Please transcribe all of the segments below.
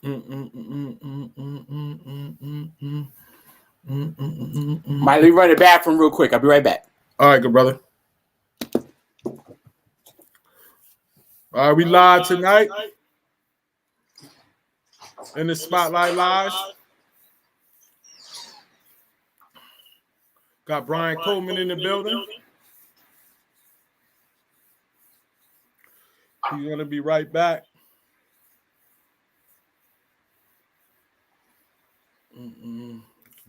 Might let me run the bathroom real quick. I'll be right back. All right, good brother. All right, we live tonight in the Spotlight Live. Got Brian Coleman in the building. He's going to be right back.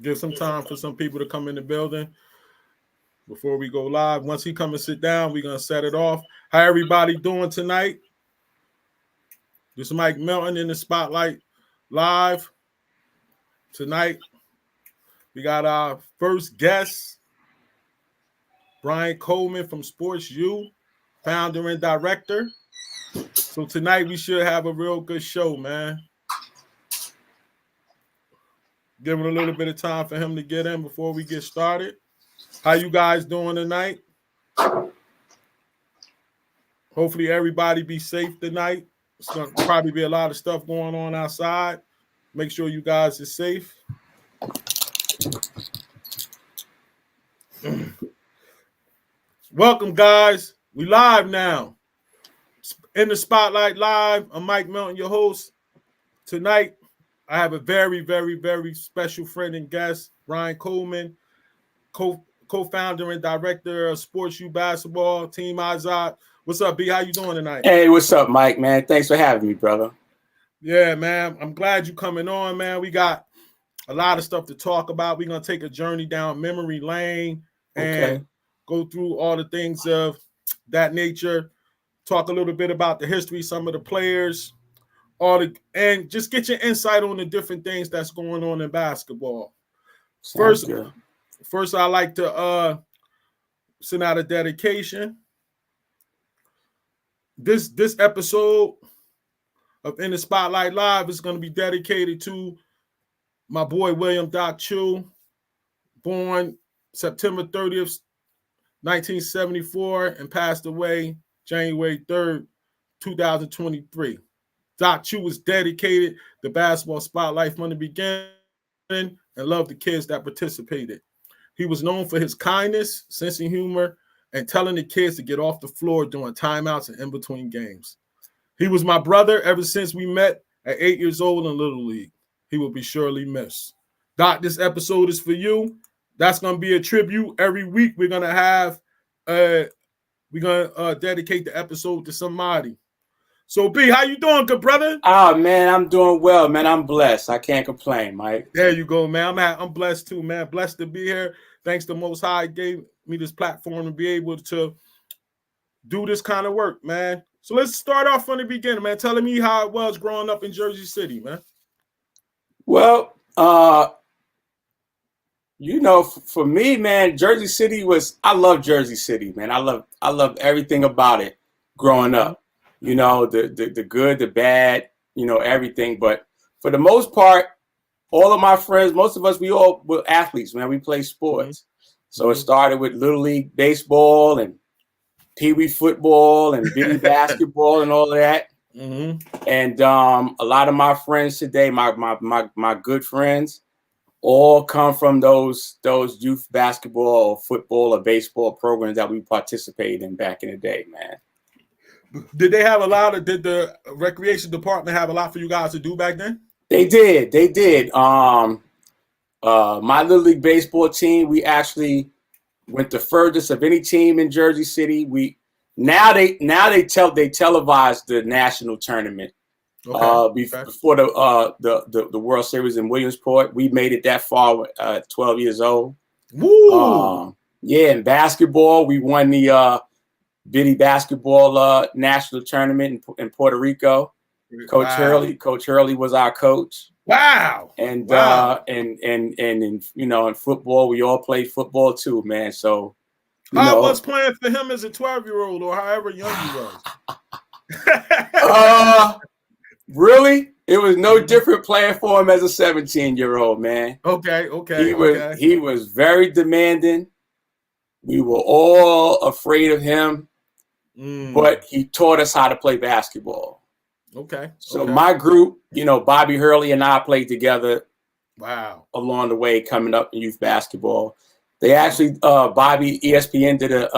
Give some time for some people to come in the building before we go live. Once he come and sit down, we're going to set it off. How everybody doing tonight? This is Mike Melton in the Spotlight Live. Tonight, we got our first guest, Brian Coleman from Sports U, founder and director. So tonight we should have a real good show, man. Give it a little bit of time for him to get in before we get started. How you guys doing tonight? Hopefully everybody be safe tonight. It's going to probably be a lot of stuff going on outside. Make sure you guys are safe. Welcome, guys. We live now. In the Spotlight Live, I'm Mike Melton, your host. Tonight, I have a very, very, very special friend and guest, Brian Coleman, co-founder and director of Sports U Basketball, Team Izod. What's up, B? How you doing tonight? Hey, what's up, Mike, man? Thanks for having me, brother. Yeah, man. I'm glad you coming on, man. We got a lot of stuff to talk about. We're going to take a journey down memory lane and go through all the things of that nature. Talk a little bit about the history, some of the players, and just get your insight on the different things that's going on in basketball. First, I like to send out a dedication. This episode of In the Spotlight Live is going to be dedicated to my boy William Doc Chu, born September 30th, 1974, and passed away January 3rd, 2023. Doc Chu was dedicated to basketball spotlight from the beginning and loved the kids that participated. He was known for his kindness, sense of humor, and telling the kids to get off the floor during timeouts and in between games. He was my brother ever since we met at 8 years old in Little League. He will be surely missed. Doc, this episode is for you. That's going to be a tribute. Every week we're going to have dedicate the episode to somebody. So, B, how you doing, good brother? Oh, man, I'm doing well, man. I'm blessed. I can't complain, Mike. There you go, man. I'm blessed too, man. Blessed to be here. Thanks to Most High gave me this platform to be able to do this kind of work, man. So let's start off from the beginning, man. Telling me how it was growing up in Jersey City, man. Well, for me, man, Jersey City I love Jersey City, man. I love everything about it growing up. You know, the good, the bad, everything. But for the most part, all of my friends, most of us, we all were athletes, man. We play sports. So it started with Little League baseball and Pee Wee football and bitty basketball and all of that. And a lot of my friends today, my good friends, all come from those youth basketball or football or baseball programs that we participated in back in the day, man. Did the recreation department have a lot for you guys to do back then? They did. My Little League baseball team, we actually went the furthest of any team in Jersey City. They televised the national tournament. Before the World Series in Williamsport, we made it that far at 12 years old. Woo! In basketball, we won the bitty basketball national tournament in Puerto Rico. Coach Hurley was our coach. Wow. And in football, we all played football too, man. So how was playing for him as a 12-year-old or however young you was? Really? It was no different playing for him as a 17-year-old, man. Okay. He was very demanding. We were all afraid of him, but he taught us how to play basketball. Okay. So Okay. my group, Bobby Hurley and I played together Wow. along the way coming up in youth basketball. They actually, Bobby, ESPN did a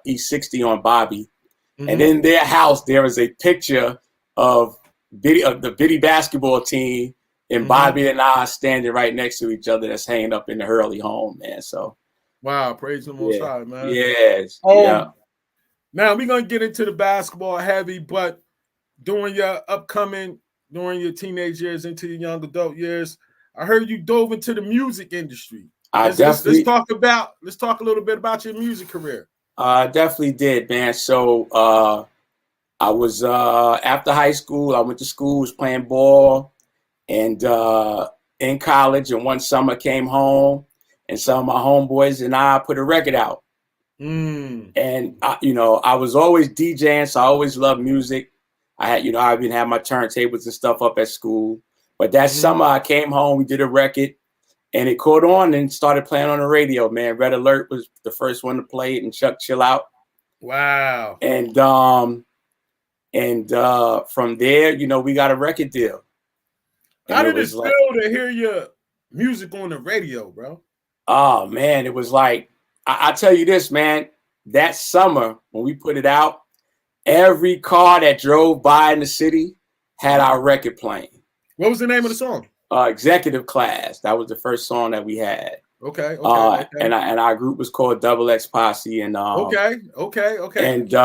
E60 on Bobby. And in their house, there was a picture of the Biddy basketball team and Bobby and I standing right next to each other that's hanging up in the Hurley home, man. So, Wow. Praise the Most yeah. High, man. Yes. Yeah. Now we're going to get into the basketball heavy, but during your teenage years into your young adult years, I heard you dove into the music industry. I Let's definitely talk a little bit about your music career. definitely did, man. So I was after high school, I went to school, was playing ball, and in college, and one summer came home, and some of my homeboys and I put a record out. And I was always DJing, so I always loved music. I even had my turntables and stuff up at school. But that summer I came home, we did a record, and it caught on and started playing on the radio, man. Red Alert was the first one to play it, and Chuck Chill Out. Wow. And from there, we got a record deal. And How did it feel to hear your music on the radio, bro? Oh man, it was like, I tell you this, man, that summer when we put it out, every car that drove by in the city had our record playing. What was the name of the song? Executive Class. That was the first song that we had. Okay. And our group was called Double X Posse. And okay. And it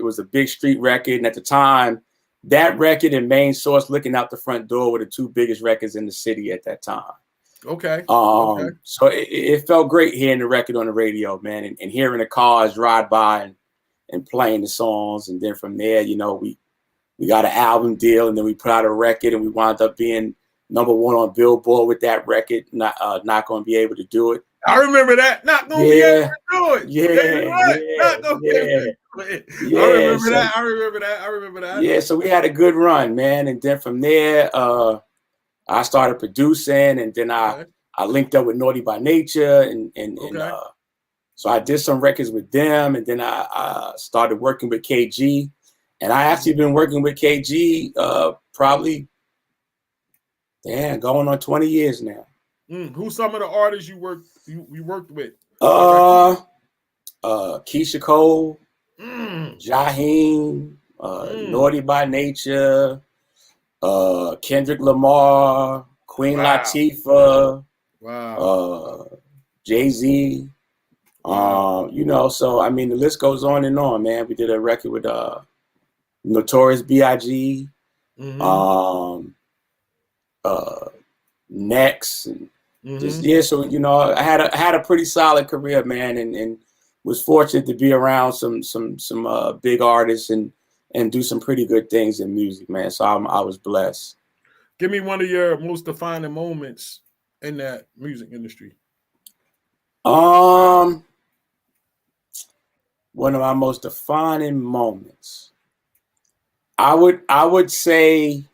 was a big street record. And at the time, that record and Main Source Looking Out the Front Door were the two biggest records in the city at that time. Okay. So it felt great hearing the record on the radio, man, and hearing the cars ride by and playing the songs. And then from there, we got an album deal, and then we put out a record, and we wound up being #1 on Billboard with that record. Not going to be able to do it. I remember that. Not going to be able to do it. I remember that. Yeah, so we had a good run, man. And then from there, I started producing, and then I linked up with Naughty by Nature, and so I did some records with them, and then I started working with KG, and I actually been working with KG probably, going on 20 years now. Who's some of the artists you worked with? Keisha Cole, Jaheim, Naughty by Nature, Kendrick Lamar, Queen Latifah, Jay-Z. So I mean the list goes on and on, man. We did a record with Notorious B.I.G., Next, and so I had a pretty solid career, man, and was fortunate to be around some big artists and do some pretty good things in music, man. So I was blessed. Give me one of your most defining moments in that music industry. One of my most defining moments, I would say,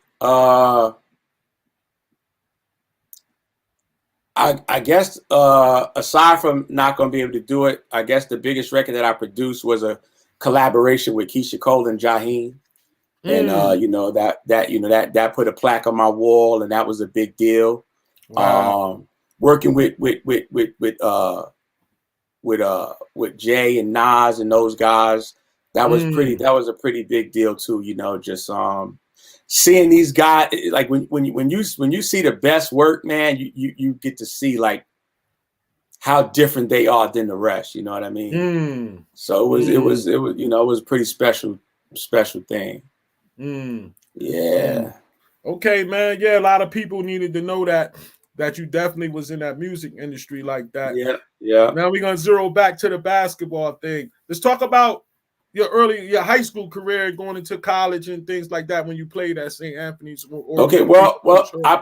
I guess aside from not going to be able to do it, I guess the biggest record that I produced was a collaboration with Keisha Cole and Jaheim. And that put a plaque on my wall, and that was a big deal. Wow. Working with Jay and Nas and those guys, that was a pretty big deal too. Just seeing these guys, like when you see the best work, man, you get to see like how different they are than the rest. You know what I mean? So it was it was a pretty special thing. Yeah. Okay, man. Yeah, a lot of people needed to know that you definitely was in that music industry like that. Yeah. Now we're gonna zero back to the basketball thing. Let's talk about your high school career, going into college and things like that when you played at St. Anthony's. Okay, well, I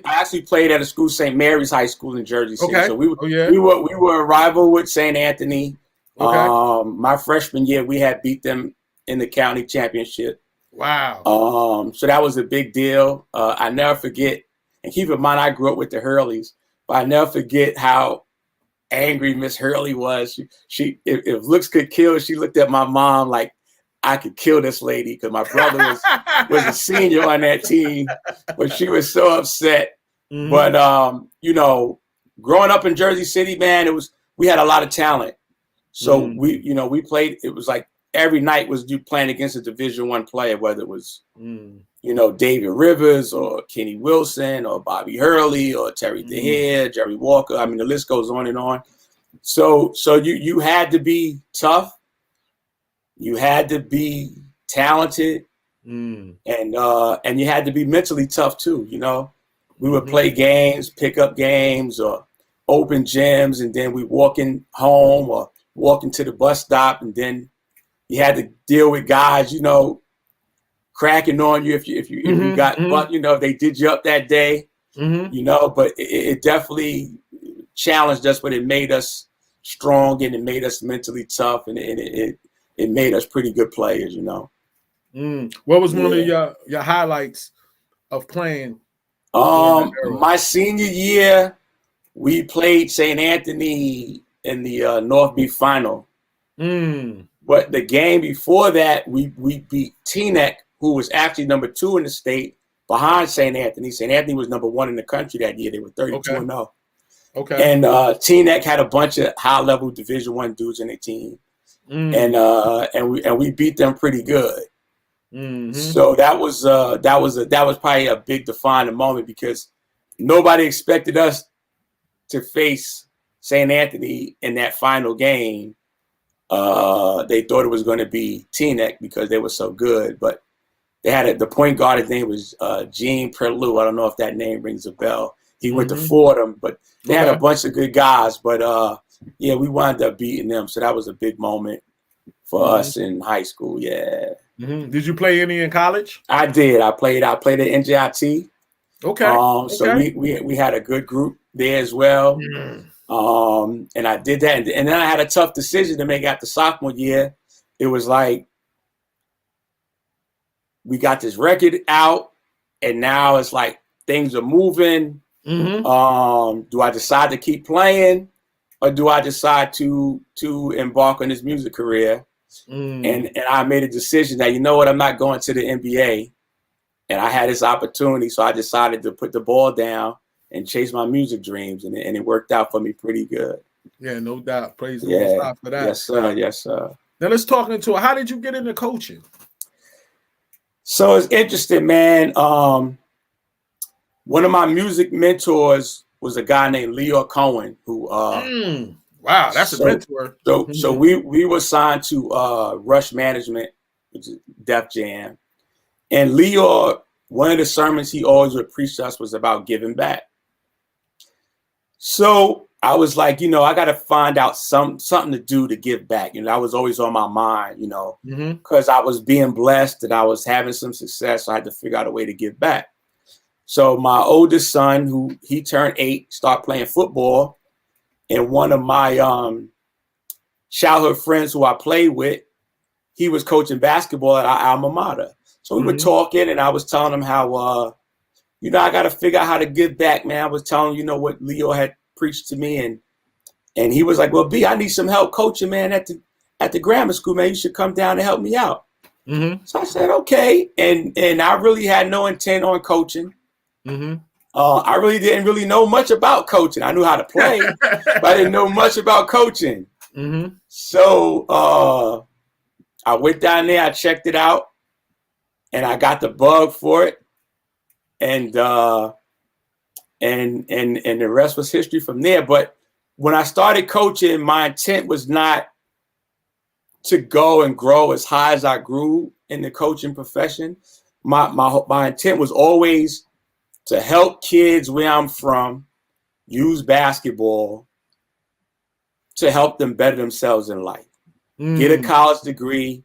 actually played at a school, St. Mary's High School in Jersey City. Okay. So we were a rival with St. Anthony. Okay. My freshman year, we had beat them in the county championship. Wow. So that was a big deal. I never forget, and keep in mind, I grew up with the Hurleys, but I never forget how angry Miss Hurley was. She if looks could kill, she looked at my mom like I could kill this lady because my brother was a senior on that team, but she was so upset. Mm-hmm. But you know, growing up in Jersey City, man, we had a lot of talent. So we played. It was like every night was you playing against a Division I player, whether it was David Rivers or Kenny Wilson or Bobby Hurley or Terry DeHare, Jerry Walker. I mean, the list goes on and on. So you had to be tough. You had to be talented, and you had to be mentally tough too. You know, we would play games, pick up games, or open gyms, and then we walking home or walking to the bus stop, and then you had to deal with guys, you know, cracking on you if you got, but you know, they did you up that day, you know. But it definitely challenged us, but it made us strong and it made us mentally tough, and it made us pretty good players, you know. What was one of your highlights of playing? My senior year, we played St. Anthony in the North Beach final. But the game before that, we beat Teaneck, who was actually number 2 in the state, behind St. Anthony. St. Anthony was number 1 in the country that year. They were 32-0. Okay. And Teaneck had a bunch of high-level Division I dudes in their team. And we beat them pretty good. So that was probably a big defining moment because nobody expected us to face St. Anthony in that final game. They thought it was going to be Teaneck because they were so good, but they had the point guard. His name was Gene Perlew. I don't know if that name rings a bell. He went to Fordham, but they had a bunch of good guys. But yeah, we wound up beating them. So that was a big moment for us in high school. Yeah. Did you play any in college? I did. I played at NJIT. Okay. So we had a good group there as well. And I did that. And then I had a tough decision to make after sophomore year. It was like, we got this record out, and now it's like things are moving. Do I decide to keep playing, or do I decide to embark on this music career? And I made a decision that, you know what, I'm not going to the NBA. And I had this opportunity, so I decided to put the ball down and chase my music dreams, and it worked out for me pretty good. Yeah, no doubt. Praise the Lord for that. Yes, sir. Yes, sir. Now let's talk into it. How did you get into coaching? So it's interesting, man. One of my music mentors was a guy named Leo Cohen, who wow, that's a mentor. So we were signed to Rush Management, which is Def Jam. And Leo, one of the sermons he always would preach to us was about giving back. So I was like, you know, I got to find out something to do to give back. You know, that was always on my mind, you know, because I was being blessed and I was having some success. So I had to figure out a way to give back. So my oldest son, who he turned 8, started playing football. And one of my childhood friends who I played with, he was coaching basketball at our alma mater. So we were talking, and I was telling him how, you know, I got to figure out how to give back, man. I was telling him, you know, what Leo had preached to me, and he was like, well, B, I need some help coaching, man, at the grammar school, man. You should come down and help me out. So I said, okay. And I really had no intent on coaching. I really didn't really know much about coaching. I knew how to play, but I didn't know much about coaching. So I went down there, I checked it out, and I got the bug for it. And the rest was history from there. But when I started coaching, my intent was not to go and grow as high as I grew in the coaching profession. My intent was always to help kids where I'm from use basketball to help them better themselves in life. Get a college degree,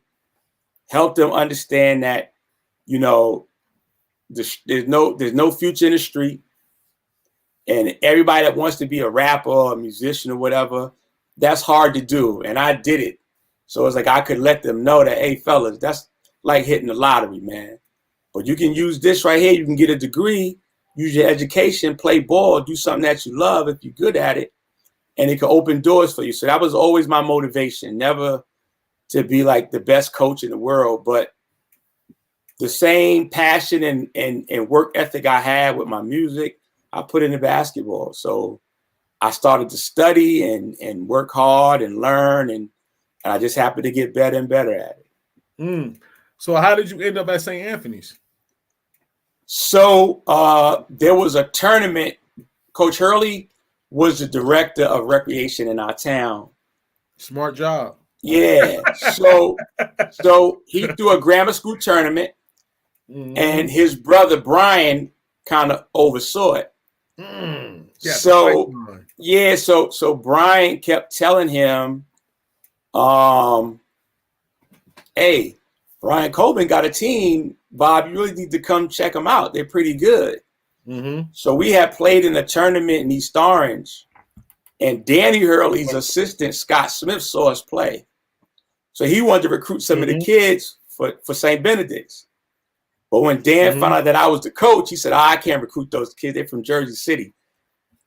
help them understand that, you know, there's no future in the street, and everybody that wants to be a rapper or a musician or whatever, that's hard to do, and I did it. So it's like I could let them know that, hey, fellas, that's like hitting the lottery, man. But you can use this right here. You can get a degree, use your education, play ball, do something that you love if you're good at it, and it can open doors for you. So that was always my motivation. Never to be like the best coach in the world, but the same passion and work ethic I had with my music, I put into basketball. So I started to study and work hard and learn, and I just happened to get better and better at it. So how did you end up at St. Anthony's? So there was a tournament. Coach Hurley was the director of recreation in our town. Smart job. Yeah. So he threw a grammar school tournament, and his brother Brian kind of oversaw it. Yeah, so Brian kept telling him, hey, Brian Coleman got a team. Bob, you really need to come check them out. They're pretty good. So we had played in a tournament in East Orange, and Danny Hurley's assistant, Scott Smith, saw us play. So he wanted to recruit some of the kids for St. Benedict's. But when Dan found out that I was the coach, he said, I can't recruit those kids. They're from Jersey City.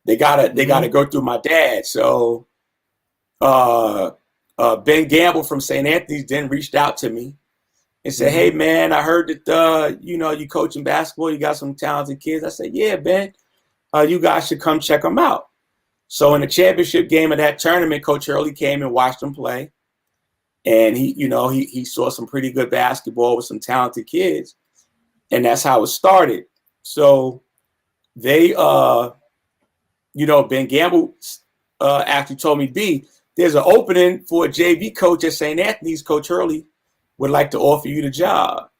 They gotta go through my dad. So Ben Gamble from St. Anthony's then reached out to me and said, hey, man, I heard that, you coaching basketball. You got some talented kids. I said, yeah, Ben, you guys should come check them out. So in the championship game of that tournament, Coach Hurley came and watched them play. And he saw some pretty good basketball with some talented kids. And that's how it started. So they, Ben Gamble actually told me, B, there's an opening for a JV coach at St. Anthony's. Coach Hurley would like to offer you the job.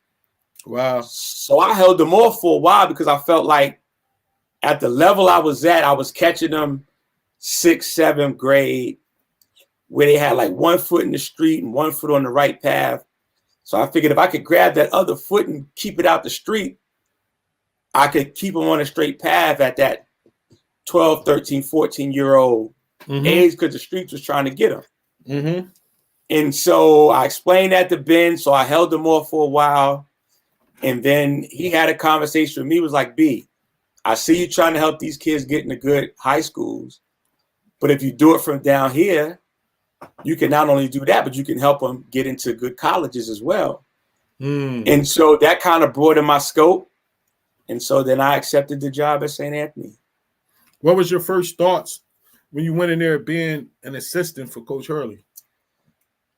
Wow. So I held them off for a while because I felt like at the level I was at, I was catching them 6th, 7th grade, where they had like 1 foot in the street and 1 foot on the right path. So I figured if I could grab that other foot and keep it out the street, I could keep them on a straight path at that 12, 13, 14-year-old age, because the streets was trying to get them. And so I explained that to Ben, so I held them off for a while. And then he had a conversation with me. He was like, B, I see you trying to help these kids get into good high schools, but if you do it from down here, you can not only do that, but you can help them get into good colleges as well. And so that kind of broadened my scope. And so then I accepted the job at St. Anthony. What was your first thoughts when you went in there being an assistant for Coach Hurley?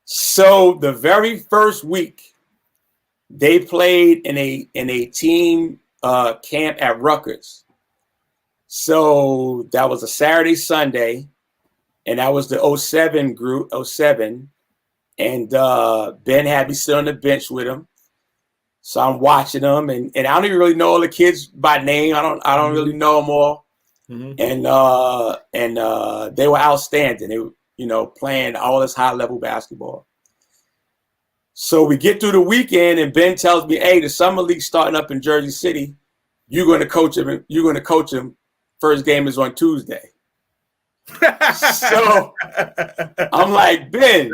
So the very first week, they played in a team camp at Rutgers. So that was a Saturday, Sunday, and that was the 07 group, 07. And Ben had me sit on the bench with him. So I'm watching them, and I don't even really know all the kids by name. I don't really know them all. And they were outstanding. They were, playing all this high level basketball. So we get through the weekend, and Ben tells me, hey, the summer league's starting up in Jersey City. You're going to coach him. You're going to coach him. First game is on Tuesday. So I'm like, Ben,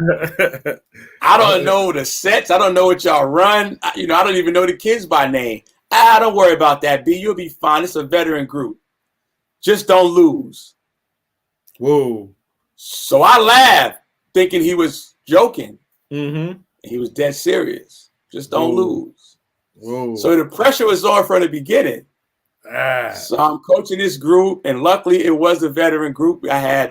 I don't know the sets. I don't know what y'all run. I don't even know the kids by name. Don't worry about that, B. You'll be fine. It's a veteran group. Just don't lose. Whoa. So I laughed, thinking he was joking. He was dead serious. Just don't lose. Whoa. So the pressure was on from the beginning. So I'm coaching this group, and luckily it was a veteran group. I had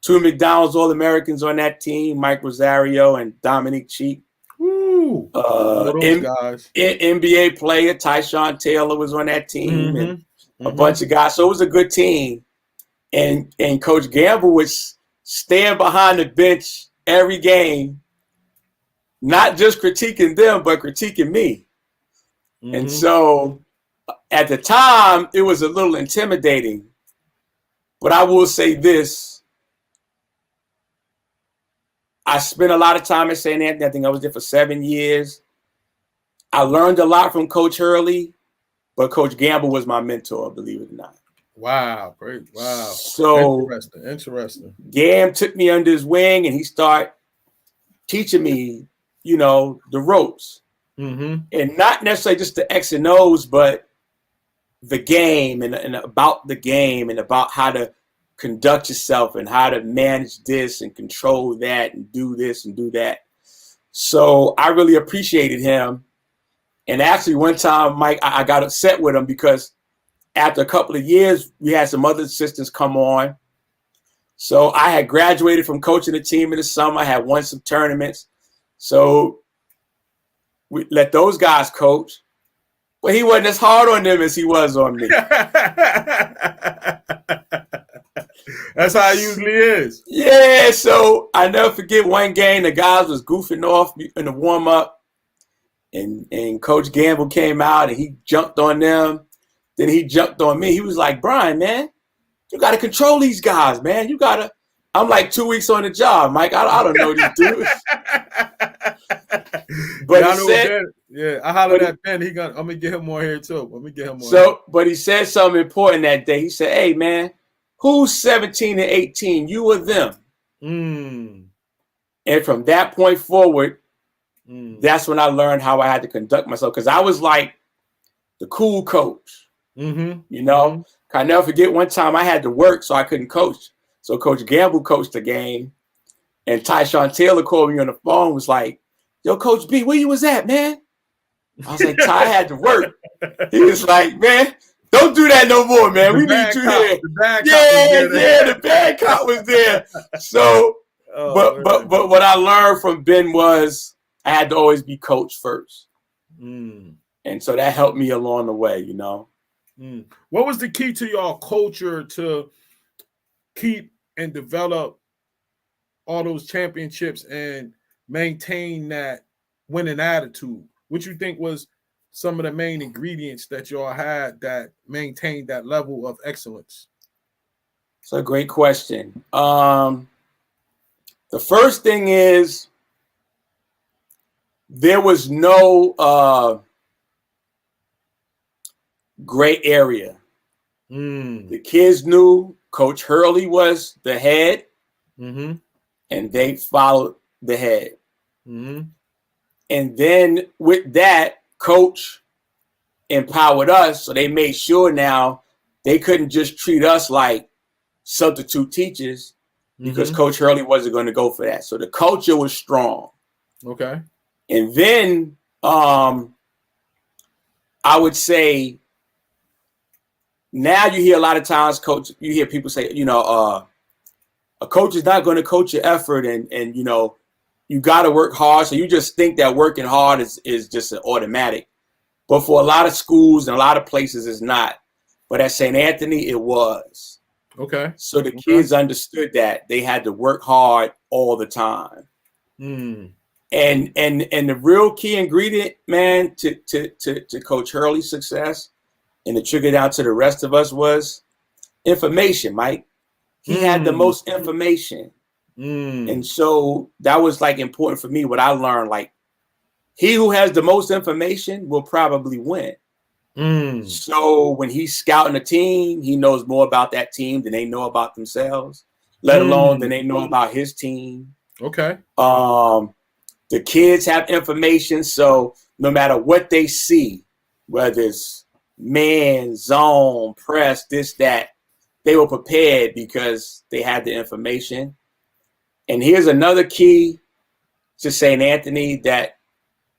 2 McDonald's All-Americans on that team, Mike Rosario and Dominique Cheek. Those guys. NBA player Tyshawn Taylor was on that team, and a bunch of guys. So it was a good team. And Coach Gamble would stand behind the bench every game, not just critiquing them, but critiquing me. And so at the time, it was a little intimidating. But I will say this. I spent a lot of time at St. Anthony. I think I was there for 7 years. I learned a lot from Coach Hurley, but Coach Gamble was my mentor, believe it or not. Wow, great. Wow. So interesting. Gam took me under his wing, and he started teaching me, the ropes. And not necessarily just the X and O's, but the game and about the game and about how to conduct yourself and how to manage this and control that and do this and do that. So I really appreciated him. And actually, one time, Mike, I got upset with him because after a couple of years, we had some other assistants come on. So I had graduated from coaching the team in the summer. I had won some tournaments. So we let those guys coach. But he wasn't as hard on them as he was on me. That's how it usually is. Yeah, so I never forget one game, the guys was goofing off in the warm-up, and Coach Gamble came out, and he jumped on them. Then he jumped on me. He was like, Brian, man, you got to control these guys, man. You got to. I'm like 2 weeks on the job, Mike. I don't know these dudes. But yeah, he said, I hollered at Ben. I'm gonna get him more here too. Let me get him more. So, but he said something important that day. He said, "Hey, man, who's 17 and 18? You or them?" And from that point forward, that's when I learned how I had to conduct myself, because I was like the cool coach. You know, I never forget one time I had to work, so I couldn't coach. So Coach Gamble coached the game, and Tyshawn Taylor called me on the phone, was like, "Yo, Coach B, where you was at, man?" I was like, Ty, I had to work. He was like, "Man, don't do that no more, man. We need you here." The bad cop was there. So, but what I learned from Ben was I had to always be coached first. And so that helped me along the way, you know. What was the key to your culture to keep and develop all those championships and maintain that winning attitude? What you think was some of the main ingredients that y'all had that maintained that level of excellence? It's a great question. The first thing is there was no gray area. The kids knew Coach Hurley was the head, and they followed the head. And then with that, Coach empowered us, so they made sure now they couldn't just treat us like substitute teachers, because Coach Hurley wasn't going to go for that. So the culture was strong. Okay. And then I would say now you hear a lot of times, you hear people say, you know, a coach is not going to coach your effort, and you know, you got to work hard. So you just think that working hard is just an automatic. But for a lot of schools and a lot of places, it's not. But at St. Anthony, it was. Okay. So the kids understood that they had to work hard all the time. And the real key ingredient, man, to Coach Hurley's success and to trigger down to the rest of us was information, Mike. He had the most information. And so that was like important for me. What I learned, like, he who has the most information will probably win. So when he's scouting a team, he knows more about that team than they know about themselves, let alone than they know about his team. Okay. The kids have information, so no matter what they see, whether it's man, zone, press, this, that, they were prepared because they had the information. And here's another key to St. Anthony that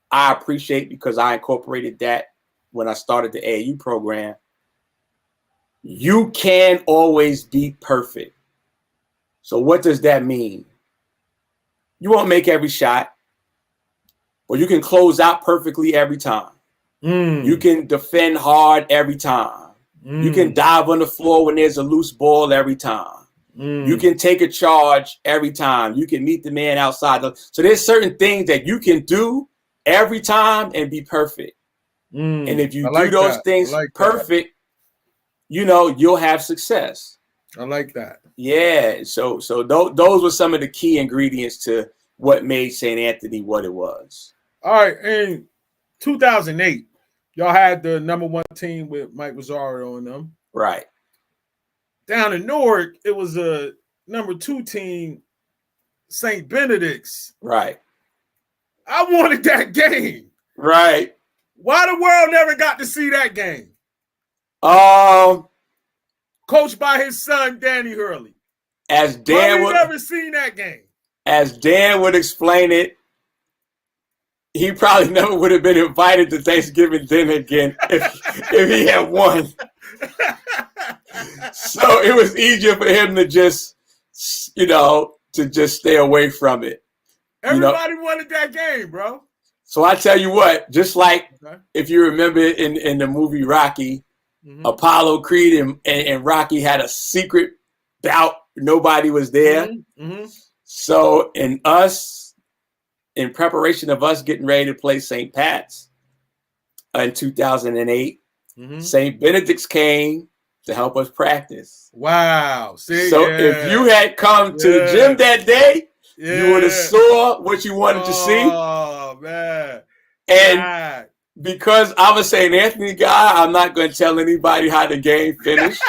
I appreciate, because I incorporated that when I started the AAU program. You can't always be perfect. So what does that mean? You won't make every shot, but you can close out perfectly every time. You can defend hard every time. You can dive on the floor when there's a loose ball every time. You can take a charge every time. You can meet the man outside. So there's certain things that you can do every time and be perfect. And if you do those things perfect, you know, you'll have success. I like that. Yeah. So those were some of the key ingredients to what made St. Anthony what it was. All right. In 2008, y'all had the #1 team with Mike Rosario and them. Right. Down in Newark, it was a #2 team, St. Benedict's. Right. I wanted that game. Right. Why the world never got to see that game? Coached by his son, Danny Hurley. As Dan would never seen that game. As Dan would explain it, he probably never would have been invited to Thanksgiving dinner again if he had won. So it was easier for him to just, to just stay away from it. Everybody wanted that game, bro. So I tell you what, just like if you remember in the movie Rocky, Apollo Creed and Rocky had a secret bout. Nobody was there. So in preparation of us getting ready to play St. Pat's in 2008, St. Benedict's came to help us practice. Wow. See, so if you had come to the gym that day, you would have saw what you wanted to see. Oh, man. And because I'm a St. Anthony guy, I'm not going to tell anybody how the game finished.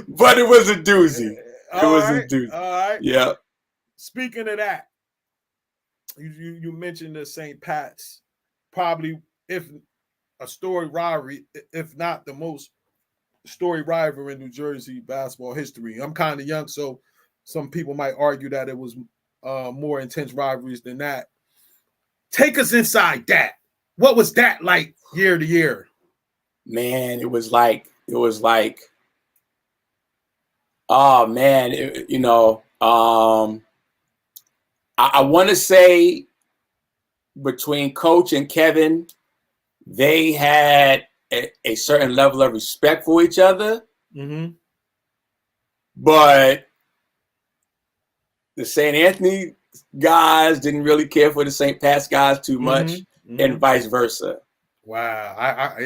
But it was a doozy. It was a doozy. All right. Yeah. Speaking of that, you mentioned the St. Pat's, probably if a storied rivalry, if not the most storied rivalry in New Jersey basketball history. I'm kind of young, so some people might argue that it was more intense rivalries than that. Take us inside that. What was that like year to year? Man, it was like, oh man, I want to say between Coach and Kevin, they had a certain level of respect for each other. But the St. Anthony guys didn't really care for the St. Pat's guys too much, and vice versa. Wow.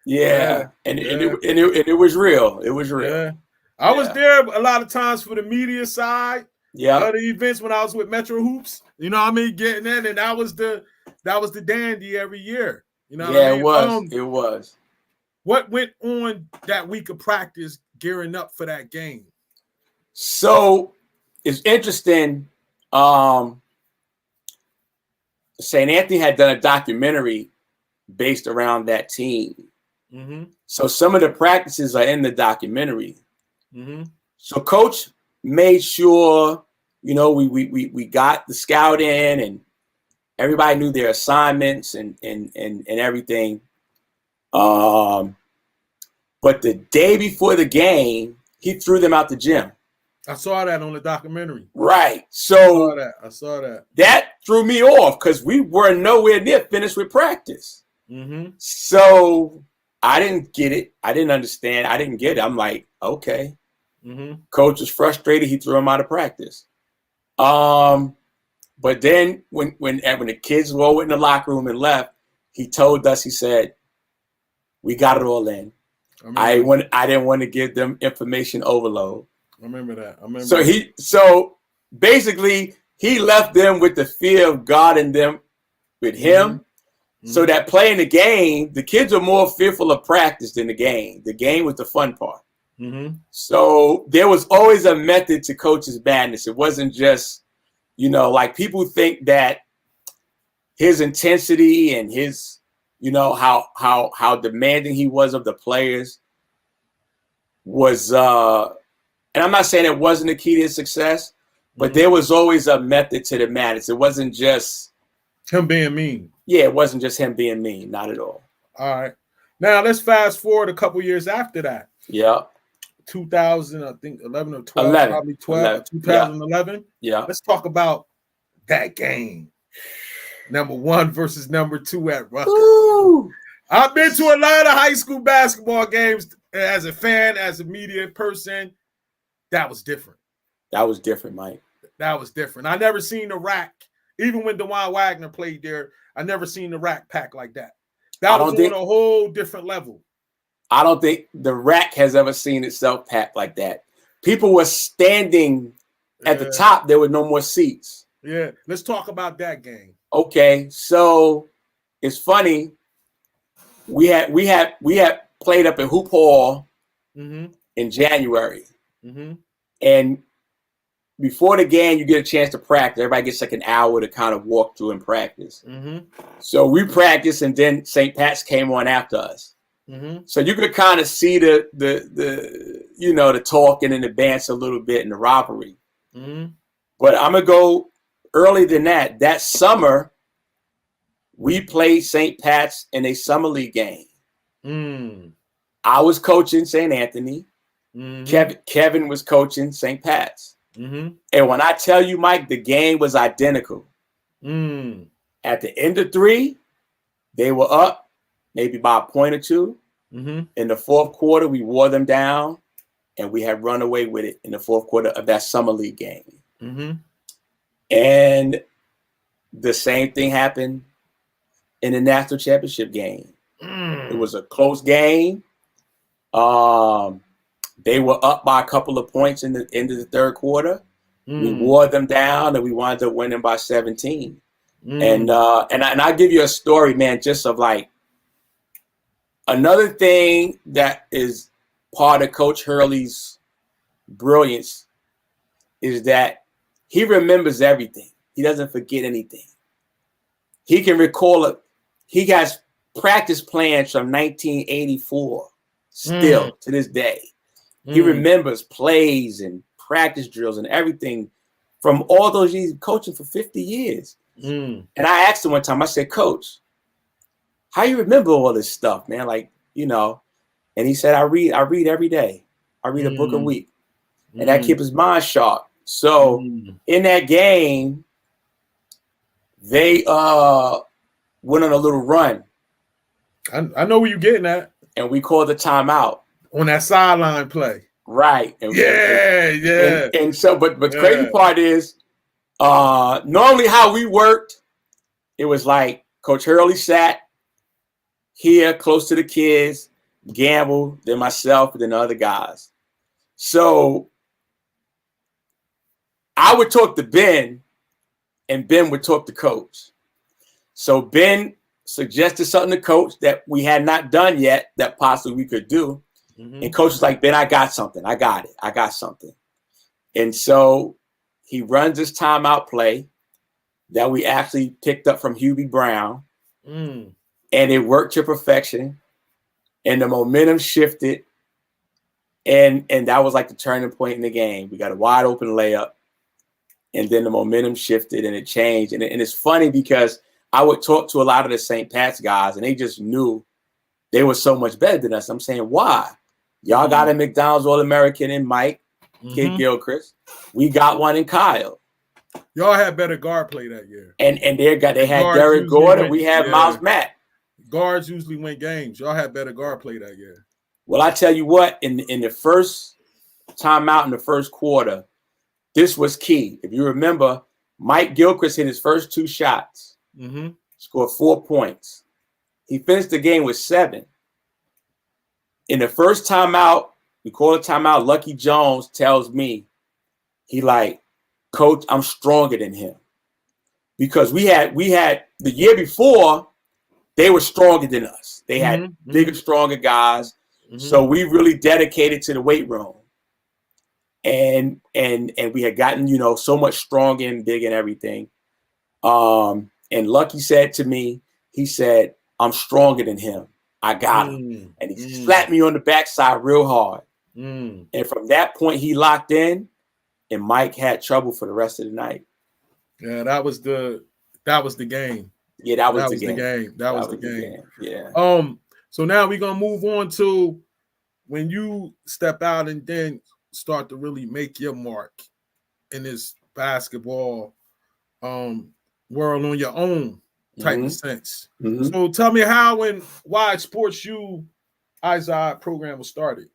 Yeah. And it was real. It was real. Yeah. I was there a lot of times for the media side. Yeah. Other events when I was with Metro Hoops, you know what I mean, getting in, and that was the dandy every year. You know what I mean? It was. What went on that week of practice gearing up for that game? So it's interesting. St. Anthony had done a documentary based around that team. So some of the practices are in the documentary. So Coach made sure, we got the scout in and everybody knew their assignments and everything. But the day before the game, he threw them out the gym. I saw that on the documentary. Right. So I saw that. That threw me off because we were nowhere near finished with practice. So I didn't get it. I didn't understand. I didn't get it. I'm like, okay. Coach was frustrated. He threw him out of practice. But then when the kids all went in the locker room and left, he told us, he said, we got it all in. I didn't want to give them information overload. I remember that. So basically he left them with the fear of God in them with him. So that playing the game, the kids are more fearful of practice than the game. The game was the fun part. So there was always a method to Coach's madness. It wasn't just, like people think that his intensity and his, how demanding he was of the players was, and I'm not saying it wasn't the key to his success, but there was always a method to the madness. It wasn't just him being mean. Yeah, it wasn't just him being mean. Not at all. All right. Now let's fast forward a couple years after that. Yeah. 2000, I think 11 or 12, probably 12, 2011. Yeah. Let's talk about that game. Number 1 versus number 2 at Rutgers. Ooh. I've been to a lot of high school basketball games as a fan, as a media person. That was different. That was different, Mike. That was different. I never seen the rack. Even when DeJuan Wagner played there, I never seen the rack pack like that. That was on a whole different level. I don't think the rack has ever seen itself packed like that. People were standing at the top. There were no more seats. Yeah. Let's talk about that game. Okay. So it's funny. We had played up at Hoop Hall in January. And before the game, you get a chance to practice. Everybody gets like an hour to kind of walk through and practice. So we practiced, and then St. Pat's came on after us. So you could kind of see the talking and the banter a little bit in the rivalry. But I'm gonna go earlier than that, that summer, we played St. Pat's in a summer league game. I was coaching St. Anthony. Kevin was coaching St. Pat's. And when I tell you, Mike, the game was identical. At the end of 3, they were up maybe by a point or two. In the fourth quarter, we wore them down, and we had run away with it in the fourth quarter of that summer league game. And the same thing happened in the national championship game. It was a close game. They were up by a couple of points in the end of the third quarter. We wore them down, and we wound up winning by 17. And I'll give you a story, man, just of like another thing that is part of Coach Hurley's brilliance is that he remembers everything. He doesn't forget anything. He can recall it. He has practice plans from 1984 still to this day. He remembers plays and practice drills and everything from all those years coaching for 50 years. And I asked him one time, I said, Coach, how you remember all this stuff, man? Like, you know, and he said, I read every day. I read a book a week. And that keeps his mind sharp. So in that game, they went on a little run. I know where you're getting at. And we called the timeout. On that sideline play. Right. And, yeah. And so, but the crazy part is, normally how we worked, it was like Coach Hurley sat here close to the kids, Gamble, then myself, and then the other guys. So I would talk to Ben, and Ben would talk to Coach. So Ben suggested something to Coach that we had not done yet that possibly we could do. And Coach was like, Ben, I got something. I got it. I got something. And so he runs this timeout play that we actually picked up from Hubie Brown. And it worked to perfection. And the momentum shifted. And that was like the turning point in the game. We got a wide open layup. And then the momentum shifted and it changed. And it's funny because I would talk to a lot of the St. Pat's guys and they just knew they were so much better than us. I'm saying, why? Y'all got a McDonald's All-American in Mike, Kid Gilchrist. We got one in Kyle. Y'all had better guard play that year. And they had Derek Gordon. We had Miles Mack. Guards usually win games. Y'all had better guard play that year. Well, I tell you what, in the first timeout in the first quarter, this was key. If you remember, Mike Gilchrist hit his first 2 shots, scored 4 points. He finished the game with 7. In the first timeout, we call it timeout. Lucky Jones tells me, he like, Coach, I'm stronger than him. Because we had the year before, they were stronger than us. They had bigger, stronger guys. So we really dedicated to the weight room. And we had gotten, you know, so much stronger and big and everything. And Lucky said to me, he said, I'm stronger than him. I got him. And he slapped me on the backside real hard. And from that point, he locked in, and Mike had trouble for the rest of the night. Yeah, that was the game. Yeah, that was the game. That was the game. Yeah. So now we're gonna move on to when you step out and then start to really make your mark in this basketball world on your own type of sense. So tell me how and why Sports U Isaiah program was started.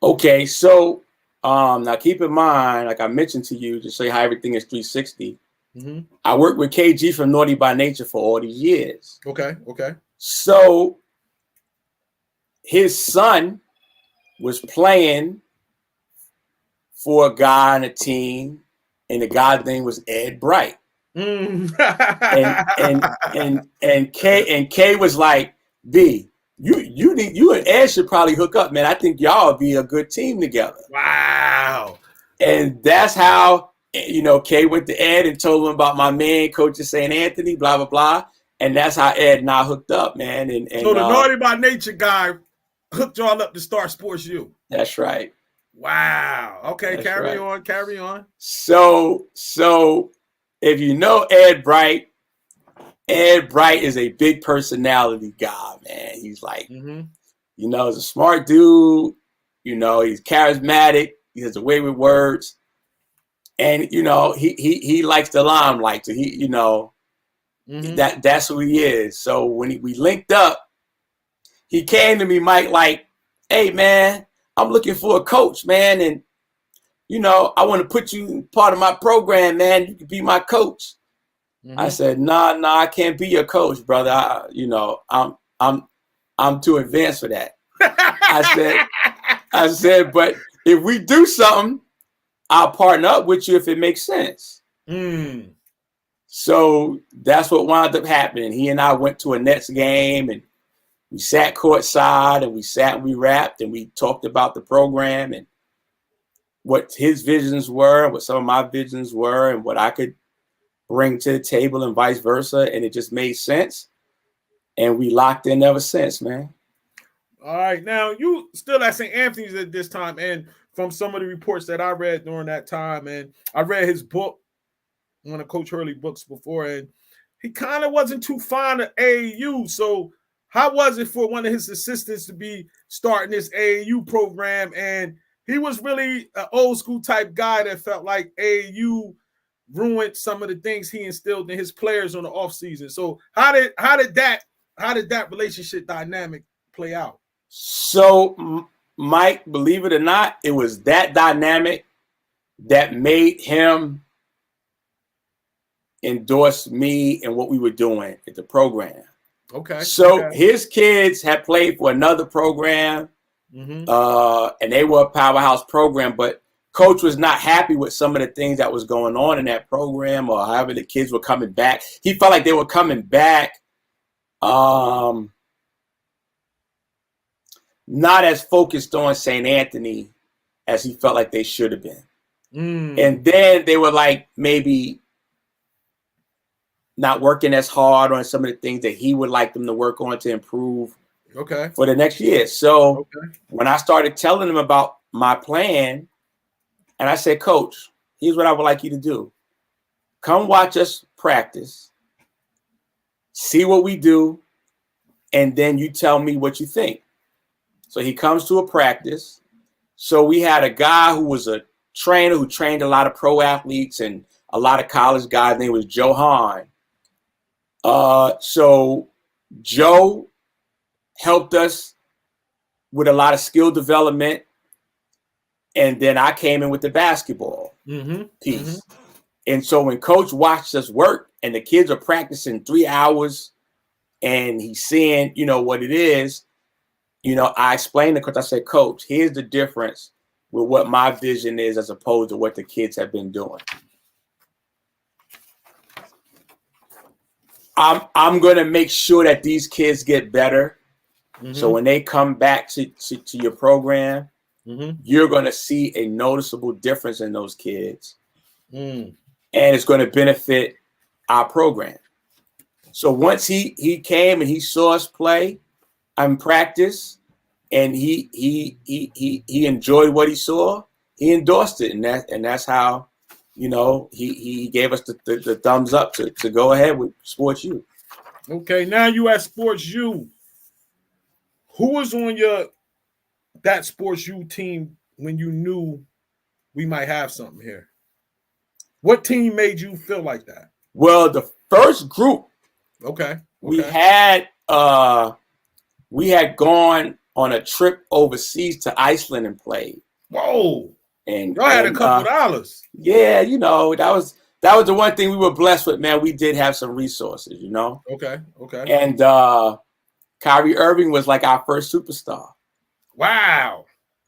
Okay, so now keep in mind, like I mentioned to you, to show you how everything is 360. I worked with KG from Naughty by Nature for all these years. Okay. So his son was playing for a guy on a team, and the guy's name was Ed Bright. And K was like, B, you and Ed should probably hook up, man. I think y'all would be a good team together. Wow. And that's how, you know, K went to Ed and told him about my man, coach at St. Anthony, blah, blah, blah. And that's how Ed and I hooked up, man. And so the Naughty by Nature guy hooked y'all up to start Sports U. That's right. Wow. Okay, that's carry right. on. So if you know Ed Bright is a big personality guy, man. He's like, he's a smart dude. He's charismatic. He has a way with words. And, he likes the limelight. So that's who he is. So when we linked up, he came to me, Mike, like, hey, man, I'm looking for a coach, man. And, I want to put you in part of my program, man. You can be my coach. I said, nah, I can't be your coach, brother. I'm too advanced for that. I said, but if we do something, I'll partner up with you if it makes sense. So that's what wound up happening. He and I went to a Nets game, and we sat courtside, and we rapped, and we talked about the program and what his visions were, what some of my visions were, and what I could bring to the table and vice versa. And it just made sense. And we locked in ever since, man. All right. Now, you still at St. Anthony's at this time. And from some of the reports that I read during that time, and I read his book, one of Coach Hurley's books before, and he kind of wasn't too fond of AAU. So how was it for one of his assistants to be starting this AAU program? And he was really an old school type guy that felt like AAU ruined some of the things he instilled in his players on the offseason. So how did that relationship dynamic play out? So, Mike, believe it or not, it was that dynamic that made him endorse me and what we were doing at the program. Okay. So his kids had played for another program, and they were a powerhouse program, but Coach was not happy with some of the things that was going on in that program, or however the kids were coming back. He felt like they were coming back not as focused on St. Anthony as he felt like they should have been. And then they were like maybe not working as hard on some of the things that he would like them to work on to improve for the next year. So when I started telling them about my plan, and I said, Coach, here's what I would like you to do. Come watch us practice, see what we do, and then you tell me what you think. So he comes to a practice. So we had a guy who was a trainer who trained a lot of pro athletes and a lot of college guys. His name was Joe Hahn. So Joe helped us with a lot of skill development. And then I came in with the basketball piece. And so when Coach watched us work and the kids are practicing 3 hours and he's seeing, what it is, I explained to Coach, I said, Coach, here's the difference with what my vision is as opposed to what the kids have been doing. I'm going to make sure that these kids get better. So when they come back to your program, you're going to see a noticeable difference in those kids. And it's going to benefit our program. So once he came and he saw us play and practice, and he enjoyed what he saw, he endorsed it. And that's how, he gave us the thumbs up to go ahead with Sports U. Okay, now you at Sports U. Who was on that Sports U team when you knew we might have something here? What team made you feel like that? Well, the first group, we had gone on a trip overseas to Iceland and played. Whoa! And y'all had a couple dollars. Yeah, that was the one thing we were blessed with, man. We did have some resources, Okay. And Kyrie Irving was like our first superstar. Wow.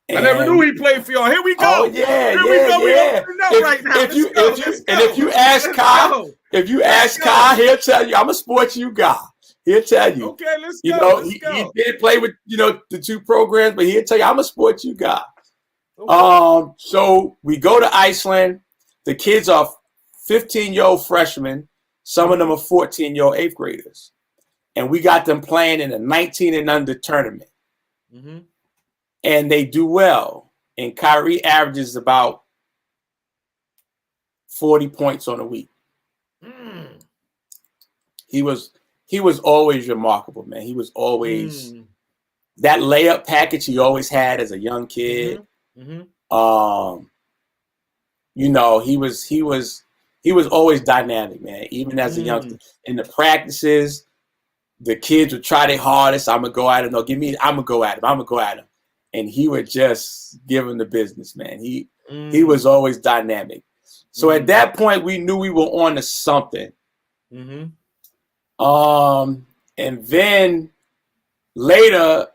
I never knew he played for y'all. Here we go. Oh, yeah, Here we go. We opening up right now. If you ask Kai, he'll tell you, I'm a Sports U guy. He'll tell you. Okay, let's go. He did play with, the two programs, but he'll tell you, I'm a Sports U guy. Okay. So we go to Iceland. The kids are 15-year-old freshmen. Some of them are 14-year-old eighth graders. And we got them playing in a 19 and under tournament. And they do well. And Kyrie averages about 40 points on a week. he was always remarkable, man. He was always that layup package he always had as a young kid. You know, he was always dynamic, man. Even as a youngster in the practices, the kids would try their hardest. I'm gonna go at him. No, I'm gonna go at him. I'm gonna go at him, and he would just give him the business, man. He was always dynamic. So at that point, we knew we were on to something. And then later,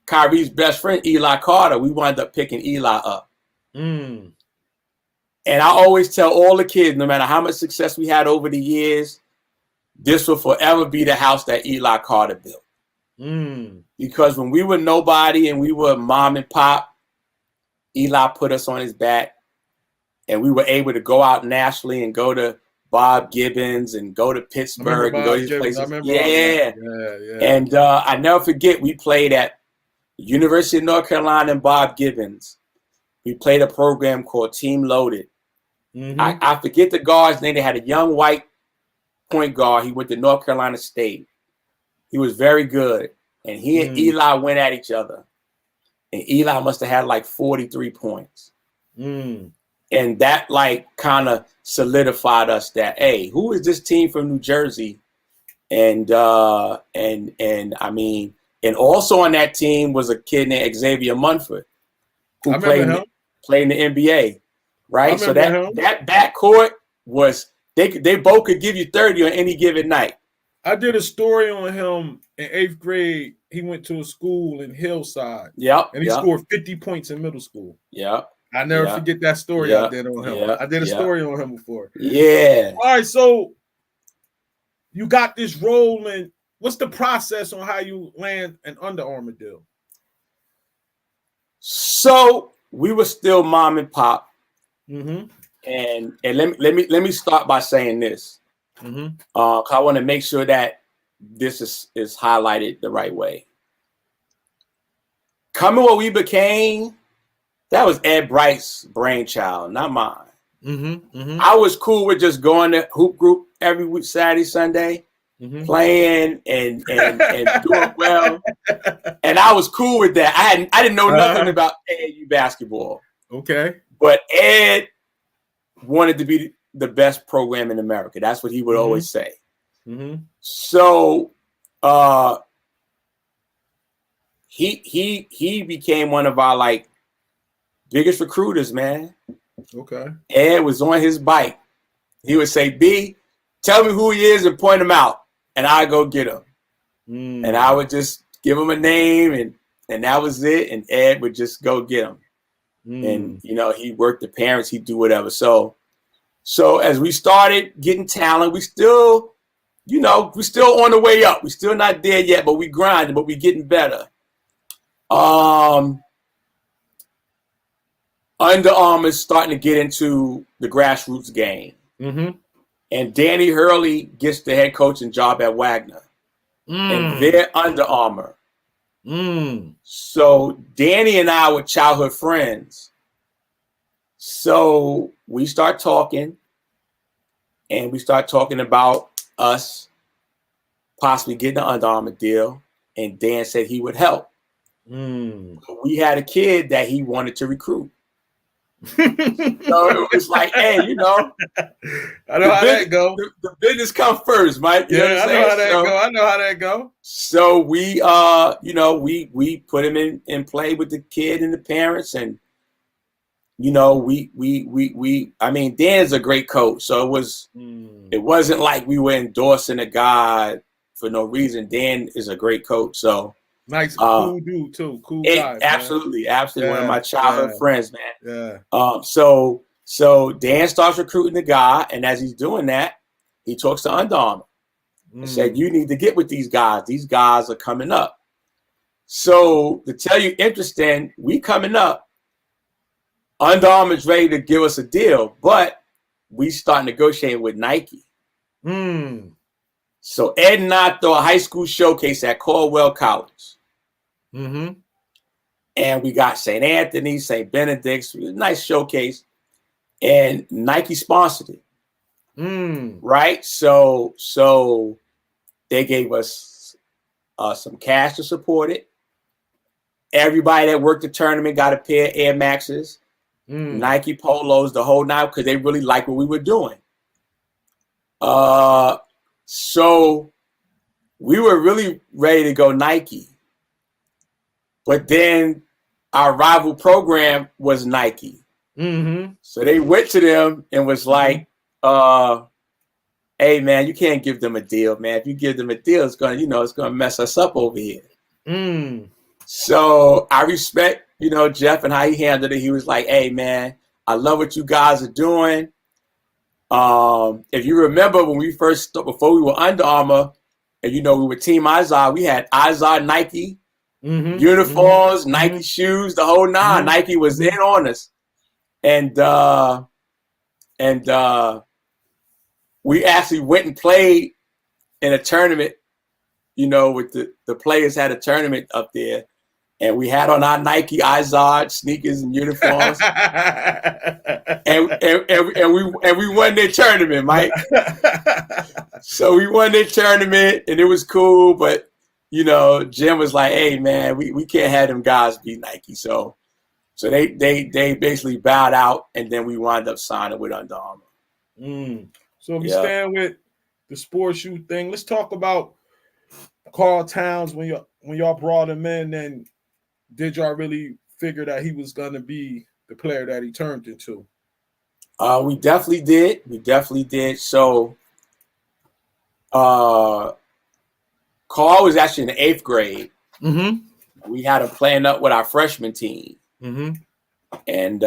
Kyrie's best friend Eli Carter, we wound up picking Eli up. And I always tell all the kids, no matter how much success we had over the years, this will forever be the house that Eli Carter built. Because when we were nobody and we were mom and pop, Eli put us on his back, and we were able to go out nationally and go to Bob Gibbons and go to Pittsburgh and go to these places. Yeah. And I never forget, we played at the University of North Carolina and Bob Gibbons. We played a program called Team Loaded. I forget the guard's name. They had a young white point guard. He went to North Carolina State. He was very good. And he and Eli went at each other. And Eli must have had like 43 points. And that like kind of solidified us that, hey, who is this team from New Jersey? And I mean, and also on that team was a kid named Xavier Munford, who played in the NBA, right? So that backcourt was they both could give you 30 on any given night. I did a story on him in 8th grade. He went to a school in Hillside. And he scored 50 points in middle school. I never forget that story I did on him. I did a story on him before. All right, so you got this role, and what's the process on how you land an Under Armour deal? So we were still mom and pop. And let me start by saying this. I want to make sure that this is highlighted the right way. Coming what we became, that was Ed Bright's brainchild, not mine. I was cool with just going to hoop group every week, Saturday, Sunday, playing and doing well, and I was cool with that. I didn't know nothing about AAU basketball. But Ed wanted to be the best program in America. That's what he would always say. So he became one of our like biggest recruiters, man. Ed was on his bike. He would say, B, tell me who he is and point him out, and I go get him. And I would just give him a name, and that was it. And Ed would just go get him. And you know, he worked the parents, he'd do whatever. So as we started getting talent, we still on the way up. We're still not there yet, but we grinding, but we getting better. Under Armour's starting to get into the grassroots game. And Danny Hurley gets the head coaching job at Wagner. And they're Under Armour. So Danny and I were childhood friends. So we start talking, and we start talking about us possibly getting an Under Armour deal. And Dan said he would help. We had a kid that he wanted to recruit. So it was like, hey, you know, I know how that go. The business comes first, Mike. You know I know how that go. I know how that go. So we, we put him in play with the kid and the parents, and you know, I mean, Dan's a great coach, so it wasn't like we were endorsing a guy for no reason. Dan is a great coach, so. Nice, cool dude too. Cool guy. Absolutely. One of my childhood friends, man. So Dan starts recruiting the guy, and as he's doing that, he talks to Under Armour and said, "You need to get with these guys. These guys are coming up." So to tell you, interesting, we coming up. Under Armour's ready to give us a deal, but we start negotiating with Nike. So Ed and I throw a high school showcase at Caldwell College. And we got St. Anthony, St. Benedict's, nice showcase. And Nike sponsored it. right? So they gave us some cash to support it. Everybody that worked the tournament got a pair of Air Maxes, Nike Polos, the whole nine, because they really liked what we were doing. So we were really ready to go Nike. But then our rival program was Nike. So they went to them and was like, hey man, you can't give them a deal, man. If you give them a deal, it's gonna mess us up over here. So I respect, Jeff and how he handled it. He was like, hey man, I love what you guys are doing. If you remember when we before we were Under Armour, and we were Team Izod, we had Izod Nike uniforms, Nike shoes, the whole nine. Nike was in on us, and we actually went and played in a tournament. With the players had a tournament up there, and we had on our Nike Izod sneakers and uniforms, and we won their tournament, Mike. So we won their tournament, and it was cool. But Jim was like, "Hey, man, we can't have them guys beat Nike." So they basically bowed out, and then we wound up signing with Under Armour. So if we stand with the sports shoe thing, let's talk about Carl Towns when y'all brought him in, and did y'all really figure that he was going to be the player that he turned into? We definitely did. So Carl was actually in the 8th grade. We had him playing up with our freshman team. And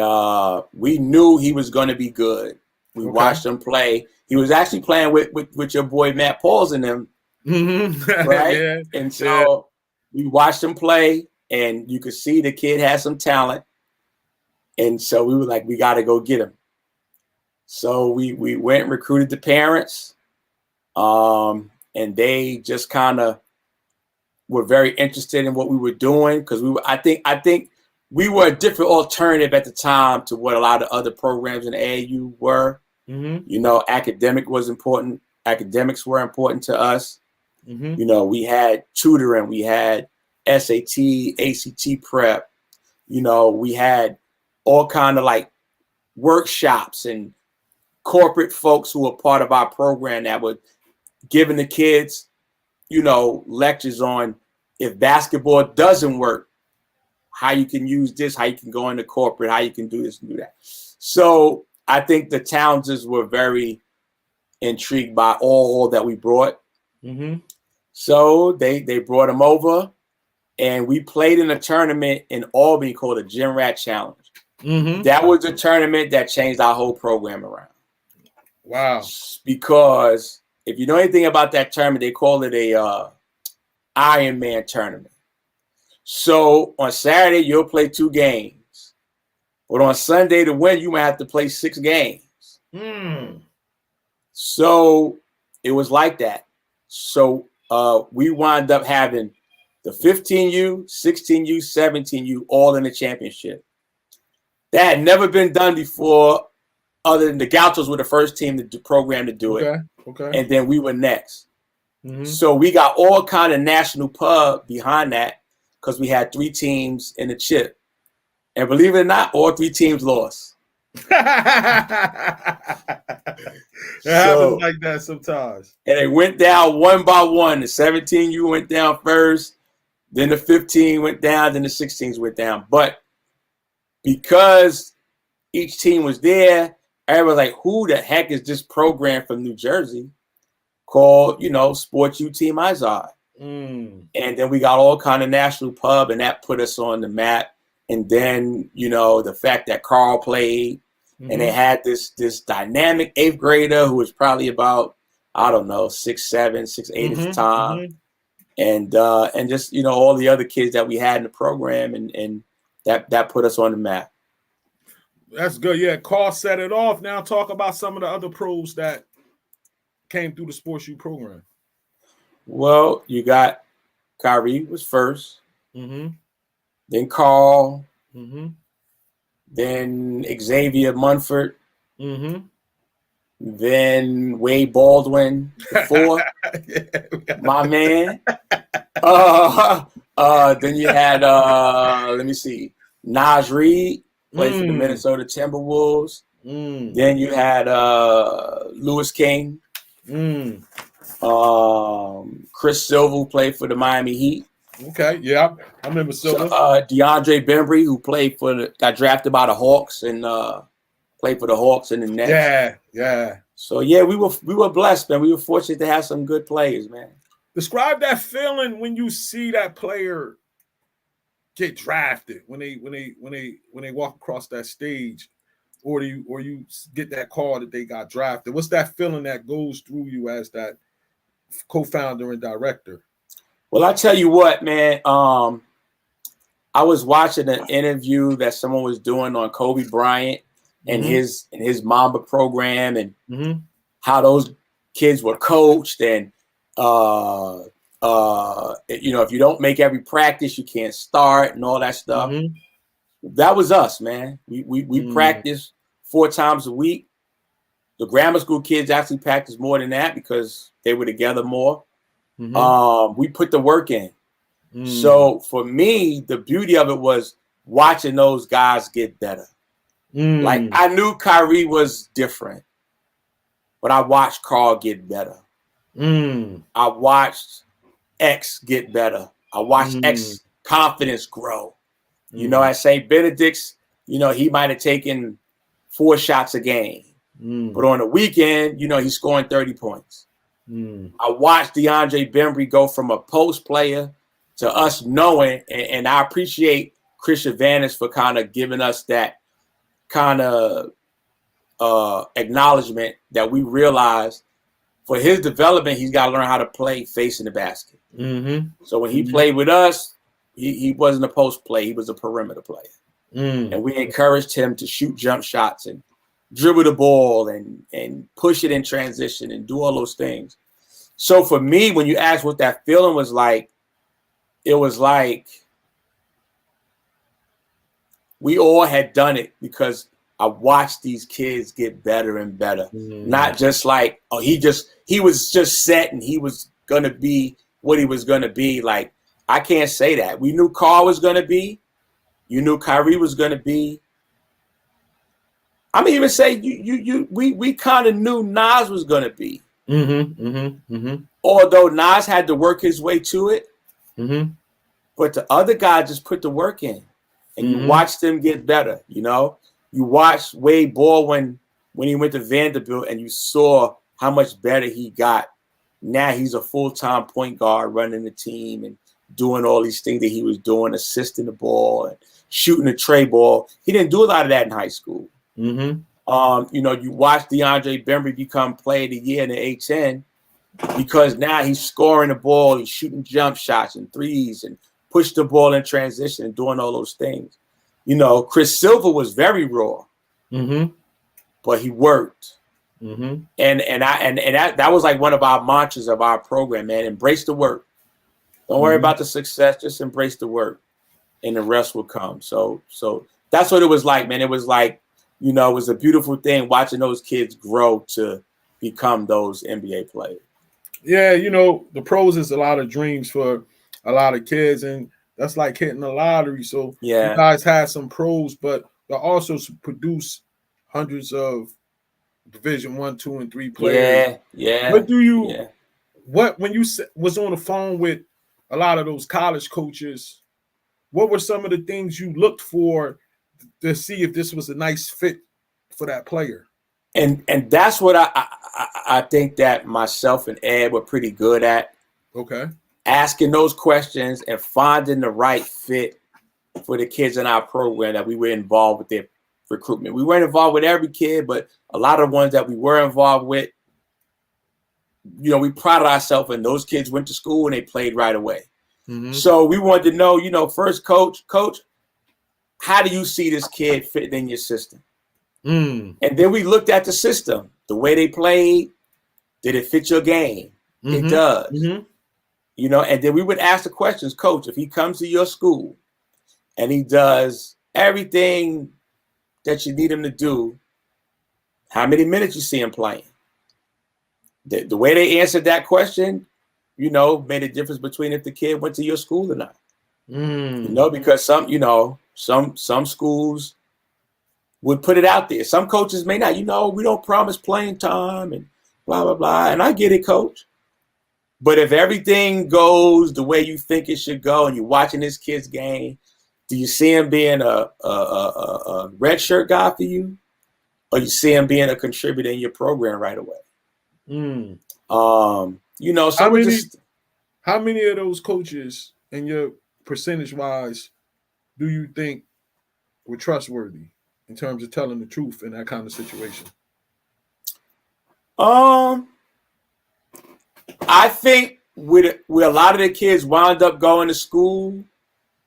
we knew he was going to be good. We watched him play. He was actually playing with your boy Matt Pauls and them. Right? And so we watched him play, and you could see the kid had some talent. And so we were like, we got to go get him. So we went and recruited the parents, and they just kind of were very interested in what we were doing, because I think we were a different alternative at the time to what a lot of other programs in the AAU were. Academics were important to us. We had tutoring, we had SAT, ACT prep. We had all kind of like workshops and corporate folks who were part of our program that were giving the kids, lectures on if basketball doesn't work, how you can use this, how you can go into corporate, how you can do this and do that. So I think the Townses were very intrigued by all that we brought. So they brought him over, and we played in a tournament in Albany called the Gym Rat Challenge. That was a tournament that changed our whole program around. Wow. Because if you know anything about that tournament, they call it a Iron Man tournament. So on Saturday, you'll play 2 games. But on Sunday to win, you might have to play 6 games. So it was like that. So we wound up having the 15U, 16U, 17U all in the championship. That had never been done before, other than the Gauchos were the first team to program to do it. Okay. And then we were next. So we got all kind of national pub behind that, because we had 3 teams in the chip. And believe it or not, all 3 teams lost. It happens like that sometimes. And it went down one by one. The 17U went down first, then the 15 went down, then the 16s went down. But because each team was there, everybody was like, who the heck is this program from New Jersey called, Sports U Team Izod? And then we got all kind of national pub, and that put us on the map. And then, the fact that Carl played, and they had this dynamic 8th grader who was probably about, I don't know, 6'7", 6'8" at the time. And just, all the other kids that we had in the program, and that put us on the map. That's good. Yeah, Carl set it off. Now talk about some of the other pros that came through the Sports U program. Well, you got Kyrie was first. Then Carl. Then Xavier Munford. Then Wade Baldwin, the four, Yeah. my man. Then you had let me see, Naj Reid played for the Minnesota Timberwolves. Then you had Lewis King, Chris Silva, who played for the Miami Heat. Okay, yeah, I remember Silva. DeAndre Bembry, who got drafted by the Hawks and played for the Hawks and the Nets. Yeah. So yeah, we were blessed, man. We were fortunate to have some good players, man. Describe that feeling when you see that player get drafted, when they walk across that stage, or you get that call that they got drafted. What's that feeling that goes through you as that co-founder and director? Well, I tell you what, man. I was watching an interview that someone was doing on Kobe Bryant and his Mamba program and how those kids were coached, and if you don't make every practice, you can't start and all that stuff. That was us, man. We practiced 4 times a week. The grammar school kids actually practiced more than that because they were together more. We put the work in. So for me, the beauty of it was watching those guys get better. Like, I knew Kyrie was different, but I watched Carl get better. I watched X get better. I watched X confidence grow. You know, at St. Benedict's, he might have taken 4 shots a game, but on the weekend, he's scoring 30 points. I watched DeAndre Bembry go from a post player to us knowing, and I appreciate Chris Vanis for kind of giving us that kind of acknowledgement that we realized for his development, he's got to learn how to play facing the basket. So when he played with us, he wasn't a post play. He was a perimeter player. And we encouraged him to shoot jump shots and dribble the ball and push it in transition and do all those things. So for me, when you ask what that feeling was like, it was like we all had done it because I watched these kids get better and better. Not just like, he was just set and he was going to be what he was going to be. Like, I can't say that. We knew Carl was going to be. You knew Kyrie was going to be. I'm even say we kind of knew Nas was going to be. Although Nas had to work his way to it. But the other guy just put the work in. And you watched them get better, You watched Wade Baldwin when he went to Vanderbilt, and you saw how much better he got. Now he's a full-time point guard running the team and doing all these things that he was doing, assisting the ball and shooting the tray ball. He didn't do a lot of that in high school. You watch DeAndre Bembry become player of the year in the A-10 because now he's scoring the ball, he's shooting jump shots and threes and push the ball in transition and doing all those things. Chris Silva was very raw, but he worked. And that was like one of our mantras of our program, man. Embrace the work. Don't worry about the success, just embrace the work, and the rest will come. So that's what it was like, man. It was like, it was a beautiful thing watching those kids grow to become those NBA players. Yeah, the pros is a lot of dreams for a lot of kids, and that's like hitting the lottery. So you guys had some pros, but you also produce hundreds of Division 1, 2, and 3 players. What do you? What when you was on the phone with a lot of those college coaches? What were some of the things you looked for to see if this was a nice fit for that player? And that's what I think that myself and Ed were pretty good at. Okay. Asking those questions and finding the right fit for the kids in our program that we were involved with their recruitment. We weren't involved with every kid, but a lot of the ones that we were involved with, we prided ourselves in those kids went to school and they played right away. So we wanted to know, first, coach, how do you see this kid fitting in your system? And then we looked at the system, the way they played. Did it fit your game? It does. And then we would ask the questions, Coach, if he comes to your school and he does everything that you need him to do, How many minutes you see him playing? The way they answered that question, you know, made a difference between if the kid went to your school or not. You know, because some schools would put it out there. Some coaches may not. You know, we don't promise playing time and blah, blah, blah. And I get it, coach. But if everything goes the way you think it should go and you're watching this kid's game, do you see him being a red shirt guy for you? Or you see him being a contributor in your program right away? You know, so how many of those coaches, in your percentage-wise, do you think were trustworthy in terms of telling the truth in that kind of situation? I think with a lot of the kids wound up going to school,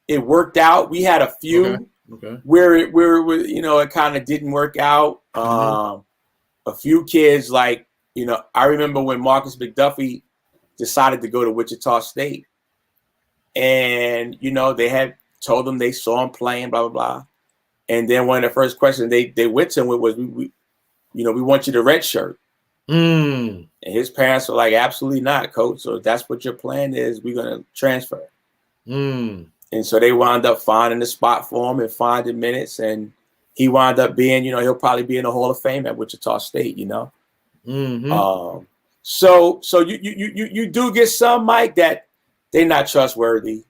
it worked out. We had a few where you know, it kind of didn't work out. A few kids, like, you know, I remember when Marcus McDuffie decided to go to Wichita State, and you know, they had told him they saw him playing, blah blah blah, and then one of the first questions they went to him with was, we want you to redshirt. And his parents were like, absolutely not, coach. So if that's what your plan is, we're going to transfer. And so they wound up finding the spot for him and finding minutes. And he wound up being, you know, he'll probably be in the Hall of Fame at Wichita State, you know. So you do get some, Mike, that they're not trustworthy.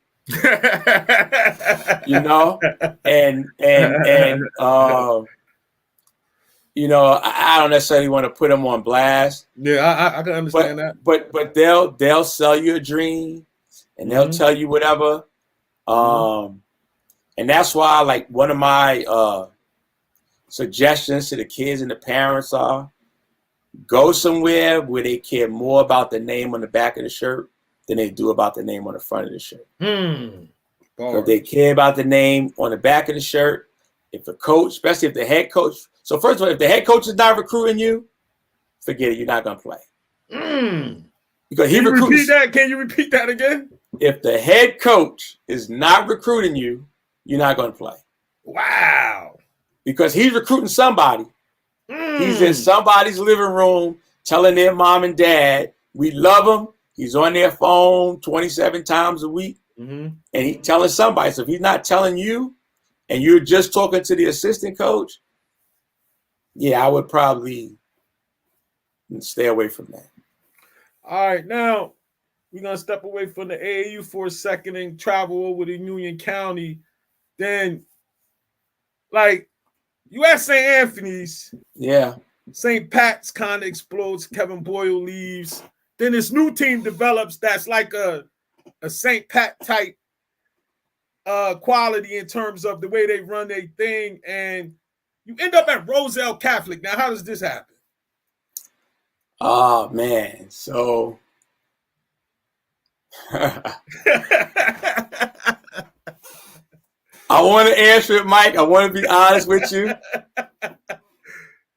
You know, and you know, I don't necessarily want to put them on blast. Yeah, I can understand that. But they'll sell you a dream, and they'll tell you whatever. And that's why, like, one of my suggestions to the kids and the parents are, go somewhere where they care more about the name on the back of the shirt than they do about the name on the front of the shirt. If they care about the name on the back of the shirt, if the coach, especially if the head coach. So first of all, if the head coach is not recruiting you, forget it. You're not going to play. Because he recruits. Can you repeat that again? If the head coach is not recruiting you, you're not going to play. Wow. Because he's recruiting somebody. He's in somebody's living room telling their mom and dad, we love him. He's on their phone 27 times a week. And he's telling somebody. So if he's not telling you and you're just talking to the assistant coach, yeah, I would probably stay away from that. All right, now we're going to step away from the AAU for a second and travel over to Union County. Then, like, you at St. Anthony's. Yeah. St. Pat's kind of explodes. Kevin Boyle leaves. Then this new team develops that's like a St. Pat type quality in terms of the way they run their thing. And you end up at Roselle Catholic. Now, how does this happen? Oh, man. So I want to answer it, Mike. I want to be honest with you.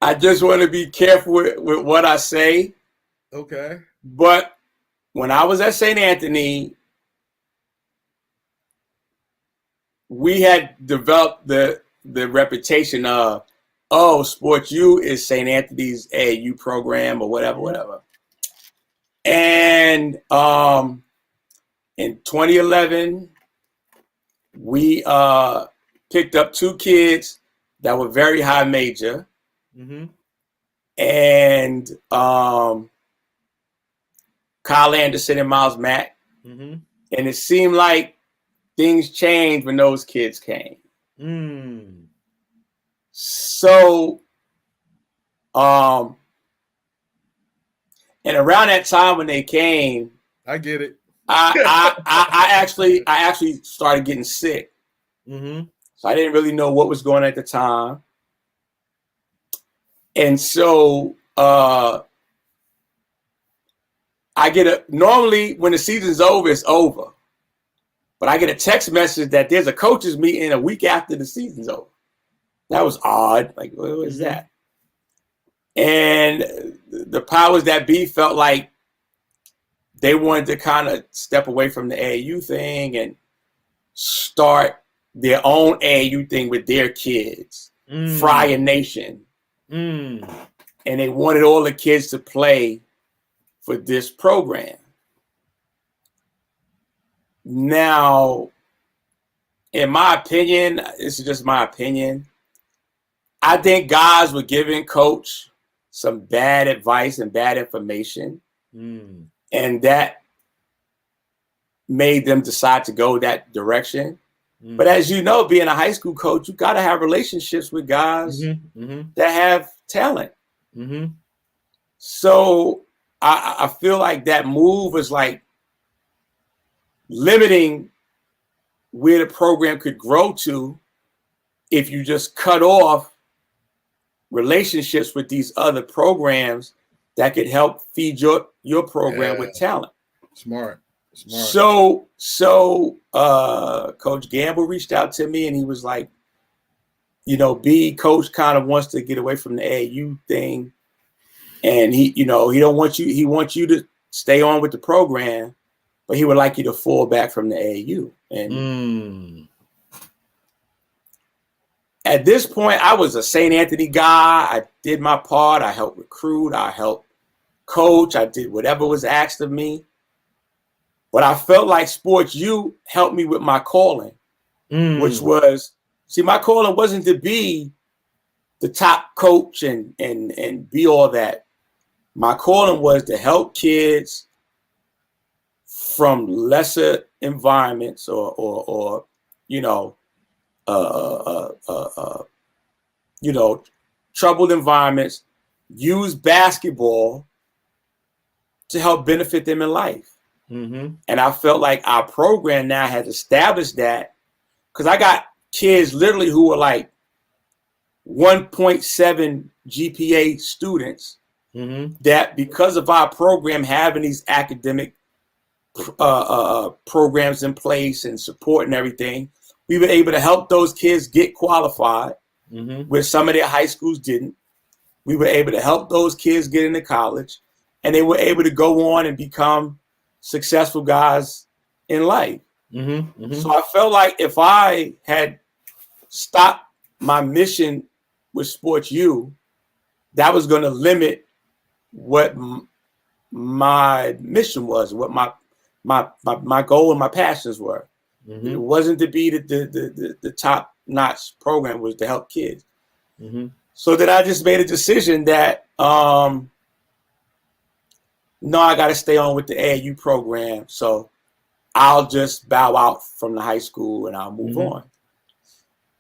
I just want to be careful with what I say. Okay. But when I was at St. Anthony, we had developed the reputation of, oh, Sports U is St. Anthony's AAU program or whatever. And in 2011, we picked up two kids that were very high major. And Kyle Anderson and Miles Mack. And it seemed like things changed when those kids came. So, and around that time when they came, I get it. I actually started getting sick. So I didn't really know what was going on at the time. And so normally when the season's over, it's over. But I get a text message that there's a coaches meeting a week after the season's over. That was odd. Like, what was that? And the powers that be felt like they wanted to kind of step away from the AAU thing and start their own AAU thing with their kids. Friar Nation. and they wanted all the kids to play for this program. Now, in my opinion, this is just my opinion, I think guys were giving coach some bad advice and bad information, and that made them decide to go that direction. But as you know, being a high school coach, you got to have relationships with guys that have talent. So I feel like that move was like limiting where the program could grow to if you just cut off relationships with these other programs that could help feed your program with talent. Smart. So Coach Gamble reached out to me and he was like, coach kind of wants to get away from the AAU thing. And he don't want you, he wants you to stay on with the program, but he would like you to fall back from the AAU. And at this point, I was a St. Anthony guy. I did my part. I helped recruit. I helped coach. I did whatever was asked of me. But I felt like Sports U helped me with my calling, which was, my calling wasn't to be the top coach and be all that. My calling was to help kids from lesser environments or troubled environments, use basketball to help benefit them in life. And I felt like our program now has established that, because I got kids literally who were like 1.7 GPA students that, because of our program having these academic programs in place and support and everything, we were able to help those kids get qualified where some of their high schools didn't. We were able to help those kids get into college, and they were able to go on and become successful guys in life. So I felt like if I had stopped my mission with Sports U, that was going to limit what my mission was, what my goal and my passions were. It wasn't to be the top notch program, was to help kids. So then I just made a decision that no, I got to stay on with the AAU program. So I'll just bow out from the high school and I'll move on.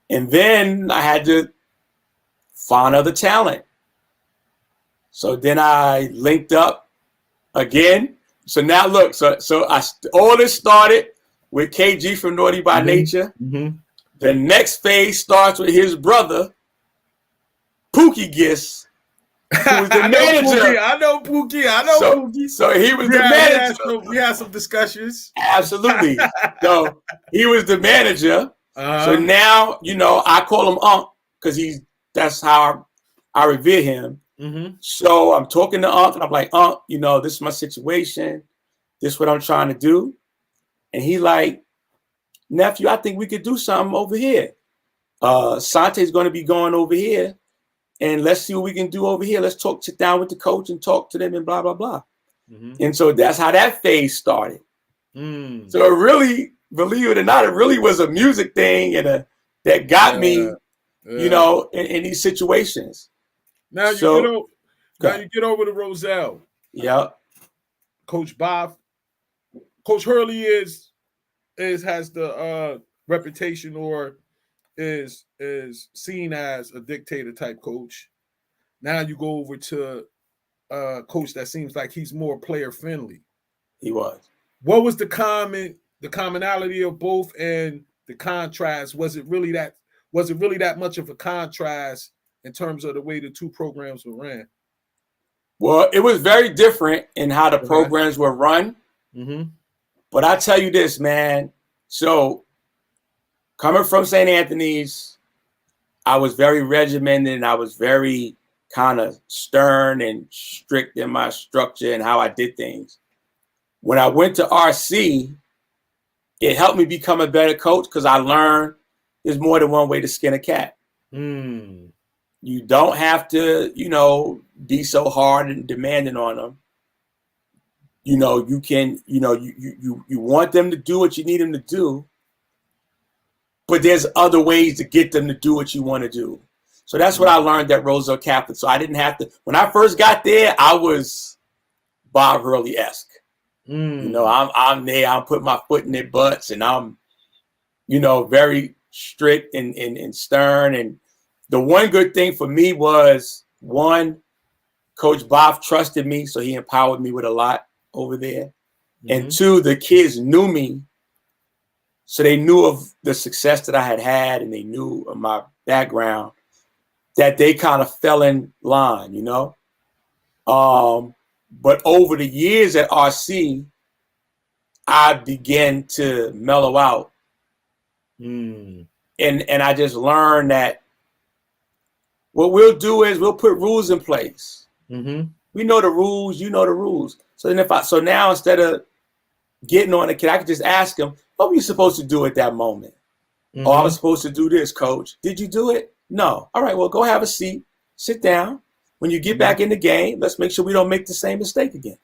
And then I had to find other talent. So then I linked up again. So now look, all this started with KG from Naughty by Nature. The next phase starts with his brother, Pookie Gist, who was the manager. I know Pookie. So he was the manager. We had some discussions. Absolutely. So he was the manager. So now, I call him Unc because that's how I revere him. So I'm talking to Unc and I'm like, Unc, this is my situation. This is what I'm trying to do. And he like, nephew, I think we could do something over here. Sante's going to be going over here. And let's see what we can do over here. Let's sit down with the coach and talk to them and blah, blah, blah. And so that's how that phase started. So it really, believe it or not, it really was a music thing and that got me, in these situations. Now you get over to Roselle. Yep. Coach Bob, Coach Hurley has the reputation, or is seen as a dictator type coach. Now you go over to a coach that seems like he's more player friendly. He was. What was the commonality of both and the contrast? Was it really that much of a contrast in terms of the way the two programs were ran? Well, it was very different in how the programs were run. But I tell you this, man. So coming from St. Anthony's, I was very regimented and I was very kind of stern and strict in my structure and how I did things. When I went to RC, it helped me become a better coach because I learned there's more than one way to skin a cat. You don't have to, be so hard and demanding on them. You know, you can, you want them to do what you need them to do, but there's other ways to get them to do what you want to do. So that's what I learned at Roselle Catholic. So I didn't have to, when I first got there, I was Bob Hurley-esque. You know, I'm there, I'm putting my foot in their butts, and I'm, very strict and stern. And the one good thing for me was, one, Coach Bob trusted me, so he empowered me with a lot over there. And two, the kids knew me, so they knew of the success that I had, and they knew of my background, that they kind of fell in line, But over the years at RC, I began to mellow out. And I just learned that what we'll do is we'll put rules in place. We know the rules, you know the rules. So then so now instead of getting on a kid, I could just ask him, what were you supposed to do at that moment? Oh, I was supposed to do this, coach. Did you do it? No. All right, well, go have a seat, sit down. When you get back in the game, let's make sure we don't make the same mistake again.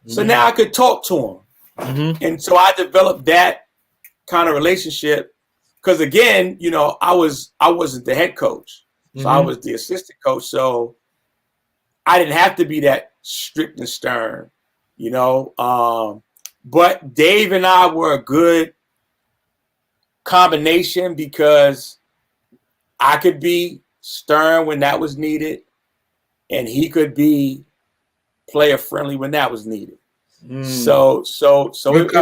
So now I could talk to him. And so I developed that kind of relationship because, again, I wasn't the head coach. So I was the assistant coach. So I didn't have to be that strict and stern, But Dave and I were a good combination because I could be stern when that was needed, and he could be player friendly when that was needed. So it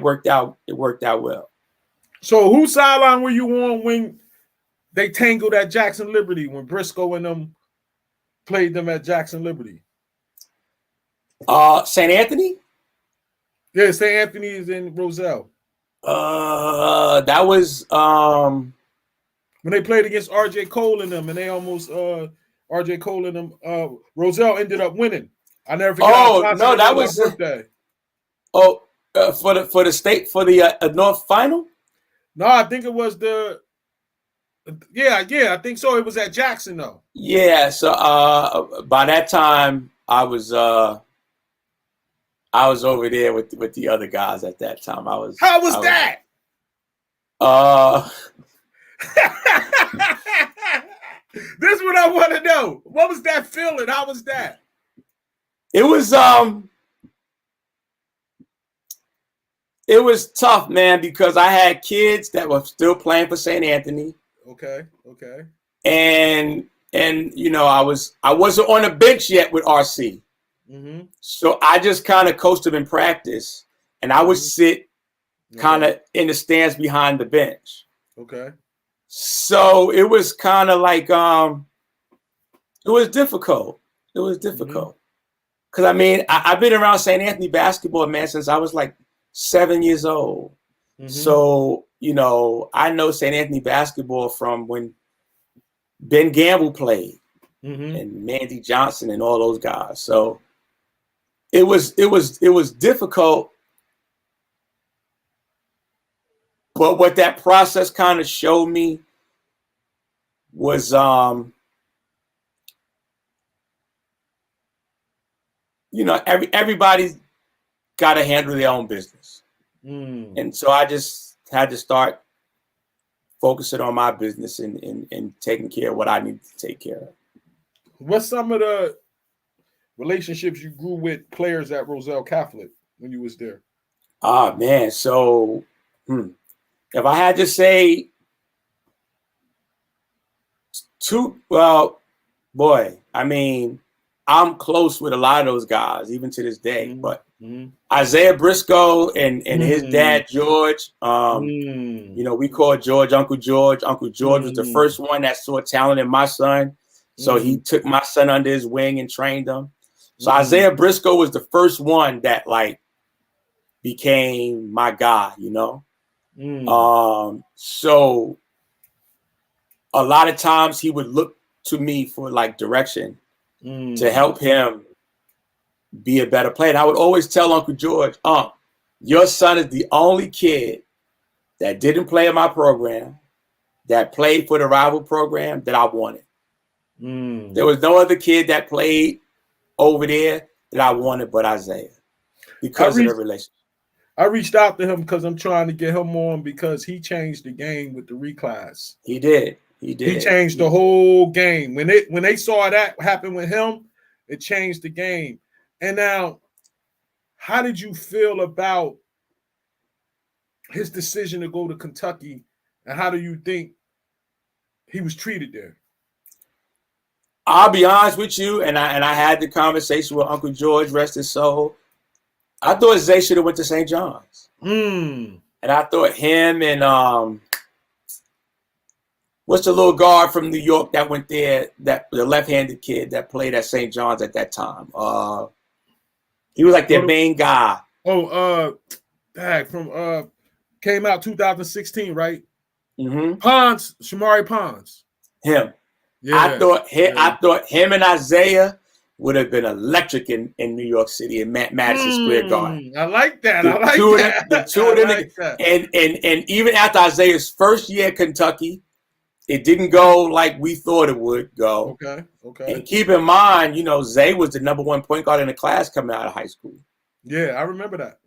worked out. It worked out well. So whose sideline were you on when they tangled at Jackson Liberty, when Briscoe and them played them at Jackson Liberty? St. Anthony? Yeah, St. Anthony is in Roselle. That was when they played against RJ Cole and them, and they almost RJ Cole and them. Roselle ended up winning. I never forget. Oh no, that was birthday. For the state, for the North final. No, I think it was the. Yeah, I think so. It was at Jackson though. Yeah, so by that time I was over there with the other guys at that time. How was that? This is what I want to know. What was that feeling? How was that? It was tough, man, because I had kids that were still playing for St. Anthony. Okay. And I wasn't on the bench yet with RC. So I just kind of coached them in practice, and I would sit kind of in the stands behind the bench. Okay. So it was kind of like it was difficult. It was difficult because I've been around St. Anthony basketball, man, since I was like 7 years old. So I know St. Anthony basketball from when Ben Gamble played and Mandy Johnson and all those guys. So it was difficult, but what that process kind of showed me was everybody's got to handle their own business. And so I just had to start focusing on my business and taking care of what I need to take care of. What's some of the relationships you grew with players at Roselle Catholic when you was there? Man. So if I had to say I'm close with a lot of those guys, even to this day. But Isaiah Briscoe and his dad, George, we call George Uncle George. Uncle George was the first one that saw talent in my son. So he took my son under his wing and trained him. So Isaiah Briscoe was the first one that became my guy, So a lot of times he would look to me for direction to help him be a better player. And I would always tell Uncle George, your son is the only kid that didn't play in my program, that played for the rival program that I wanted. There was no other kid that played over there that I wanted but Isaiah because of the relationship. I reached out to him because I'm trying to get him on because he changed the game with the reclass. He did. He changed the whole game. When they saw that happen with him, it changed the game. And now, how did you feel about his decision to go to Kentucky, and how do you think he was treated there? I'll be honest with you, and I had the conversation with Uncle George, rest his soul. I thought Zay should have went to St. John's. And I thought him and what's the little guard from New York that went there, that the left-handed kid that played at St. John's at that time. He was like their main guy. From came out 2016, right? Pons, Shamari Pons. Him. Yeah. I thought him and Isaiah would have been electric in New York City in Madison Square Garden. I like that. And even after Isaiah's first year at Kentucky, it didn't go like we thought it would go. Okay. And keep in mind, Zay was the #1 point guard in the class coming out of high school. Yeah, I remember that.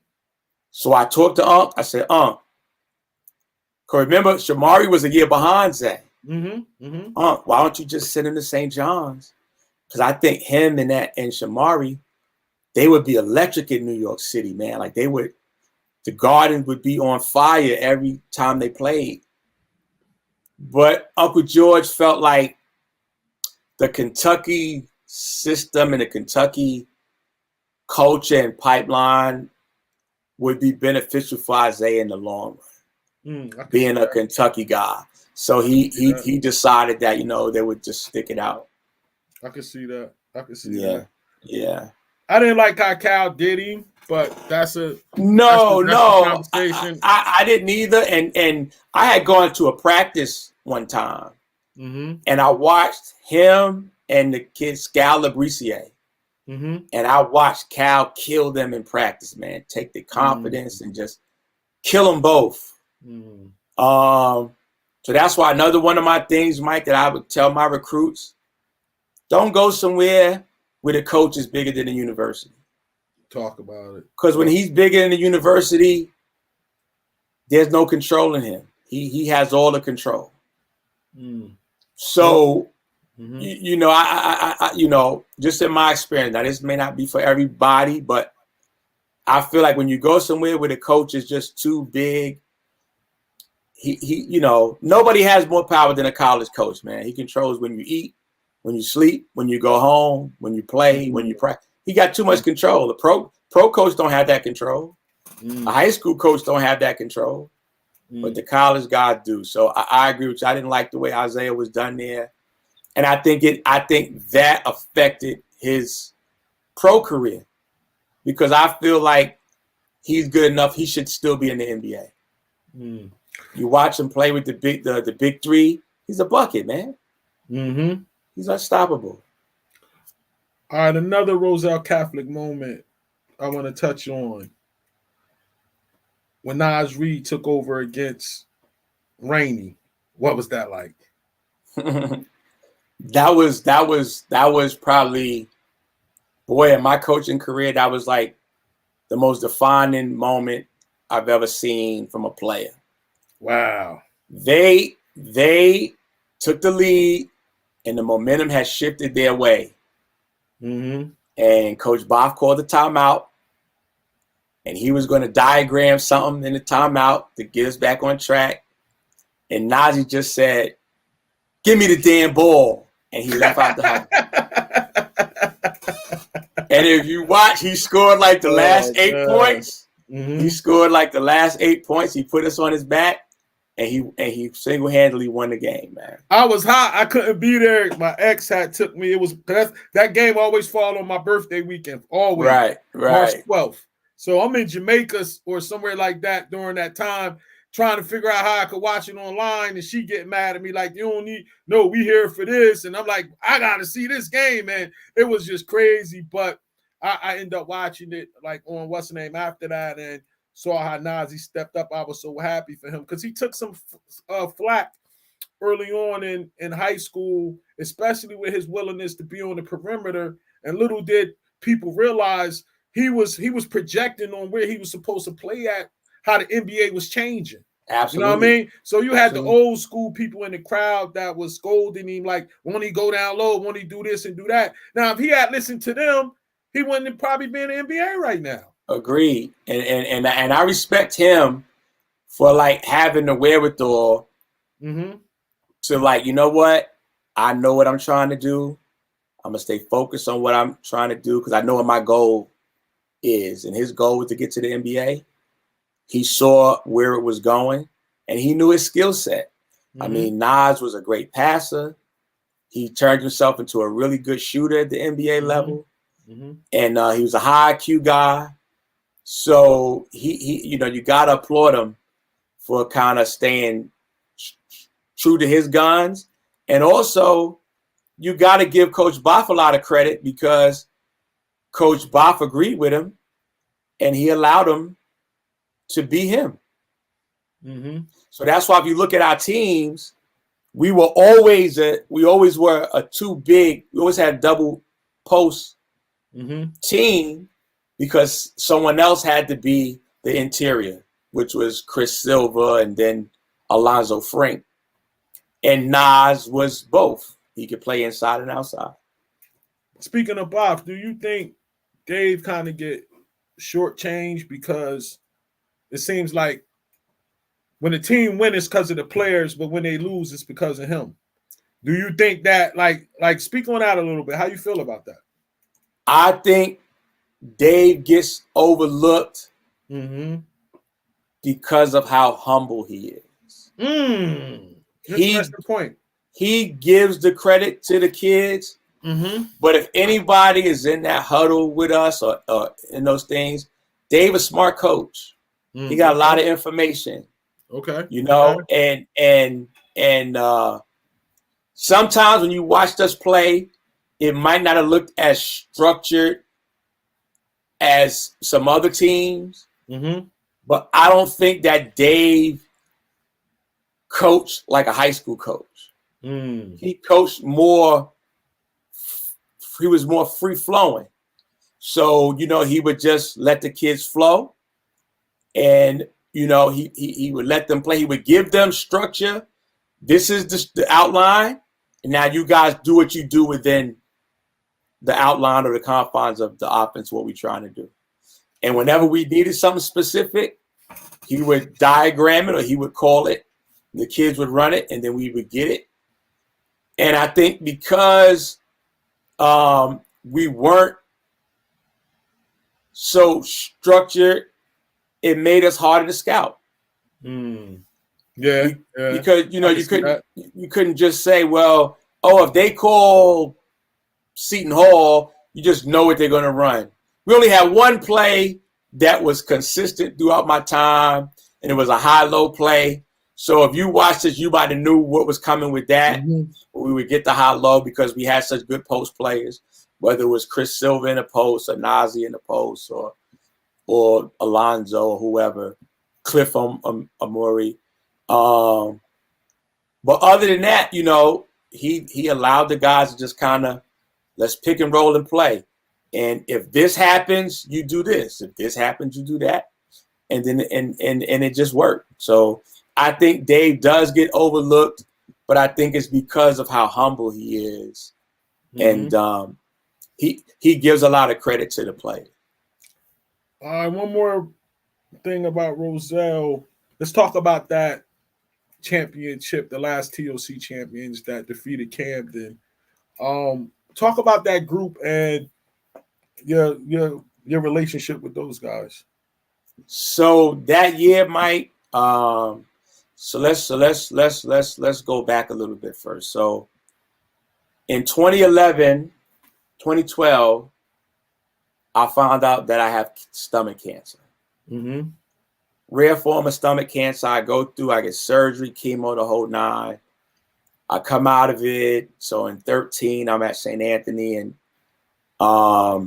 So I talked to Unc. I said, Unc, because remember, Shamari was a year behind Zay. Unc, why don't you just send him to St. John's? Because I think him and Shamari, they would be electric in New York City, man. Like the Garden would be on fire every time they played. But Uncle George felt like the Kentucky system and the Kentucky culture and pipeline would be beneficial for Isaiah in the long run, being a Kentucky guy. So he decided that, they would just stick it out. I could see that. Yeah. I didn't like how Cal did him, but that's a conversation. I didn't either. And I had gone to a practice one time, and I watched him and the kid Scal Labrisier. And I watched Cal kill them in practice, man. Take the confidence and just kill them both. So that's why another one of my things, Mike, that I would tell my recruits, don't go somewhere where the coach is bigger than the university. Talk about it. Because when he's bigger than the university, there's no controlling him. He has all the control. So, just in my experience, now this may not be for everybody, but I feel like when you go somewhere where the coach is just too big, nobody has more power than a college coach, man. He controls when you eat, when you sleep, when you go home, when you play, when you practice. He got too much control. The pro coach don't have that control. A high school coach don't have that control, but the college guys do. So I agree with you. I didn't like the way Isaiah was done there, and I think that affected his pro career because I feel like he's good enough. He should still be in the NBA. You watch him play with the big three. He's a bucket, man. He's unstoppable. All right, another Roselle Catholic moment I want to touch on. When Naz Reid took over against Rainey, what was that like? That was probably, boy, in my coaching career, that was like the most defining moment I've ever seen from a player. Wow. They took the lead and the momentum had shifted their way. And Coach Boff called the timeout, and he was going to diagram something in the timeout to get us back on track. And Nazi just said, "Give me the damn ball," and he left out the house. And if you watch, he scored like the last 8 points. He scored like the last 8 points. He put us on his back. And he single-handedly won the game, man. I was hot. I couldn't be there. My ex took me. It was that game always fall on my birthday weekend. Always. Right. March 12th. So I'm in Jamaica or somewhere like that during that time, trying to figure out how I could watch it online. And she get mad at me like, "You don't need, no, we here for this." And I'm like, "I gotta see this game, man." It was just crazy. But I ended up watching it like on what's the name after that, and saw how Nazi stepped up. I was so happy for him because he took some flack early on in high school, especially with his willingness to be on the perimeter. And little did people realize he was projecting on where he was supposed to play at, how the NBA was changing. Absolutely. You know what I mean? So you had Absolutely. the old school people in the crowd that was scolding him like, won't he go down low? Won't he do this and do that? Now, if he had listened to them, he wouldn't have probably been in the NBA right now. Agreed. And I respect him for like having the wherewithal to like, you know what? I know what I'm trying to do. I'm going to stay focused on what I'm trying to do because I know what my goal is. And his goal was to get to the NBA. He saw where it was going and he knew his skill set. I mean, Nas was a great passer. He turned himself into a really good shooter at the NBA level. And he was a high IQ guy. So he you know, you got to applaud him for kind of staying true to his guns. And also, you got to give Coach Boff a lot of credit because Coach Boff agreed with him and he allowed him to be him. So that's why if you look at our teams, we always were a too big. We always had a double post team because someone else had to be the interior, which was Chris Silva and then Alonzo Frank. And Nas was both. He could play inside and outside. Speaking of Boff, do you think Dave kind of get shortchanged because it seems like when the team wins, it's because of the players, but when they lose, it's because of him? Do you think that, like speak on that a little bit? How you feel about that? I think Dave gets overlooked because of how humble he is. Interesting point. He gives the credit to the kids, but if anybody is in that huddle with us or in those things, Dave is a smart coach. He got a lot of information. Okay. You know, and sometimes when you watched us play, it might not have looked as structured as some other teams. But I don't think that Dave coached like a high school coach. He coached more. He was more free flowing. So, you know, he would just let the kids flow. And, you know, he would let them play. He would give them structure. This is the outline. And now you guys do what you do within the outline or the confines of the offense, what we're trying to do. And whenever we needed something specific, he would diagram it or he would call it. The kids would run it and then we would get it. And I think because we weren't so structured, it made us harder to scout. Yeah. Because, you know, you couldn't just say, well, oh, if they call Seton Hall, you just know what they're going to run. We only had one play that was consistent throughout my time, and it was a high-low play. So if you watched this, you might have knew what was coming with that. We would get the high-low because we had such good post players, whether it was Chris Silva in the post or Nazi in the post or Alonzo or whoever, Cliff Amori. But other than that, you know, he allowed the guys to just kind of let's pick and roll and play. And if this happens, you do this. If this happens, you do that. And then and it just worked. So I think Dave does get overlooked, but I think it's because of how humble he is. And he gives a lot of credit to the player. One more thing about Roselle. Let's talk about that championship, the last TOC champions that defeated Camden. Talk about that group and your relationship with those guys. So that year, Mike. So let's go back a little bit first. So in 2012, I found out that I have stomach cancer. Rare form of stomach cancer. I go through, I get surgery, chemo, the whole nine. I come out of it. So in 2013, I'm at St. Anthony and I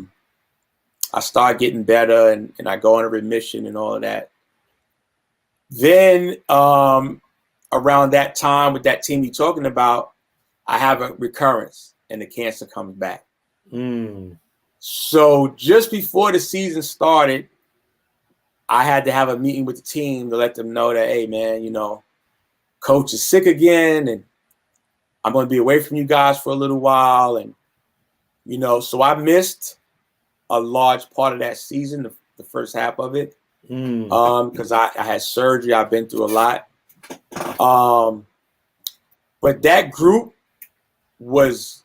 start getting better and I go into remission and all of that. Then around that time with that team you're talking about, I have a recurrence and the cancer comes back. So just before the season started, I had to have a meeting with the team to let them know that, hey, man, you know, coach is sick again, and I'm going to be away from you guys for a little while. And, you know, so I missed a large part of that season, the first half of it, because I had surgery. I've been through a lot. But that group was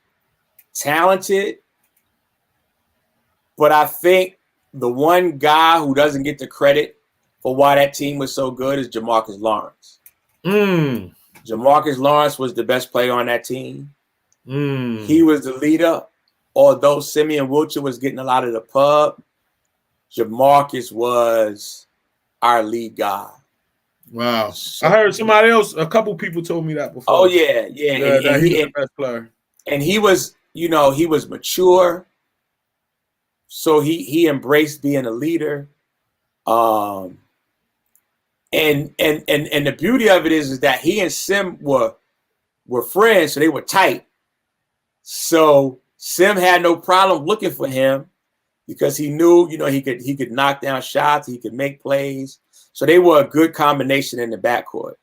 talented. But I think the one guy who doesn't get the credit for why that team was so good is Jamarcus Lawrence. Jamarcus Lawrence was the best player on that team. He was the leader. Although Simeon Wilcher was getting a lot of the pub, Jamarcus was our lead guy. Wow. So, I heard somebody else, a couple people told me that before. Oh, yeah. And he was the best player. And he was, you know, he was mature. So he embraced being a leader. And the beauty of it is that he and Sim were friends, so they were tight. So Sim had no problem looking for him because he knew, you know, he could knock down shots, he could make plays. So they were a good combination in the backcourt.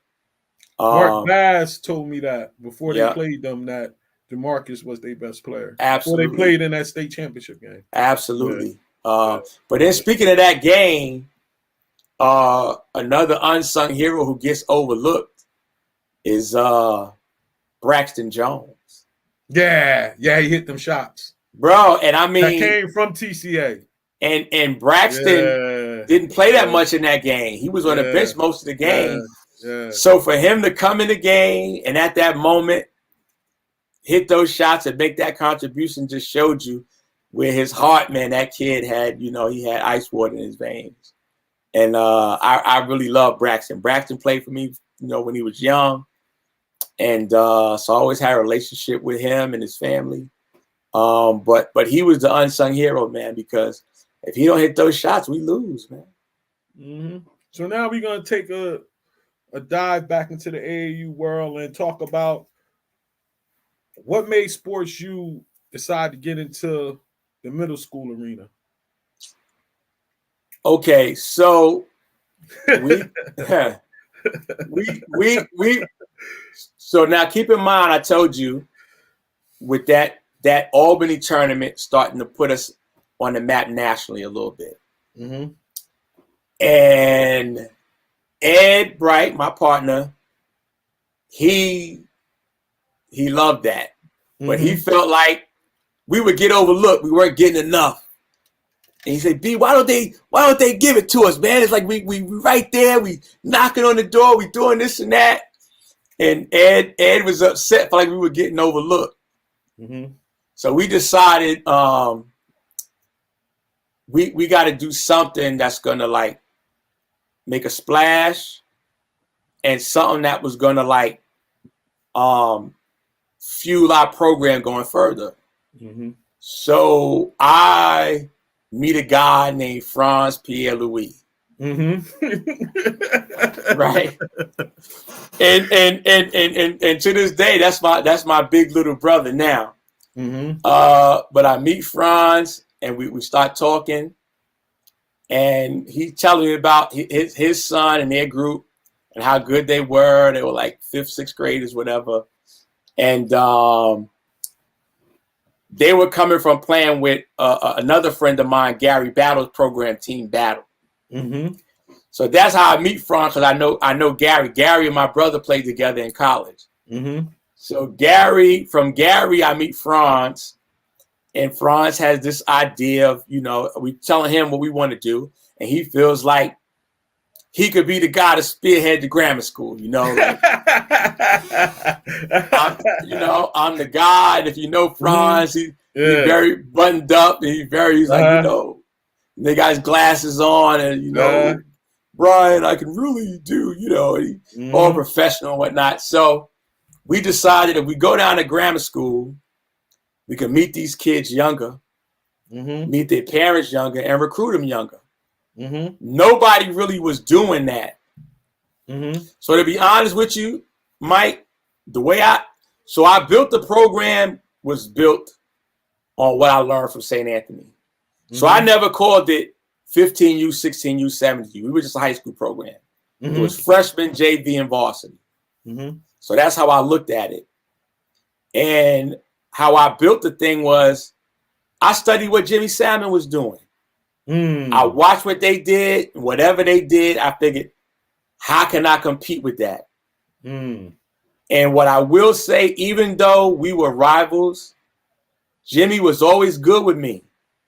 Mark Bass told me that before they played them, that Jamarcus was their best player. Absolutely. Before they played in that state championship game. Absolutely. But then speaking of that game, another unsung hero who gets overlooked is Braxton Jones. Yeah, he hit them shots, bro. And I mean, that came from TCA. And Braxton didn't play that much in that game. He was on the bench most of the game. So for him to come in the game and at that moment hit those shots and make that contribution just showed you where his heart, man, that kid had, you know, he had ice water in his veins. And I really love Braxton. Braxton played for me, you know, when he was young. And so I always had a relationship with him and his family. But he was the unsung hero, man, because if he don't hit those shots, we lose, man. So now we're going to take a dive back into the AAU world and talk about what made Sports U decide to get into the middle school arena. Okay, so we so now keep in mind, I told you with that Albany tournament starting to put us on the map nationally a little bit. And Ed Bright, my partner, he loved that. But he felt like we would get overlooked. We weren't getting enough. And he said, B, why don't they give it to us, man? It's like we right there, we knocking on the door, we doing this and that. And Ed was upset, like we were getting overlooked. So we decided we got to do something that's gonna like make a splash, and something that was gonna like fuel our program going further. So I meet a guy named Franz Pierre Louis. Right. And to this day, that's my big little brother now. But I meet Franz and we start talking, and he's telling me about his son and their group and how good they were. They were like 5th, 6th graders, whatever. And they were coming from playing with another friend of mine, Gary Battle's program, Team Battle. So that's how I meet Franz, because I know Gary. Gary and my brother played together in college. So from Gary, I meet Franz, and Franz has this idea of, you know, we telling him what we want to do, and he feels like he could be the guy to spearhead the grammar school, you know. Like, I'm the guy, and if you know Franz, he's very buttoned up, and he's like, you know, they got his glasses on, and, you know, Brian, I can really do, you know, all professional and whatnot. So we decided if we go down to grammar school, we can meet these kids younger, meet their parents younger, and recruit them younger. Nobody really was doing that. So to be honest with you, Mike, so I built the program was built on what I learned from St. Anthony. So I never called it 15U, 16U, 17U. We were just a high school program. It was freshman, JV, and varsity. So that's how I looked at it. And how I built the thing was I studied what Jimmy Salmon was doing. I watched what they did. Whatever they did, I figured, how can I compete with that? And what I will say, even though we were rivals, Jimmy was always good with me.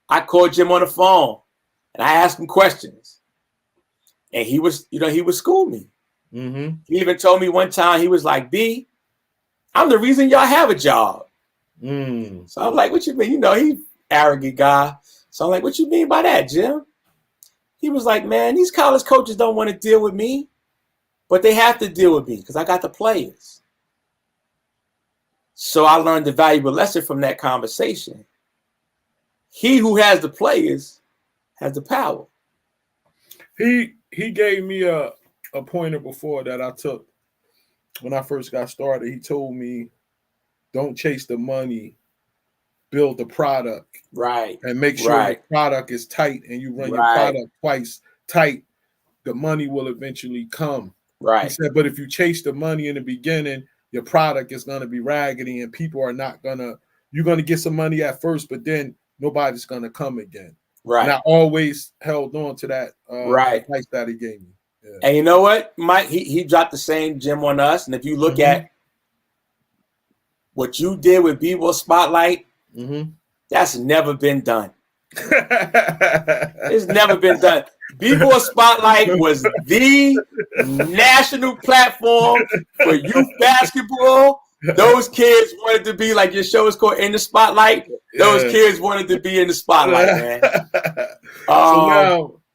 I called Jim on the phone and I asked him questions. And he would school me. He even told me one time, he was like, B, I'm the reason y'all have a job. So I'm like, what you mean? He's an arrogant guy. So I'm like, what you mean by that, Jim? He was like, man, these college coaches don't want to deal with me, but they have to deal with me because I got the players. So I learned a valuable lesson from that conversation. He who has the players has the power. He gave me a pointer before that I took when I first got started. He told me, don't chase the money, build the product. Right. And make sure the product is tight and you run your product twice tight, the money will eventually come. Right. He said, but if you chase the money in the beginning, your product is going to be raggedy and people are not going to, you're going to get some money at first, but then nobody's going to come again. Right. And I always held on to that advice that he gave me. Yeah. And you know what, Mike? He dropped the same gem on us. And if you look at what you did with B-Ball Spotlight, that's never been done. It's never been done. B-Ball Spotlight was the national platform for youth basketball. Those kids wanted to be, like your show is called In the Spotlight. Those kids wanted to be in the spotlight, man.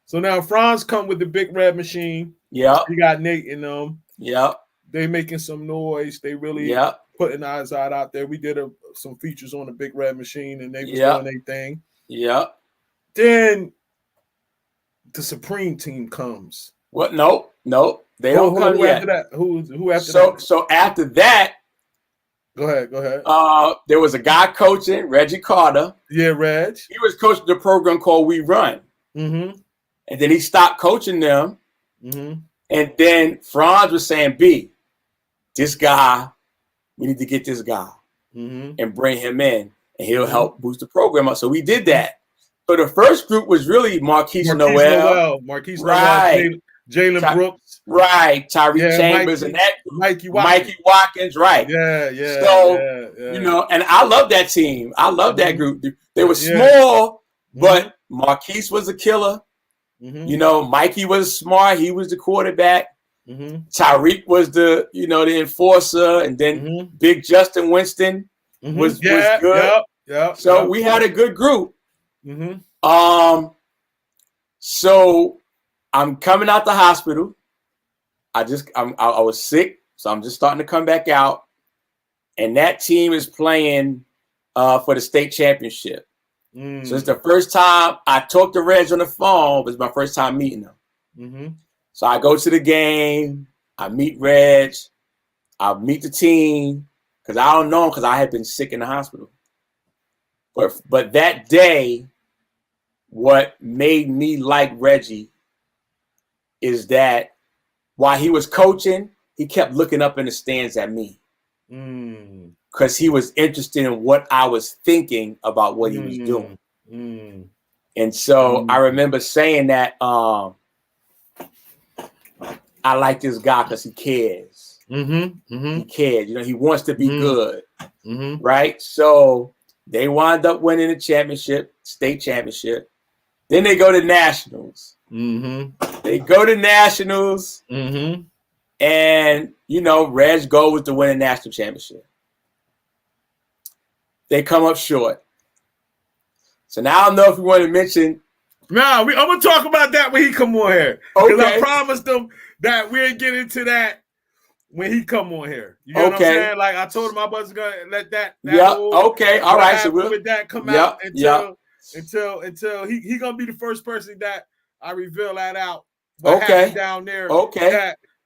So now Franz come with the big red machine. Yeah. He got Nate in them. Yeah. They making some noise. They really putting eyes out there. We did some features on the big red machine and they was doing their thing. Yeah. Then the Supreme team comes. What? No. They don't come yet. After that? Who after that? So after that, Go ahead. There was a guy coaching, Reggie Carter. Yeah, Reg. He was coaching the program called We Run. And then he stopped coaching them. And then Franz was saying, B, this guy, we need to get this guy and bring him in, and he'll help boost the program up. So we did that. So the first group was really Marquise Noel, Jalen Brooks, Tyree Chambers, and that Mikey Watkins, right? Yeah. So and I love that team. I love that group. They were small, but Marquise was a killer. Mikey was smart. He was the quarterback. Tyreek was the the enforcer, and then Big Justin Winston was good. So we had a good group. So I'm coming out the hospital. I was sick, so I'm just starting to come back out, and that team is playing for the state championship. So it's the first time I talked to Reg on the phone. It was my first time meeting him. So I go to the game. I meet Reg. I meet the team because I don't know him because I had been sick in the hospital. But that day, what made me like Reggie is that while he was coaching, he kept looking up in the stands at me because he was interested in what I was thinking about what he was doing. And so I remember saying that I like this guy because he cares. He cares. He wants to be good. Right? So they wind up winning the championship, state championship. Then they go to nationals. They go to nationals, and Reg goes to win a national championship. They come up short. So now I don't know if we want to mention. I'm gonna talk about that when he come on here. Because I promised them that we'll get into that when he come on here. You know what I'm saying? Like I told him I wasn't gonna let that all right. So we'll with that come out until he gonna be the first person that I reveal that out. What happened down there?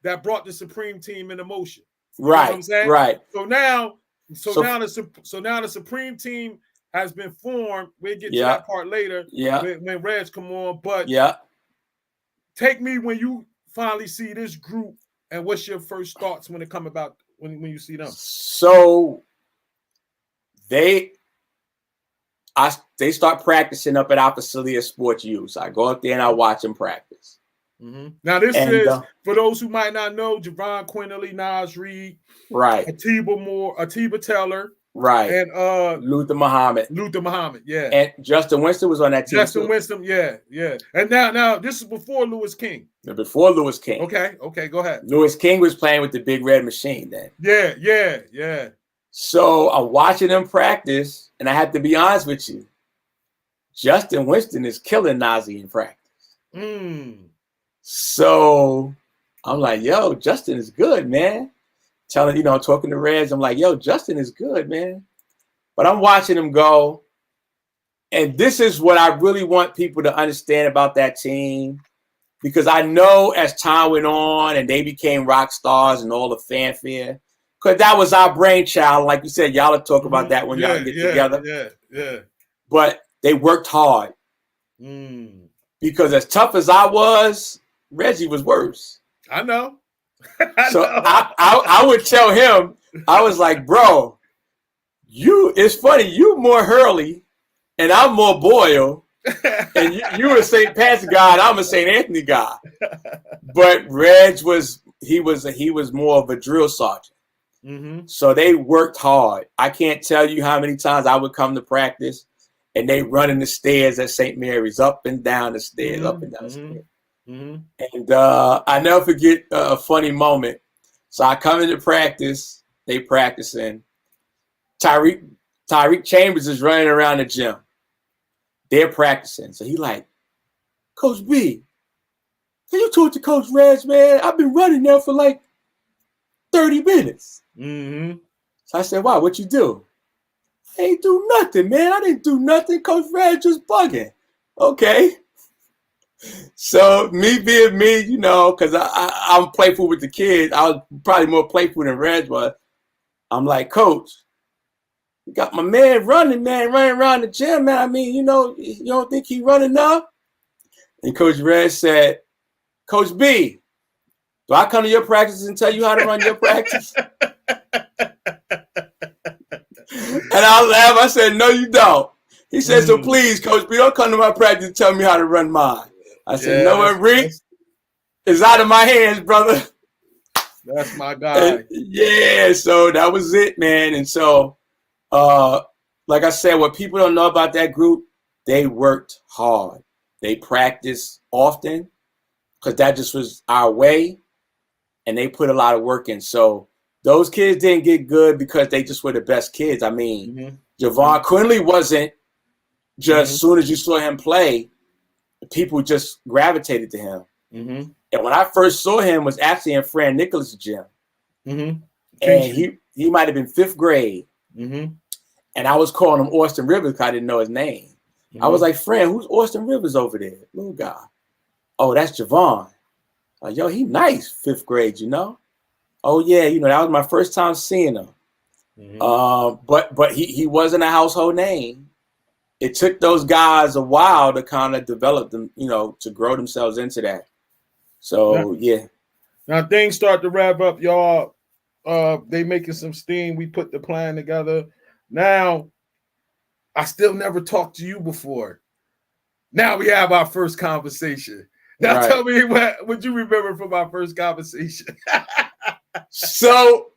That brought the Supreme team into motion. You know what I'm Right. saying? Right. So now the Supreme team has been formed. We'll get to that part later. Yeah. When Reds come on. But Yeah. take me when you finally see this group, and what's your first thoughts when it come about when you see them? So they start practicing up at our facility of sports use. I go up there and I watch them practice. Mm-hmm. Now this is for those who might not know: Javon Quinterly, Nas Reed, right, Atiba Taylor, right, and Luther Muhammad, yeah, and Justin Winston was on that team. Justin Winston, yeah. And now this is before Louis King. Before Louis King. Okay, go ahead. Louis King was playing with the Big Red Machine then. Yeah. So I'm watching them practice, and I have to be honest with you. Justin Winston is killing Nazi in practice. So I'm like, yo, Justin is good, man. Talking to Reds, I'm like, yo, Justin is good, man. But I'm watching him go. And this is what I really want people to understand about that team. Because I know as time went on and they became rock stars and all the fanfare, because that was our brainchild. Like you said, y'all will talk about that when y'all get together. Yeah. But they worked hard. Because as tough as I was, Reggie was worse. I know. I would tell him, I was like, bro, it's funny, you more Hurley and I'm more Boyle. And you a St. Pat's guy and I'm a St. Anthony guy. But Reg was more of a drill sergeant. So they worked hard. I can't tell you how many times I would come to practice and they running the stairs at St. Mary's, up and down the stairs, up and down the stairs. And I never forget a funny moment. So I come into practice, they practicing. Tyreek Chambers is running around the gym. They're practicing. So he like, Coach B, can you talk to Coach Reg, man? I've been running there for like 30 minutes. So I said, wow, what you do? I ain't do nothing, man. I didn't do nothing. Coach Reg just bugging. Okay. So me being me, because I'm playful with the kids. I was probably more playful than Reg was. I'm like, Coach, you got my man running around the gym, man. I mean, you don't think he running enough? And Coach Reg said, Coach B, do I come to your practice and tell you how to run your practice? And I laughed. I said, no, you don't. He said, so please, Coach B, don't come to my practice and tell me how to run mine. I said, no, Enrique, it's out of my hands, brother. That's my guy. And, so that was it, man. And so, like I said, what people don't know about that group, they worked hard. They practiced often because that just was our way, and they put a lot of work in. So those kids didn't get good because they just were the best kids. I mean, Javon Quinley wasn't just as soon as you saw him play, people just gravitated to him. And when I first saw him was actually in Fran Nicholas' gym. And he might have been 5th grade. And I was calling him Austin Rivers because I didn't know his name. I was like, Fran, who's Austin Rivers over there? Little guy. Oh, that's Javon. Like, yo, he nice, 5th grade, Oh, yeah, that was my first time seeing him. But he wasn't a household name. It took those guys a while to kind of develop them, to grow themselves into that. So, yeah. Now things start to wrap up, y'all. They making some steam. We put the plan together. Now, I still never talked to you before. Now we have our first conversation. Now tell me what you remember from our first conversation. So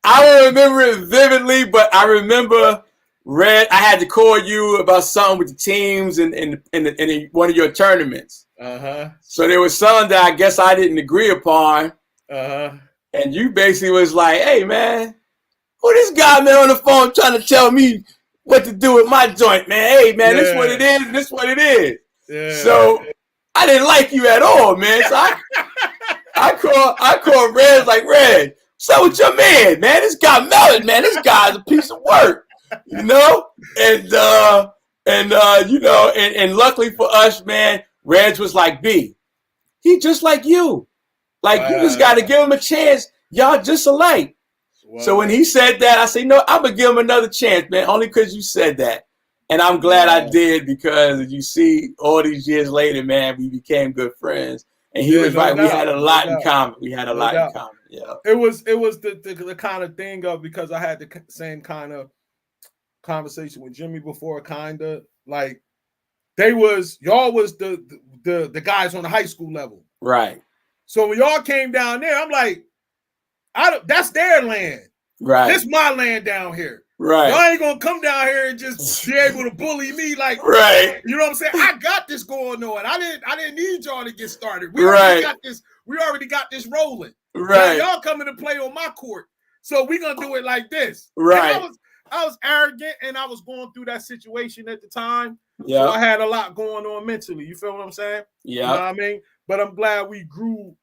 I don't remember it vividly, but I remember I had to call you about something with the teams in one of your tournaments. So there was something that I guess I didn't agree upon. And you basically was like, hey, man, who this guy, man, on the phone trying to tell me what to do with my joint, man? Hey, man, this what it is, and this what it is. So I didn't like you at all, man. So I called Reg, like, Reg, what's up with your man, man? This guy melted, man. This guy's a piece of work, And luckily for us, man, Reg was like, B, he just like you. Like, you just got to give him a chance. Y'all just alike. Wow. So when he said that, I said, no, I'm going to give him another chance, man, only because you said that. And I'm glad I did, because you see, all these years later, man, we became good friends. And he was right. We had a lot in common. We had a lot in common. Yeah. It was the kind of thing of, because I had the same kind of conversation with Jimmy before, kind of like y'all was the guys on the high school level. Right. So when y'all came down there, I'm like, that's their land. Right. This my land down here. Right. Y'all ain't gonna come down here and just be able to bully me, like, right. You know what I'm saying? I got this going on. I didn't need y'all to get started. We already got this rolling. Right. Now y'all coming to play on my court. So we're gonna do it like this. Right. And I was arrogant, and I was going through that situation at the time. Yeah. So I had a lot going on mentally. You feel what I'm saying? Yeah. You know what I mean? But I'm glad we grew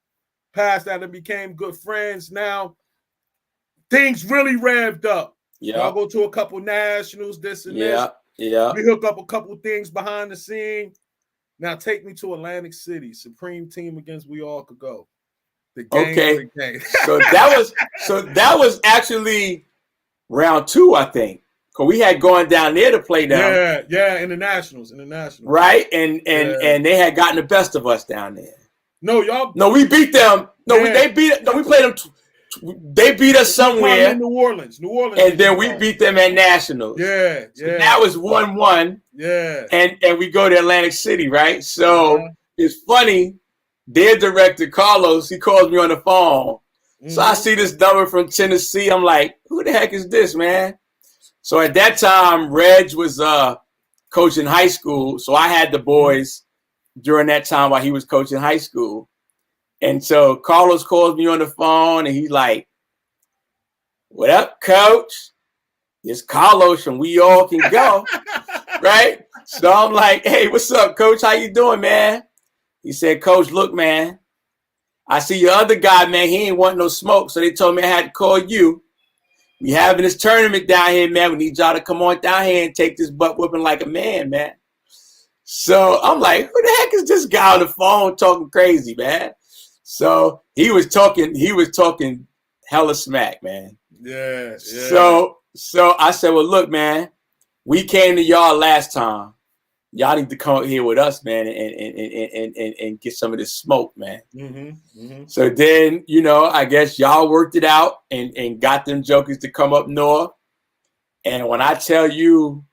past that and became good friends. Now things really revved up. Yeah. I'll go to a couple nationals, this and this. Yeah. We hook up a couple things behind the scene. Now take me to Atlantic City, supreme team against We All Could Go. The game. Okay. The game. so that was actually round 2, I think. Cause we had gone down there to play them. Yeah, in the nationals. Right, and they had gotten the best of us down there. No, we beat them. They played them. They beat us somewhere in New Orleans, and then we beat them at nationals. Yeah. So that was 1-1. Yeah, and we go to Atlantic City, right? So it's funny. Their director Carlos, he calls me on the phone. So I see this number from Tennessee. I'm like, who the heck is this, man? So at that time, Reg was coaching high school. So I had the boys during that time while he was coaching high school. And so Carlos calls me on the phone, and he's like, what up, coach? It's Carlos from We All Can Go, right? So I'm like, hey, what's up, coach? How you doing, man? He said, coach, look, man, I see your other guy, man. He ain't want no smoke. So they told me I had to call you. We having this tournament down here, man. We need y'all to come on down here and take this butt whooping like a man, man. So I'm like, who the heck is this guy on the phone talking crazy, man? So he was talking hella smack, man. Yeah. So I said, well, look, man, we came to y'all last time. Y'all need to come up here with us, man, and get some of this smoke, man. So then, I guess y'all worked it out and got them jokers to come up north. And when I tell you,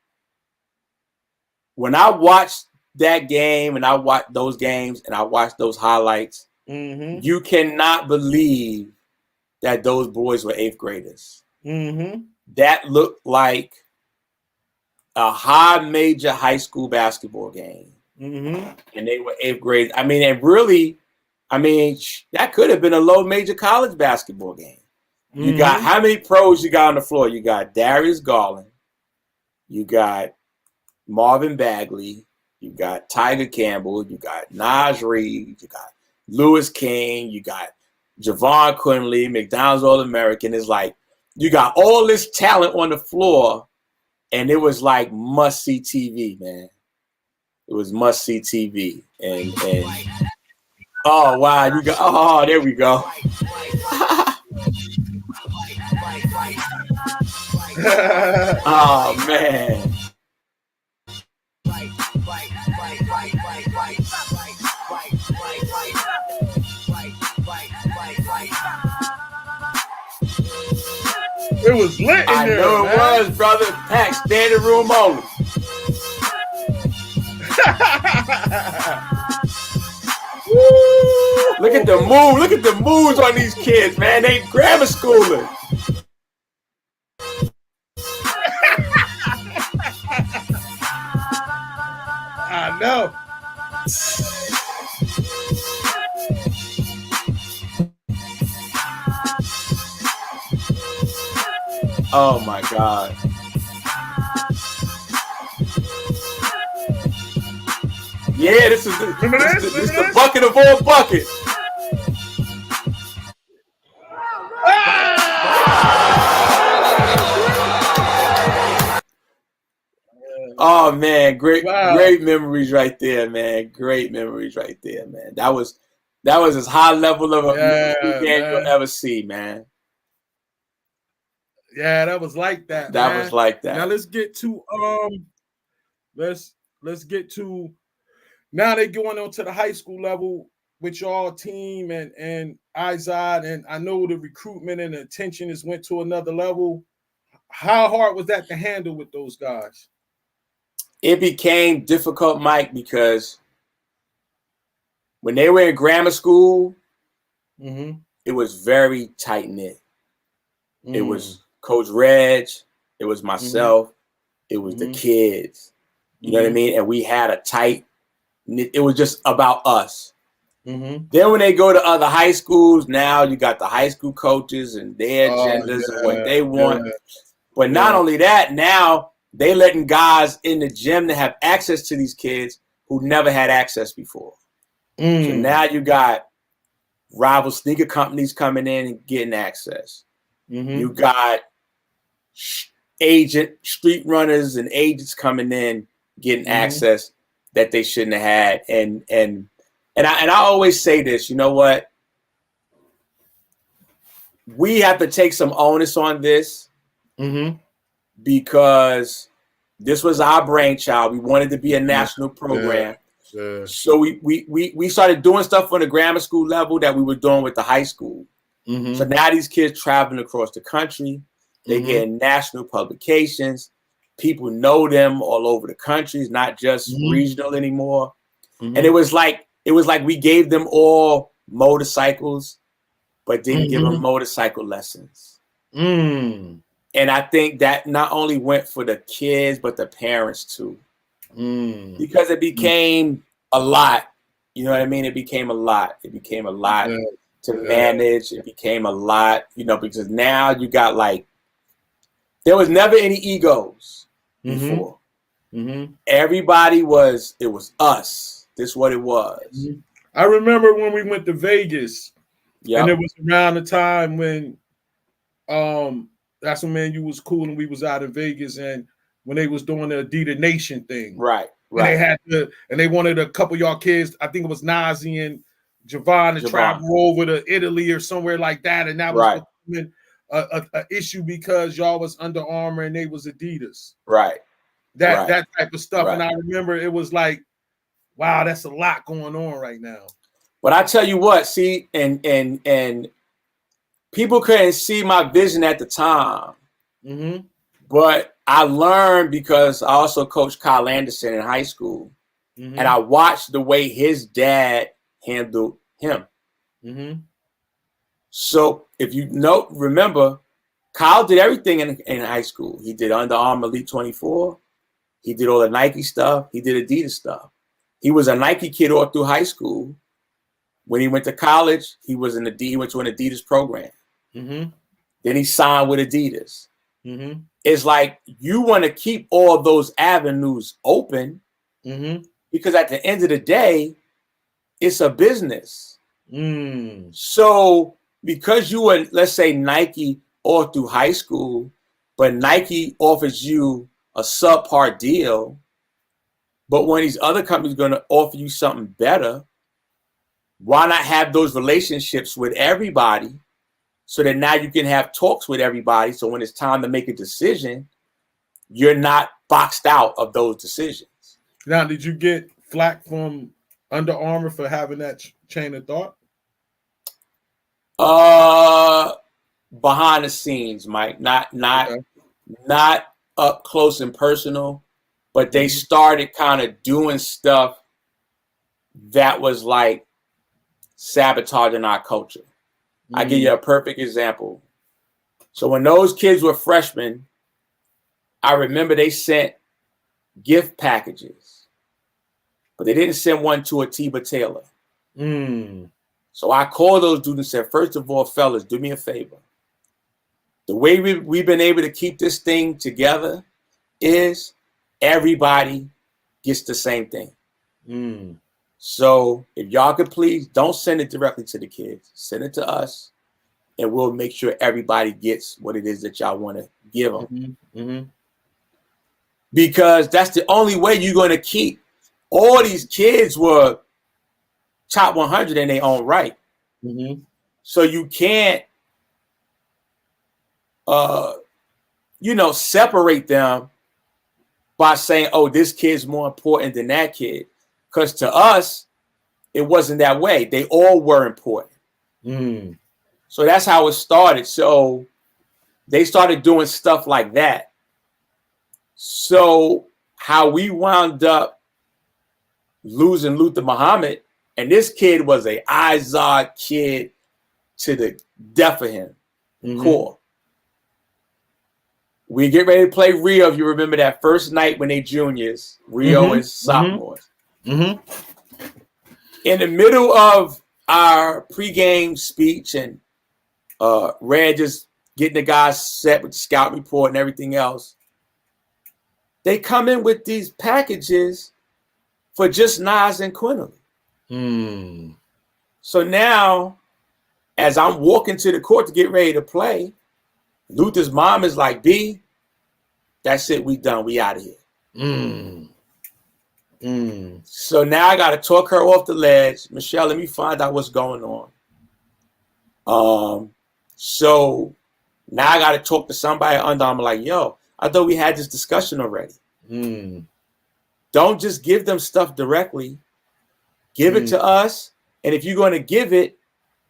when I watched that game and I watched those games and I watched those highlights, you cannot believe that those boys were 8th graders. That looked like a high major high school basketball game. And they were 8th grade. I mean, that could have been a low major college basketball game. You got how many pros you got on the floor? You got Darius Garland. You got Marvin Bagley. You got Tiger Campbell. You got Naj Reid. You got Lewis King. You got Javon Quinley, McDonald's All-American. It's like you got all this talent on the floor. And it was like must-see TV, man. It was must-see TV. And oh, wow. There we go. Oh, man. It was lit in there, I know it was, brother. Pack, standing room only. Look at the move. Look at the moves on these kids, man. They grammar schoolers. I know. Oh my God. Yeah, this is the bucket of all buckets. Oh man, great memories right there, man. Great memories right there, man. That was That was as high level of a middle school Yeah, game you'll man. ever see, man. Yeah, that was like that, That was man. like Now that. let's get to let's get to now they going on to the high school level with y'all team and Izod, and I know the recruitment and the attention has went to another level. How hard was that to handle with those guys? It became difficult, Mike, because when they were in grammar school, it was very tight knit. It was Coach Reg, it was myself, it was the kids. You know what I mean? And we had a tight knit. It was just about us. Then when they go to other high schools, now you got the high school coaches and their agendas and what they want. But not only that, now they letting guys in the gym to have access to these kids who never had access before. So now you got rival sneaker companies coming in and getting access. You got street runners and agents coming in getting access that they shouldn't have had. And I always say this, you know what? We have to take some onus on this because this was our brainchild. We wanted to be a national program. So we started doing stuff on the grammar school level that we were doing with the high school. So now these kids traveling across the country, they get national publications. People know them all over the country. It's not just regional anymore. And it was like we gave them all motorcycles, but didn't give them motorcycle lessons. And I think that not only went for the kids, but the parents too. Because it became a lot. You know what I mean? It became a lot. It became a lot to manage. It became a lot, you know, because now you got like, there was never any egos before. Everybody was, it was us. This is what it was. I remember when we went to Vegas, and it was around the time when that's when, man, you was cool and we was out in Vegas, and when they was doing the Adidas Nation thing. Right. And they had to, and they wanted a couple of y'all kids, I think it was Nazi and Javon, to travel over to Italy or somewhere like that. And that was becoming a issue because y'all was Under Armour and they was Adidas. That type of stuff. And I remember it was like, wow, that's a lot going on right now. But I tell you what, see, and people couldn't see my vision at the time. But I learned because I also coached Kyle Anderson in high school. And I watched the way his dad handled him. So if you remember, Kyle did everything in high school. He did Under Armour Elite 24. He did all the Nike stuff. He did Adidas stuff. He was a Nike kid all through high school. When he went to college, he went to an Adidas program. Then he signed with Adidas. It's like you want to keep all those avenues open because at the end of the day, it's a business. So because you were, let's say, Nike all through high school, but Nike offers you a subpar deal, but when these other companies are going to offer you something better, why not have those relationships with everybody so that now you can have talks with everybody, so when it's time to make a decision, you're not boxed out of those decisions. Now, did you get flack from Under Armour for having that chain of thought? Behind the scenes, Mike, not up close and personal, but they started kind of doing stuff that was like sabotaging our culture. I give you a perfect example. So when those kids were freshmen, I remember they sent gift packages, but they didn't send one to Atiba Taylor. So I called those dudes and said, first of all, fellas, do me a favor. The way we've been able to keep this thing together is everybody gets the same thing. So if y'all could please don't send it directly to the kids, send it to us, and we'll make sure everybody gets what it is that y'all want to give them. Because that's the only way you're going to keep. All these kids were top 100 in their own right. Mm-hmm. So you can't, separate them by saying, oh, this kid's more important than that kid. Because to us, it wasn't that way. They all were important. Mm. So that's how it started. So they started doing stuff like that. So how we wound up losing Luther Muhammad, and this kid was a Izod kid to the death of him. Mm-hmm. Core. We get ready to play Rio. If you remember that first night when they juniors, Rio and sophomores. Mm-hmm. In the middle of our pregame speech and Red just getting the guys set with the scout report and everything else, they come in with these packages for just Nas and Quinterly. Mm. So now, as I'm walking to the court to get ready to play, Luther's mom is like, B, that's it, we done, we out of here. Mm. Mm. So now I got to talk her off the ledge. Michelle, let me find out what's going on. So now I got to talk to somebody under. I'm like, yo, I thought we had this discussion already. Mm. Don't just give them stuff directly. Give it to us. And if you're going to give it,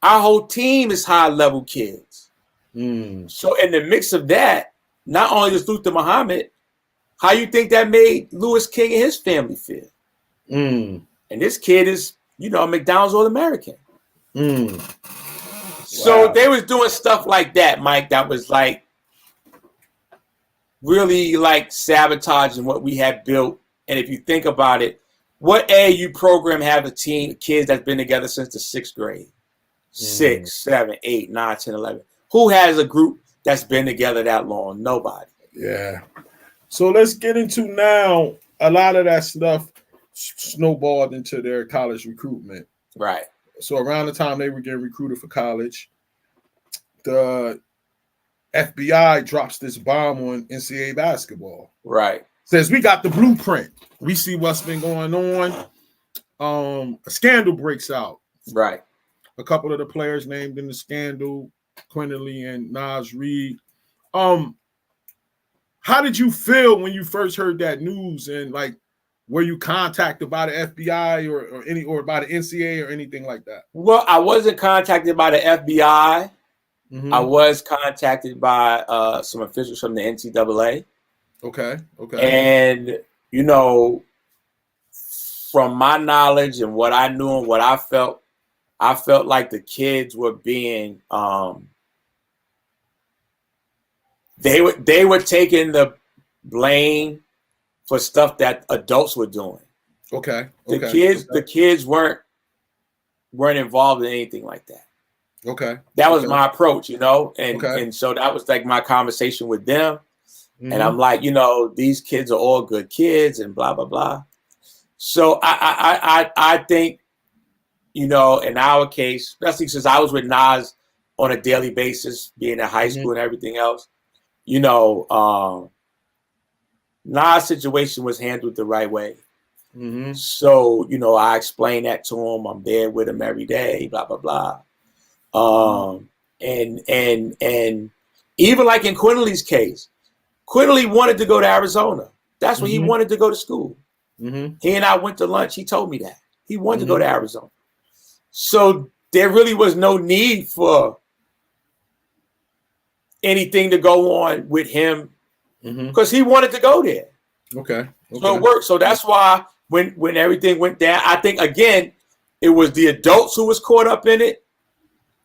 our whole team is high-level kids. Mm. So in the mix of that, not only is Luther Muhammad, how you think that made Louis King and his family feel? Mm. And this kid is, McDonald's All-American. Mm. So they was doing stuff like that, Mike, that was like really like sabotaging what we had built. And if you think about it, what AAU program have a team of kids that's been together since the 6th grade? 6, 7, 8, 9, 10, 11. Who has a group that's been together that long? Nobody. Yeah. So let's get into now a lot of that stuff snowballed into their college recruitment. Right. So around the time they were getting recruited for college, the FBI drops this bomb on NCAA basketball. Right. Says, we got the blueprint. We see what's been going on. A scandal breaks out. Right. A couple of the players named in the scandal, Quinterly and Nas Reed. How did you feel when you first heard that news? And like, were you contacted by the FBI or by the NCAA or anything like that? Well, I wasn't contacted by the FBI. Mm-hmm. I was contacted by some officials from the NCAA. Okay. And, from my knowledge and what I knew and what I felt like the kids were being, they were taking the blame for stuff that adults were doing. Okay. The kids weren't involved in anything like that. Okay. That was my approach, and Okay. and so that was like my conversation with them. Mm-hmm. And I'm like, these kids are all good kids and blah, blah, blah. So I think, in our case, especially since I was with Nas on a daily basis, being in high school and everything else, Nas' situation was handled the right way. Mm-hmm. So, I explained that to him. I'm there with him every day, blah, blah, blah. And even like in Quinterly's case, Quinterly wanted to go to Arizona. That's where he wanted to go to school. Mm-hmm. He and I went to lunch. He told me that. He wanted to go to Arizona. So there really was no need for anything to go on with him because he wanted to go there. Okay. So it worked. So that's why when everything went down, I think, again, it was the adults who was caught up in it,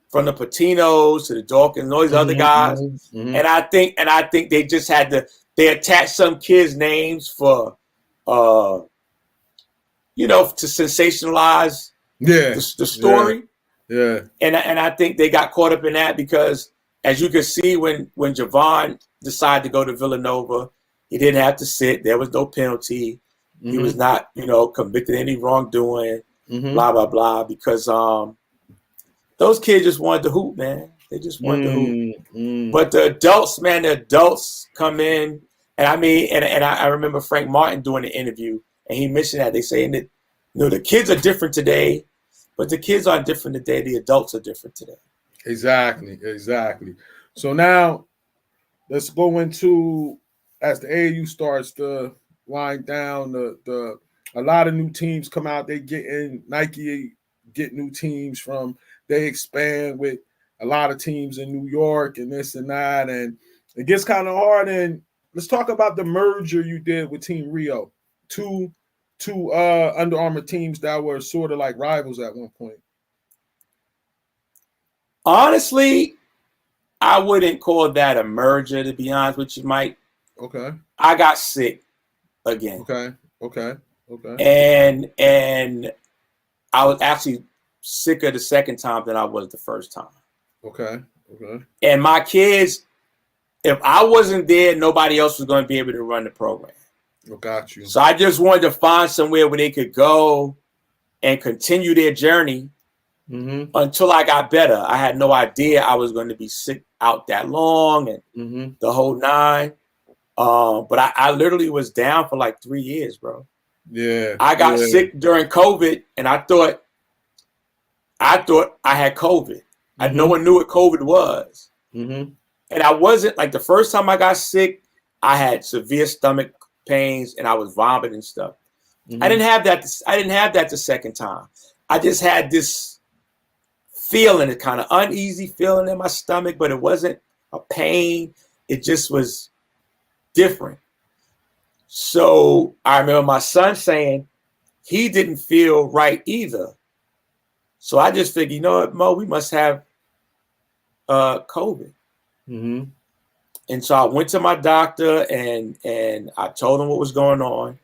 from the Patinos to the Dawkins and all these other guys. And I think they just had they attached some kids' names for, to sensationalize the story. Yeah. And I think they got caught up in that because, as you can see, when Javon decided to go to Villanova, he didn't have to sit. There was no penalty. He was not, convicted of any wrongdoing, blah, blah, blah, because those kids just wanted to hoop, man. They just wanted to hoop. But the adults come in. And I mean, and I remember Frank Martin doing an interview, and he mentioned that. They saying that, the kids are different today. But the kids are different today. The adults are different today. Exactly. So now let's go into, as the AAU starts to wind down, the a lot of new teams come out. They Nike get new teams from, they expand with a lot of teams in New York and this and that, and it gets kind of hard. And let's talk about the merger you did with Team Rio, two Under Armour teams that were sort of like rivals at one point. Honestly, I wouldn't call that a merger, to be honest with you, Mike. Okay. I got sick again. Okay. And I was actually sicker the second time than I was the first time. Okay. And my kids, if I wasn't there, nobody else was going to be able to run the program. Got you. So I just wanted to find somewhere where they could go and continue their journey until I got better. I had no idea I was going to be sick out that long and the whole nine. But I literally was down for like 3 years, bro. Yeah. I got sick during COVID, and I thought I had COVID. No one knew what COVID was. And I wasn't, like, the first time I got sick, I had severe stomach pains and I was vomiting and stuff. I didn't have that. I didn't have that the second time. I just had this feeling, a kind of uneasy feeling in my stomach, but it wasn't a pain. It just was different. So I remember my son saying he didn't feel right either. So I just figured, you know what, Mo, we must have COVID. And so I went to my doctor and I told him what was going on.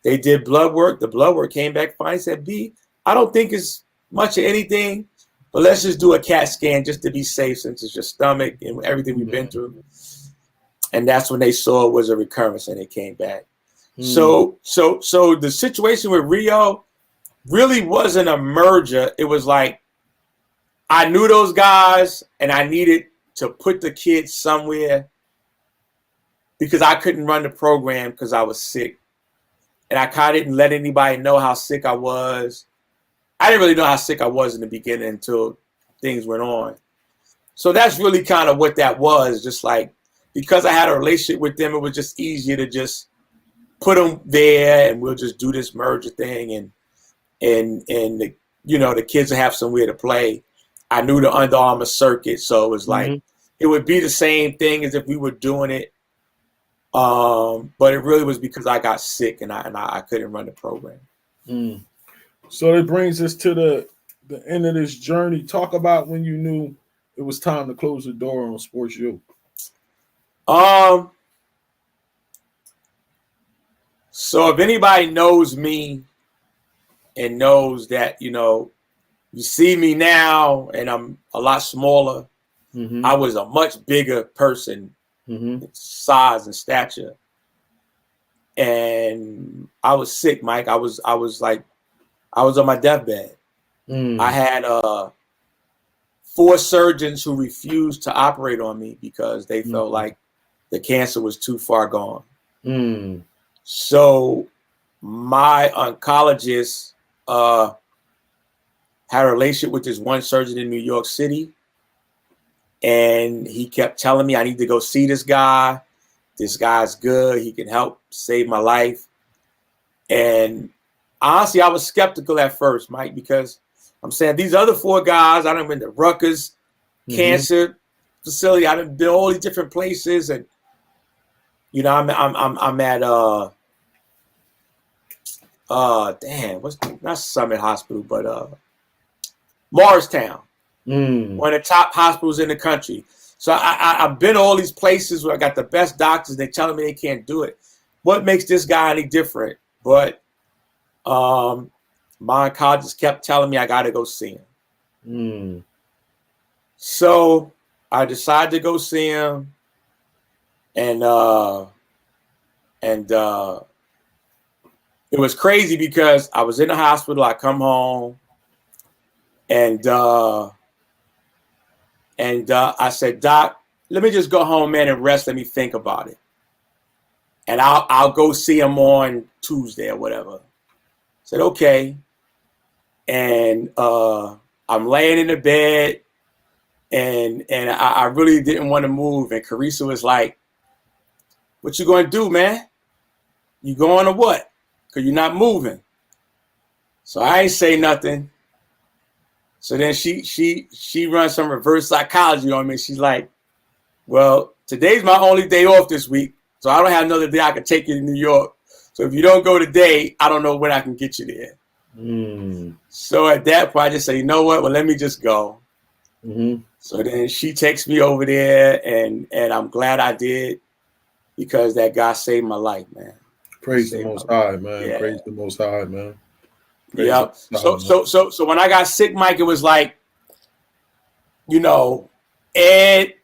They did blood work. The blood work came back fine. He said, B, I don't think it's much of anything, but let's just do a CAT scan just to be safe, since it's your stomach and everything we've been through. And that's when they saw it was a recurrence and it came back. So the situation with Rio really wasn't a merger. It was like, I knew those guys and I needed to put the kids somewhere because I couldn't run the program because I was sick. And I kind of didn't let anybody know how sick I was. I didn't really know how sick I was in the beginning until things went on. So that's really kind of what that was. Just like, because I had a relationship with them, it was just easier to just put them there and we'll just do this merger thing. And the, you know, the kids will have somewhere to play. I knew the Under Armour circuit. So it was like, it would be the same thing as if we were doing it. But it really was because I got sick and I couldn't run the program. So it brings us to the end of this journey. Talk about when you knew it was time to close the door on Sports U. So if anybody knows me and knows that, you know, you see me now and I'm a lot smaller, I was a much bigger person, size and stature. And I was sick, Mike. I was on my deathbed. I had 4 surgeons who refused to operate on me because they felt like the cancer was too far gone. So my oncologist had a relationship with this one surgeon in New York City. And he kept telling me I need to go see this guy. This guy's good. He can help save my life. And honestly, I was skeptical at first, Mike, because I'm saying these other 4 guys, I done been to Rutgers Cancer Facility. I done been all these different places, and you know, I'm at not Summit Hospital, but Morristown, one of the top hospitals in the country. So I've been to all these places where I got the best doctors. They're telling me they can't do it. What makes this guy any different? But my oncologist kept telling me I got to go see him. So I decided to go see him, and it was crazy because I was in the hospital. I come home, and I said, Doc, let me just go home, man, and rest. Let me think about it, and I'll go see him on Tuesday or whatever. I said, okay. and I'm laying in the bed, and I really didn't want to move. And Carissa was like, "What you gonna do, man? You going or what? Cause you're not moving." So I ain't say nothing. So then she runs some reverse psychology on me. She's like, "Well, today's my only day off this week, so I don't have another day I can take you to New York. So if you don't go today, I don't know when I can get you there." So at that point, I just say, "You know what? Well, let me just go." So then she takes me over there, and I'm glad I did, because that guy saved my life, man. Praise the Most High, man. Yeah. Praise the Most High, man. Yep. So when I got sick, Mike, it was like, you know, Ed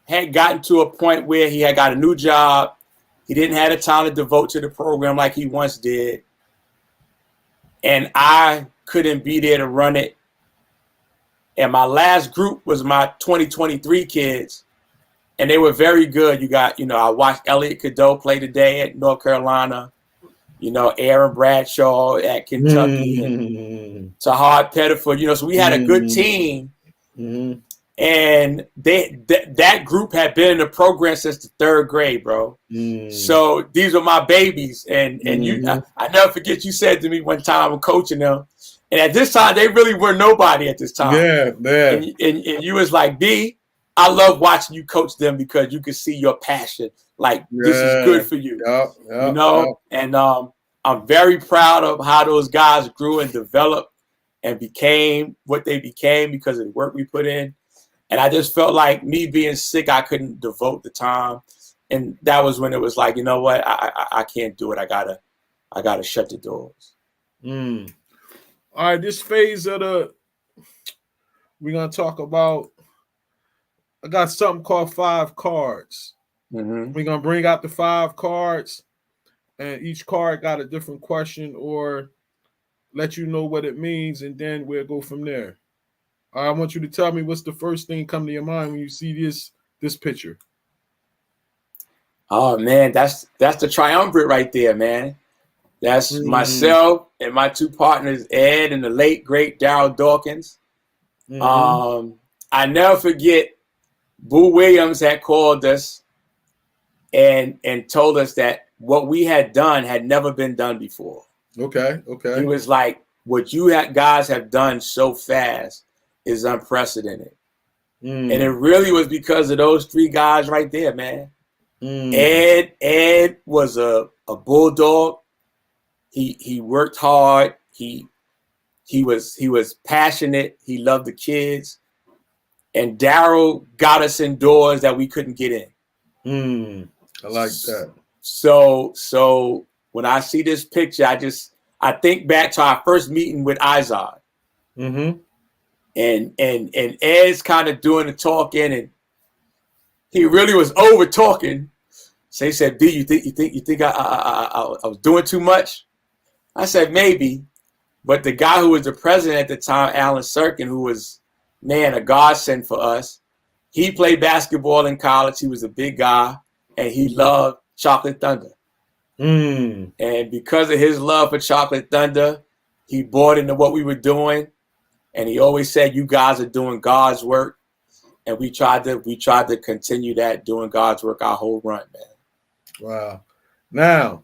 had gotten to a point where he had got a new job. He didn't have the time to devote to the program like he once did. And I couldn't be there to run it. And my last group was my 2023 kids. And they were very good. I watched Elliot Cadeau play today at North Carolina. Aaron Bradshaw at Kentucky, and Tahad Pettiford. So we had a good team. And that group had been in the program since the third grade, bro. So these were my babies. And I never forget, you said to me one time, I'm coaching them, and at this time they really were nobody at this time. Yeah, man. And you was like, B, I love watching you coach them, because you can see your passion. Like, this is good for you. And I'm very proud of how those guys grew and developed and became what they became because of the work we put in. And I just felt like, me being sick, I couldn't devote the time. And that was when it was like, you know what, I can't do it. I gotta shut the doors. All right, this phase of we're gonna talk about. I got something called 5 cards. We're gonna bring out the 5 cards, and each card got a different question or let you know what it means, and then we'll go from there. I want you to tell me what's the first thing come to your mind when you see this picture. Oh man, that's the triumvirate right there, man. That's myself and my 2 partners, Ed and the late great Darryl Dawkins. I never forget, Boo Williams had called us and told us that what we had done had never been done before. Okay. He was like, what you guys have done so fast is unprecedented. And it really was because of those 3 guys right there, man. Ed was a bulldog. He worked hard. He was passionate. He loved the kids. And Darryl got us in doors that we couldn't get in. I like that. So when I see this picture, I think back to our first meeting with Izod. And Ed's kind of doing the talking, and he really was over talking. So he said, B, you think I was doing too much? I said, maybe. But the guy who was the president at the time, Alan Serkin, who was, man, a godsend for us, he played basketball in college. He was a big guy, and he loved Chocolate Thunder. And because of his love for Chocolate Thunder, he bought into what we were doing. And he always said, you guys are doing God's work. And we tried to continue that, doing God's work our whole run, man. Wow. Now,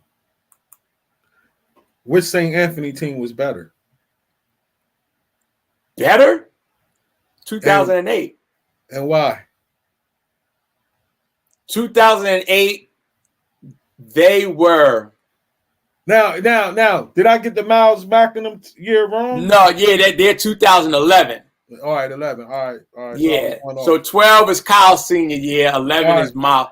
which St. Anthony team was better? Better? 2008. And why? 2008, they were. Now, did I get the Miles back in them year wrong? No, yeah, they're 2011. All right, 11. All right. Yeah. So 12 is Kyle's senior year. 11 is my.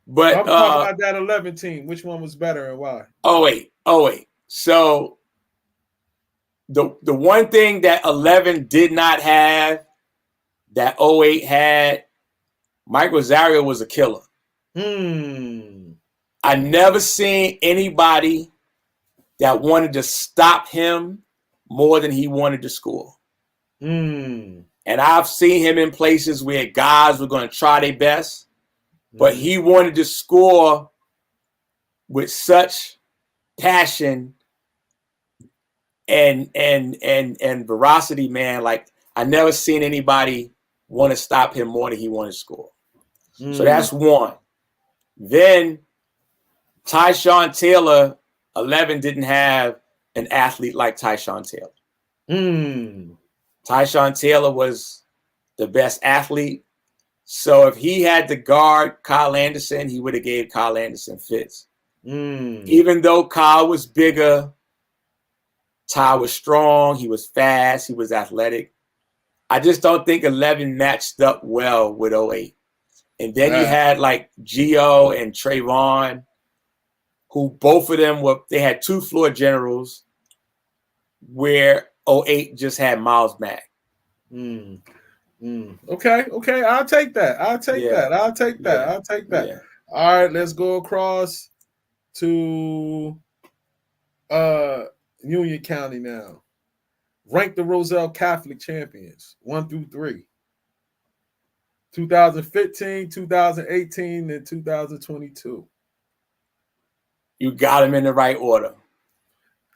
But I'm talking about that 11 team. Which one was better and why? Oh wait. So the one thing that 11 did not have that 08 had, Mike Rosario was a killer. I never seen anybody that wanted to stop him more than he wanted to score. And I've seen him in places where guys were going to try their best, but he wanted to score with such passion and veracity, man. Like I never seen anybody want to stop him more than he wanted to score. So that's one. Then Tyshawn Taylor, 11 didn't have an athlete like Tyshawn Taylor. Tyshawn Taylor was the best athlete. So if he had to guard Kyle Anderson, he would have gave Kyle Anderson fits. Even though Kyle was bigger, Ty was strong, he was fast, he was athletic. I just don't think 11 matched up well with 08. And then you had like Gio and Trayvon, who both of them they had two floor generals, where 08 just had Miles Mack. Okay. I'll take that. I'll take that. Yeah. All right, let's go across to Union County now. Rank the Roselle Catholic champions 1 through 3. 2015, 2018, and 2022. You got them in the right order.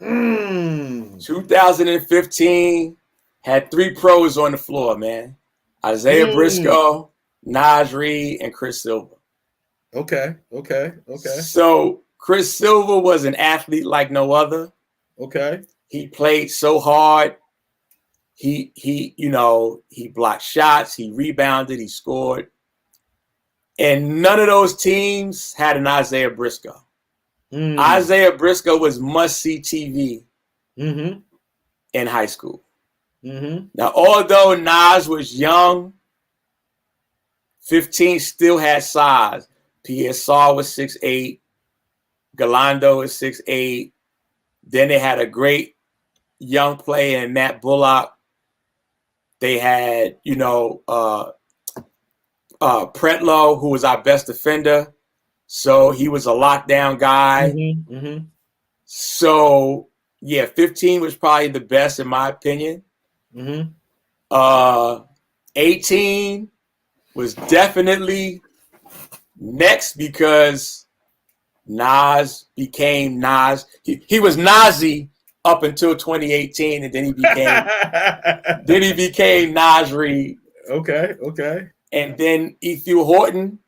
2015 had 3 pros on the floor, man. Isaiah Briscoe, Naj Reed, and Chris Silver. Okay. So Chris Silver was an athlete like no other. Okay. He played so hard. He blocked shots, he rebounded, he scored. And none of those teams had an Isaiah Briscoe. Isaiah Briscoe was must-see TV in high school. Now, although Naj was young, 15 still had size. PSR was 6'8", Galando was 6'8". Then they had a great young player in Matt Bullock. They had, Pretlow, who was our best defender. So he was a lockdown guy. So, 15 was probably the best in my opinion. 18 was definitely next because Nas became Nas. He was Nazi up until 2018, and then he became Naj Reed. Okay. And then Ethiel Horton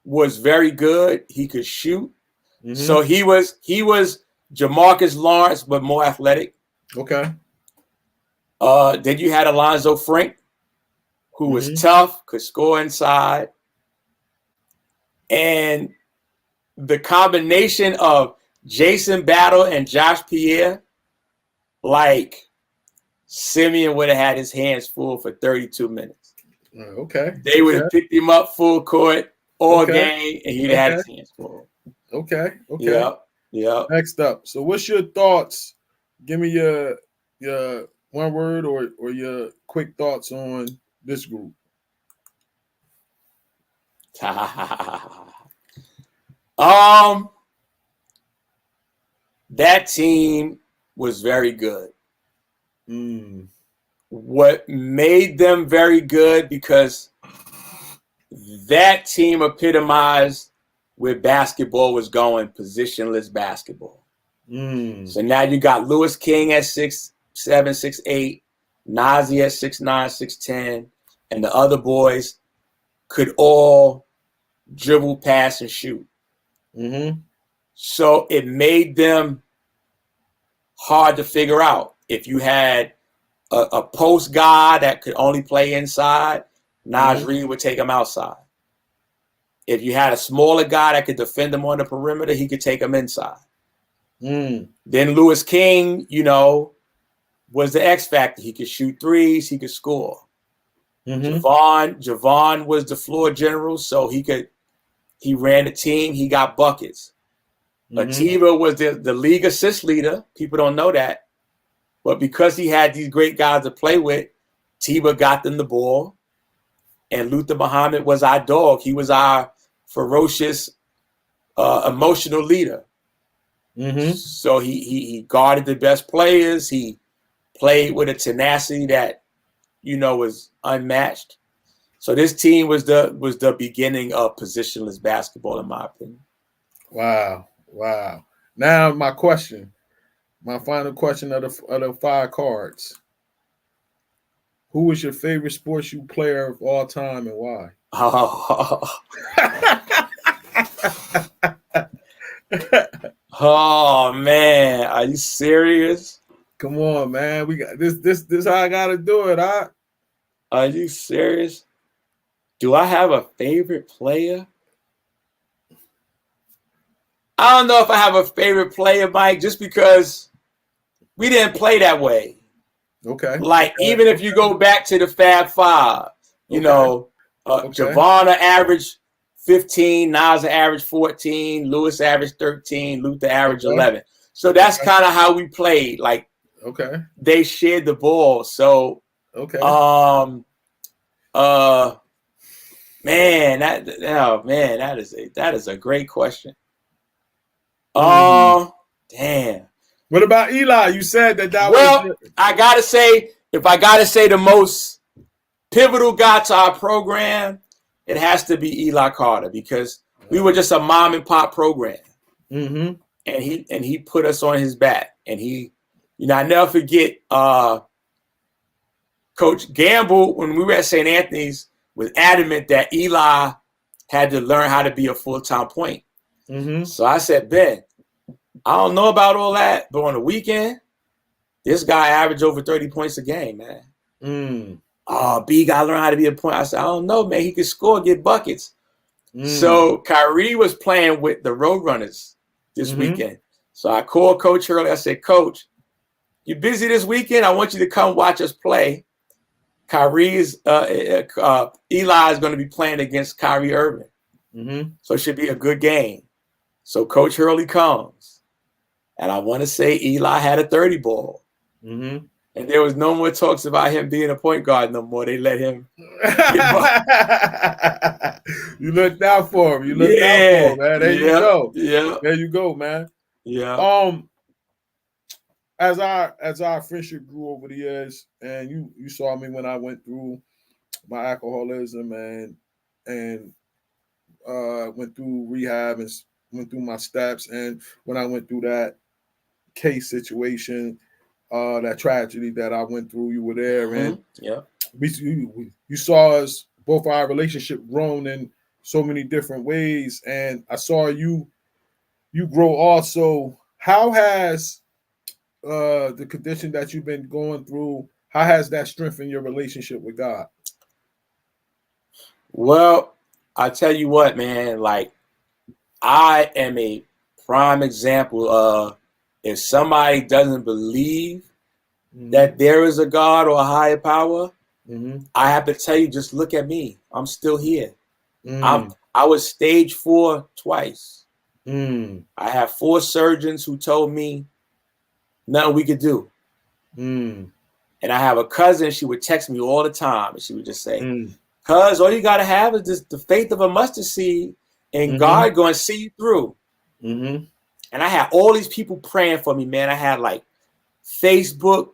was very good. He could shoot. So he was Jamarcus Lawrence, but more athletic. Okay. Then you had Alonzo Frank, who was tough, could score inside. And the combination of Jason Battle and Josh Pierre, like Simeon would have had his hands full for 32 minutes. Okay. They would have picked him up full court all game, and he'd have had his hands full. Okay. Yeah. Next up. So what's your thoughts? Give me your one word or your quick thoughts on this group. That team was very good. What made them very good, because that team epitomized where basketball was going, positionless basketball. So now you got Lewis King at 6'7", 6'8", Nazi at 6'9", 6'10", and the other boys could all dribble, pass, and shoot. So it made them hard to figure out. If you had a post guy that could only play inside, Naj Reed would take him outside. If you had a smaller guy that could defend him on the perimeter, he could take him inside. Then Lewis King, was the X factor. He could shoot threes, he could score. Javon was the floor general, so he ran the team, he got buckets. Atiba was the league assist leader. People don't know that. But because he had these great guys to play with, Tiba got them the ball. And Luther Muhammad was our dog. He was our ferocious, emotional leader. So he guarded the best players. He played with a tenacity that, was unmatched. So this team was the beginning of positionless basketball, in my opinion. Wow. Now my question: My final question of the 5 cards. Who is your favorite sports you player of all time and why? Oh, oh man, are you serious? Come on, man. We got this. This how I gotta do it. Are you serious? Do I have a favorite player? I don't know if I have a favorite player, Mike, just because we didn't play that way. Okay. Like, even if you go back to the Fab Five, you know, Javon averaged 15, Nas averaged 14, Lewis averaged 13, Luther averaged 11. So that's kind of how we played. Like, they shared the ball. So, man, that is a great question. Damn. What about Eli? You said that was. I gotta say, if I gotta say the most pivotal guy to our program, it has to be Eli Carter, because we were just a mom and pop program, and he put us on his back, and he, I never forget, Coach Gamble, when we were at St. Anthony's, was adamant that Eli had to learn how to be a full-time point. So I said, Ben, I don't know about all that, but on the weekend, this guy averaged over 30 points a game, man. Oh, B got to learn how to be a point. I said, I don't know, man. He could score, get buckets. So Kyrie was playing with the Roadrunners this weekend. So I called Coach Hurley. I said, Coach, you busy this weekend? I want you to come watch us play. Eli is going to be playing against Kyrie Irving. So it should be a good game. So Coach Hurley comes. And I want to say Eli had a 30 ball. And there was no more talks about him being a point guard no more. They let him. You looked out for him. You looked out for him, man. There you go. Yeah. There you go, man. Yeah. As our friendship grew over the years, and you saw me when I went through my alcoholism and went through rehab and went through my steps, and when I went through that case situation, that tragedy that I went through, you were there, and you saw us both, our relationship grown in so many different ways, and I saw you grow also. How has the condition that you've been going through, how has that strengthened your relationship with God? Well, I tell you what, man, like, I am a prime example of, if somebody doesn't believe that there is a God or a higher power, I have to tell you, just look at me. I'm still here. I was stage 4 twice. I have 4 surgeons who told me nothing we could do. And I have a cousin, she would text me all the time, and she would just say, cuz all you got to have is just the faith of a mustard seed, and God going to see you through. And I had all these people praying for me, man. I had like Facebook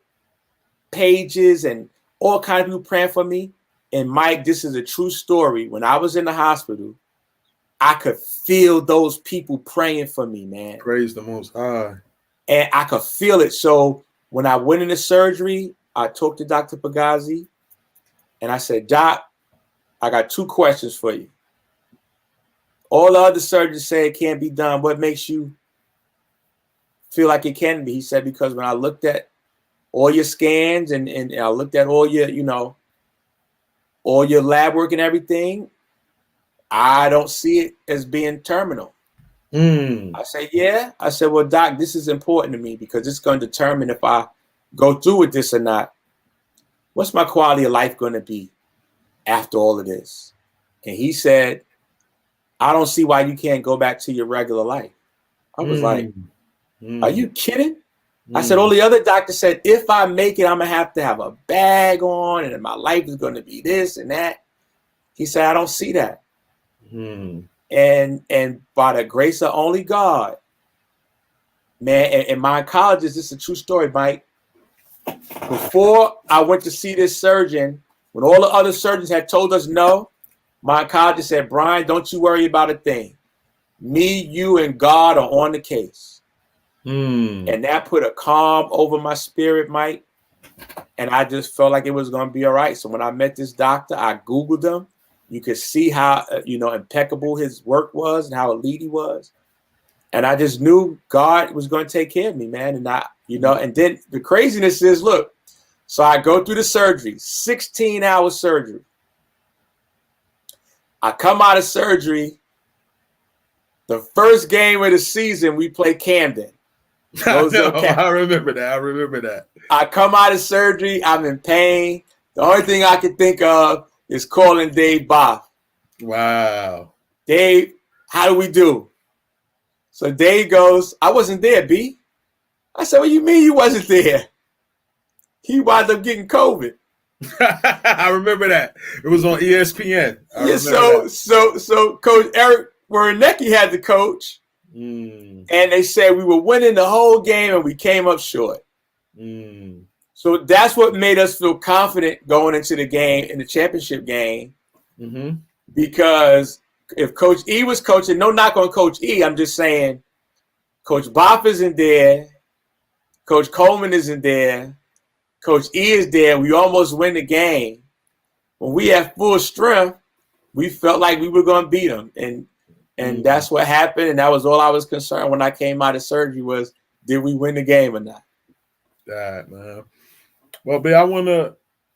pages and all kinds of people praying for me. And Mike, this is a true story. When I was in the hospital, I could feel those people praying for me, man. Praise the Most High. And I could feel it. So when I went into surgery, I talked to Dr. Pagazzi, and I said, Doc, I got 2 questions for you. All the other surgeons say it can't be done. What makes you feel like it can be? He said, because when I looked at all your scans and I looked at all your, all your lab work and everything, I don't see it as being terminal. I said, yeah. I said, well, Doc, this is important to me because it's going to determine if I go through with this or not. What's my quality of life going to be after all of this? And he said, I don't see why you can't go back to your regular life. I was like, are you kidding? I said, all the other doctors said, if I make it, I'm going to have a bag on and my life is going to be this and that. He said, I don't see that. And by the grace of only God, man, and my oncologist, this is a true story, Mike. Before I went to see this surgeon, when all the other surgeons had told us no, my oncologist said, Brian, don't you worry about a thing. Me, you, and God are on the case. And that put a calm over my spirit, Mike. And I just felt like it was going to be all right. So when I met this doctor, I Googled him. You could see how, impeccable his work was and how elite he was. And I just knew God was going to take care of me, man. And and then the craziness is, look, so I go through the surgery, 16-hour surgery. I come out of surgery. The first game of the season, we play Camden. I remember that. I come out of surgery. I'm in pain. The only thing I can think of is calling Dave Boff. Wow. Dave, how do we do? So Dave goes, I wasn't there, B. I said, what do you mean you wasn't there? He wound up getting COVID. I remember that. It was on ESPN. So Coach Eric Wernicke had the coach. And they said we were winning the whole game and we came up short. So that's what made us feel confident going into the game, in the championship game. Because if Coach E was coaching, no knock on Coach E, I'm just saying Coach Boff isn't there. Coach Coleman isn't there. Coach E is there. We almost win the game. When we had full strength, we felt like we were going to beat them. And that's what happened. And that was all I was concerned when I came out of surgery was, did we win the game or not? That, man. Well, but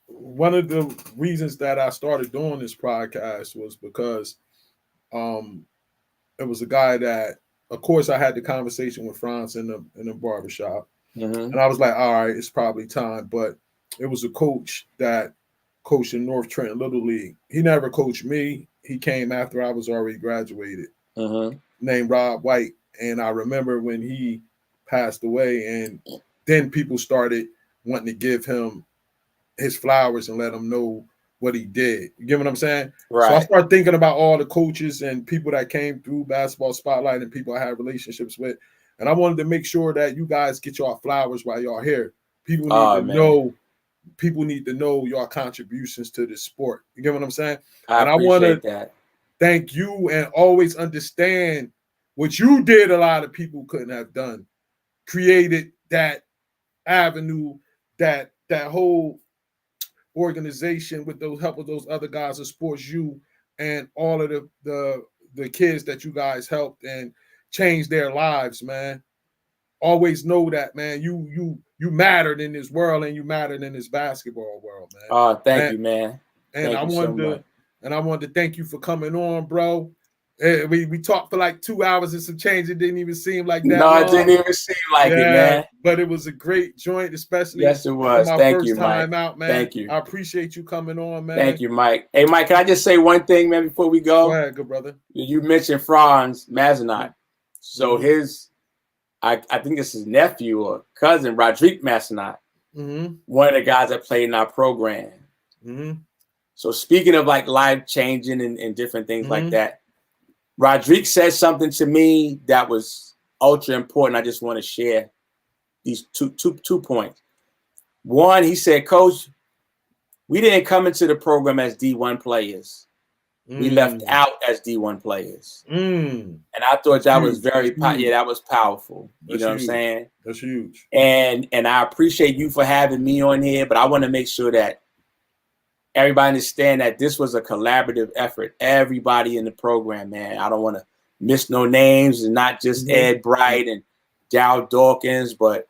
one of the reasons that I started doing this podcast was because it was a guy that, of course, I had the conversation with Franz in the barbershop. And I was like, all right, it's probably time. But it was a coach that coached in North Trenton Little League. He never coached me. He came after I was already graduated, named Rob White. And I remember when he passed away, and then people started wanting to give him his flowers and let him know what he did. You get what I'm saying? Right. So I started thinking about all the coaches and people that came through Basketball Spotlight and people I had relationships with. And I wanted to make sure that you guys get y'all flowers while y'all here. People need to know your contributions to this sport. You get what I'm saying? I want to thank you and always understand what you did. A lot of people couldn't have done. Created that avenue, that whole organization with those help of those other guys that sports you and all of the kids that you guys helped and changed their lives, man. Always know that, man. You mattered in this world and you mattered in this basketball world, man. Oh, thank you, man. And I wanted to thank you for coming on, bro. We talked for like 2 hours and some change. It didn't even seem like that. No, it didn't even seem like it, man. But it was a great joint, especially yes, it was. my Thank first you, time Mike. out, man. Thank you. I appreciate you coming on, man. Thank you, Mike. Hey, Mike, can I just say one thing, man, before we go? Go ahead, good brother. You mentioned Franz Mazenot. So I think it's his nephew or cousin, Rodrigue Mazenot, one of the guys that played in our program. So speaking of like life changing and different things like that, Rodrigue said something to me that was ultra important. I just want to share these two points. One, he said, Coach, we didn't come into the program as D1 players. We left out as D1 players. And I thought that was very that was powerful. You know what I'm saying? That's huge. And I appreciate you for having me on here, but I want to make sure that everybody understand that this was a collaborative effort. Everybody in the program, man. I don't want to miss no names, and not just Ed Bright and Dow Dawkins, but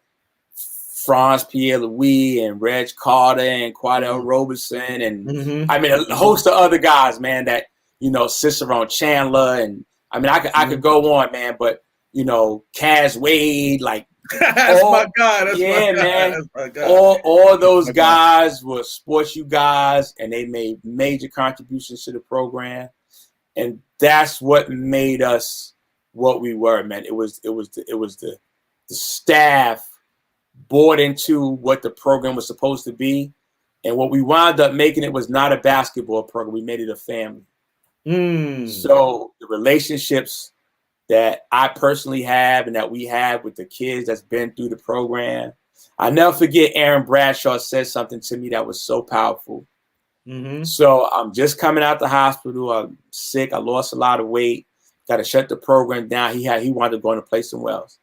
Franz Pierre-Louis and Reg Carter and Quadell Robertson and I mean a host of other guys, man, that, Cicerone Chandler, and I mean I could go on, man, but Kaz Wade, like that's my guy. That's yeah, my guy. man. That's my guy. All those guys were sports you guys, and they made major contributions to the program. And that's what made us what we were, man. It was the staff bought into what the program was supposed to be. And what we wound up making it was not a basketball program. We made it a family. So the relationships that I personally have and that we have with the kids that's been through the program. I never forget Aaron Bradshaw said something to me that was so powerful. So I'm just coming out the hospital. I'm sick. I lost a lot of weight. Got to shut the program down. He wanted to go in to play somewhere else.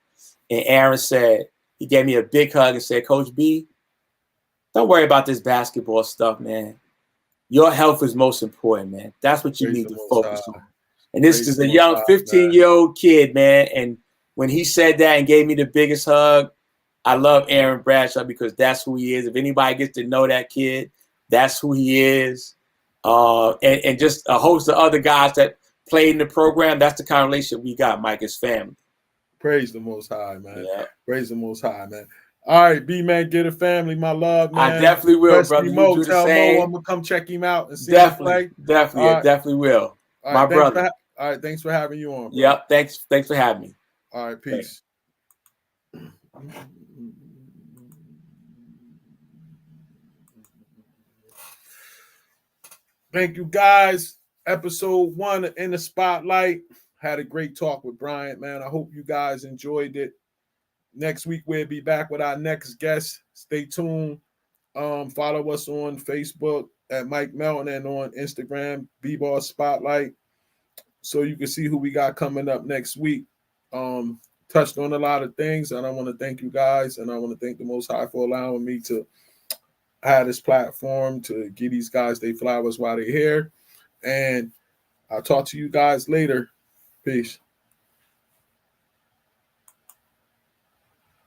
And Aaron said, he gave me a big hug and said, Coach B, don't worry about this basketball stuff, man. Your health is most important, man. That's what you Praise need the to Most focus High. on. And this Praise is the a Most young High, 15-year-old kid, man. And when he said that and gave me the biggest hug, I love Aaron Bradshaw because that's who he is. If anybody gets to know that kid, that's who he is. And just a host of other guys that played in the program, that's the kind of relationship we got, Mike, as family. Praise the Most High, man. Yeah. Praise the Most High, man. All right, B-Man, get a family, my love, man. I definitely will, brother. Mo, You do the tell same. Mo I'm going to come check him out and see Definitely, him play. definitely, All right. definitely will. All right, My brother. All right, thanks for having you on, bro. Yep, thanks for having me. All right, peace. Thank you, guys. Episode 1 in the Spotlight. Had a great talk with Bryant, man. I hope you guys enjoyed it. Next week, we'll be back with our next guest. Stay tuned. Follow us on Facebook at Mike Melton and on Instagram, B-Ball Spotlight, so you can see who we got coming up next week. Touched on a lot of things, and I want to thank you guys, and I want to thank the Most High for allowing me to have this platform to give these guys their flowers while they're here. And I'll talk to you guys later. Peace.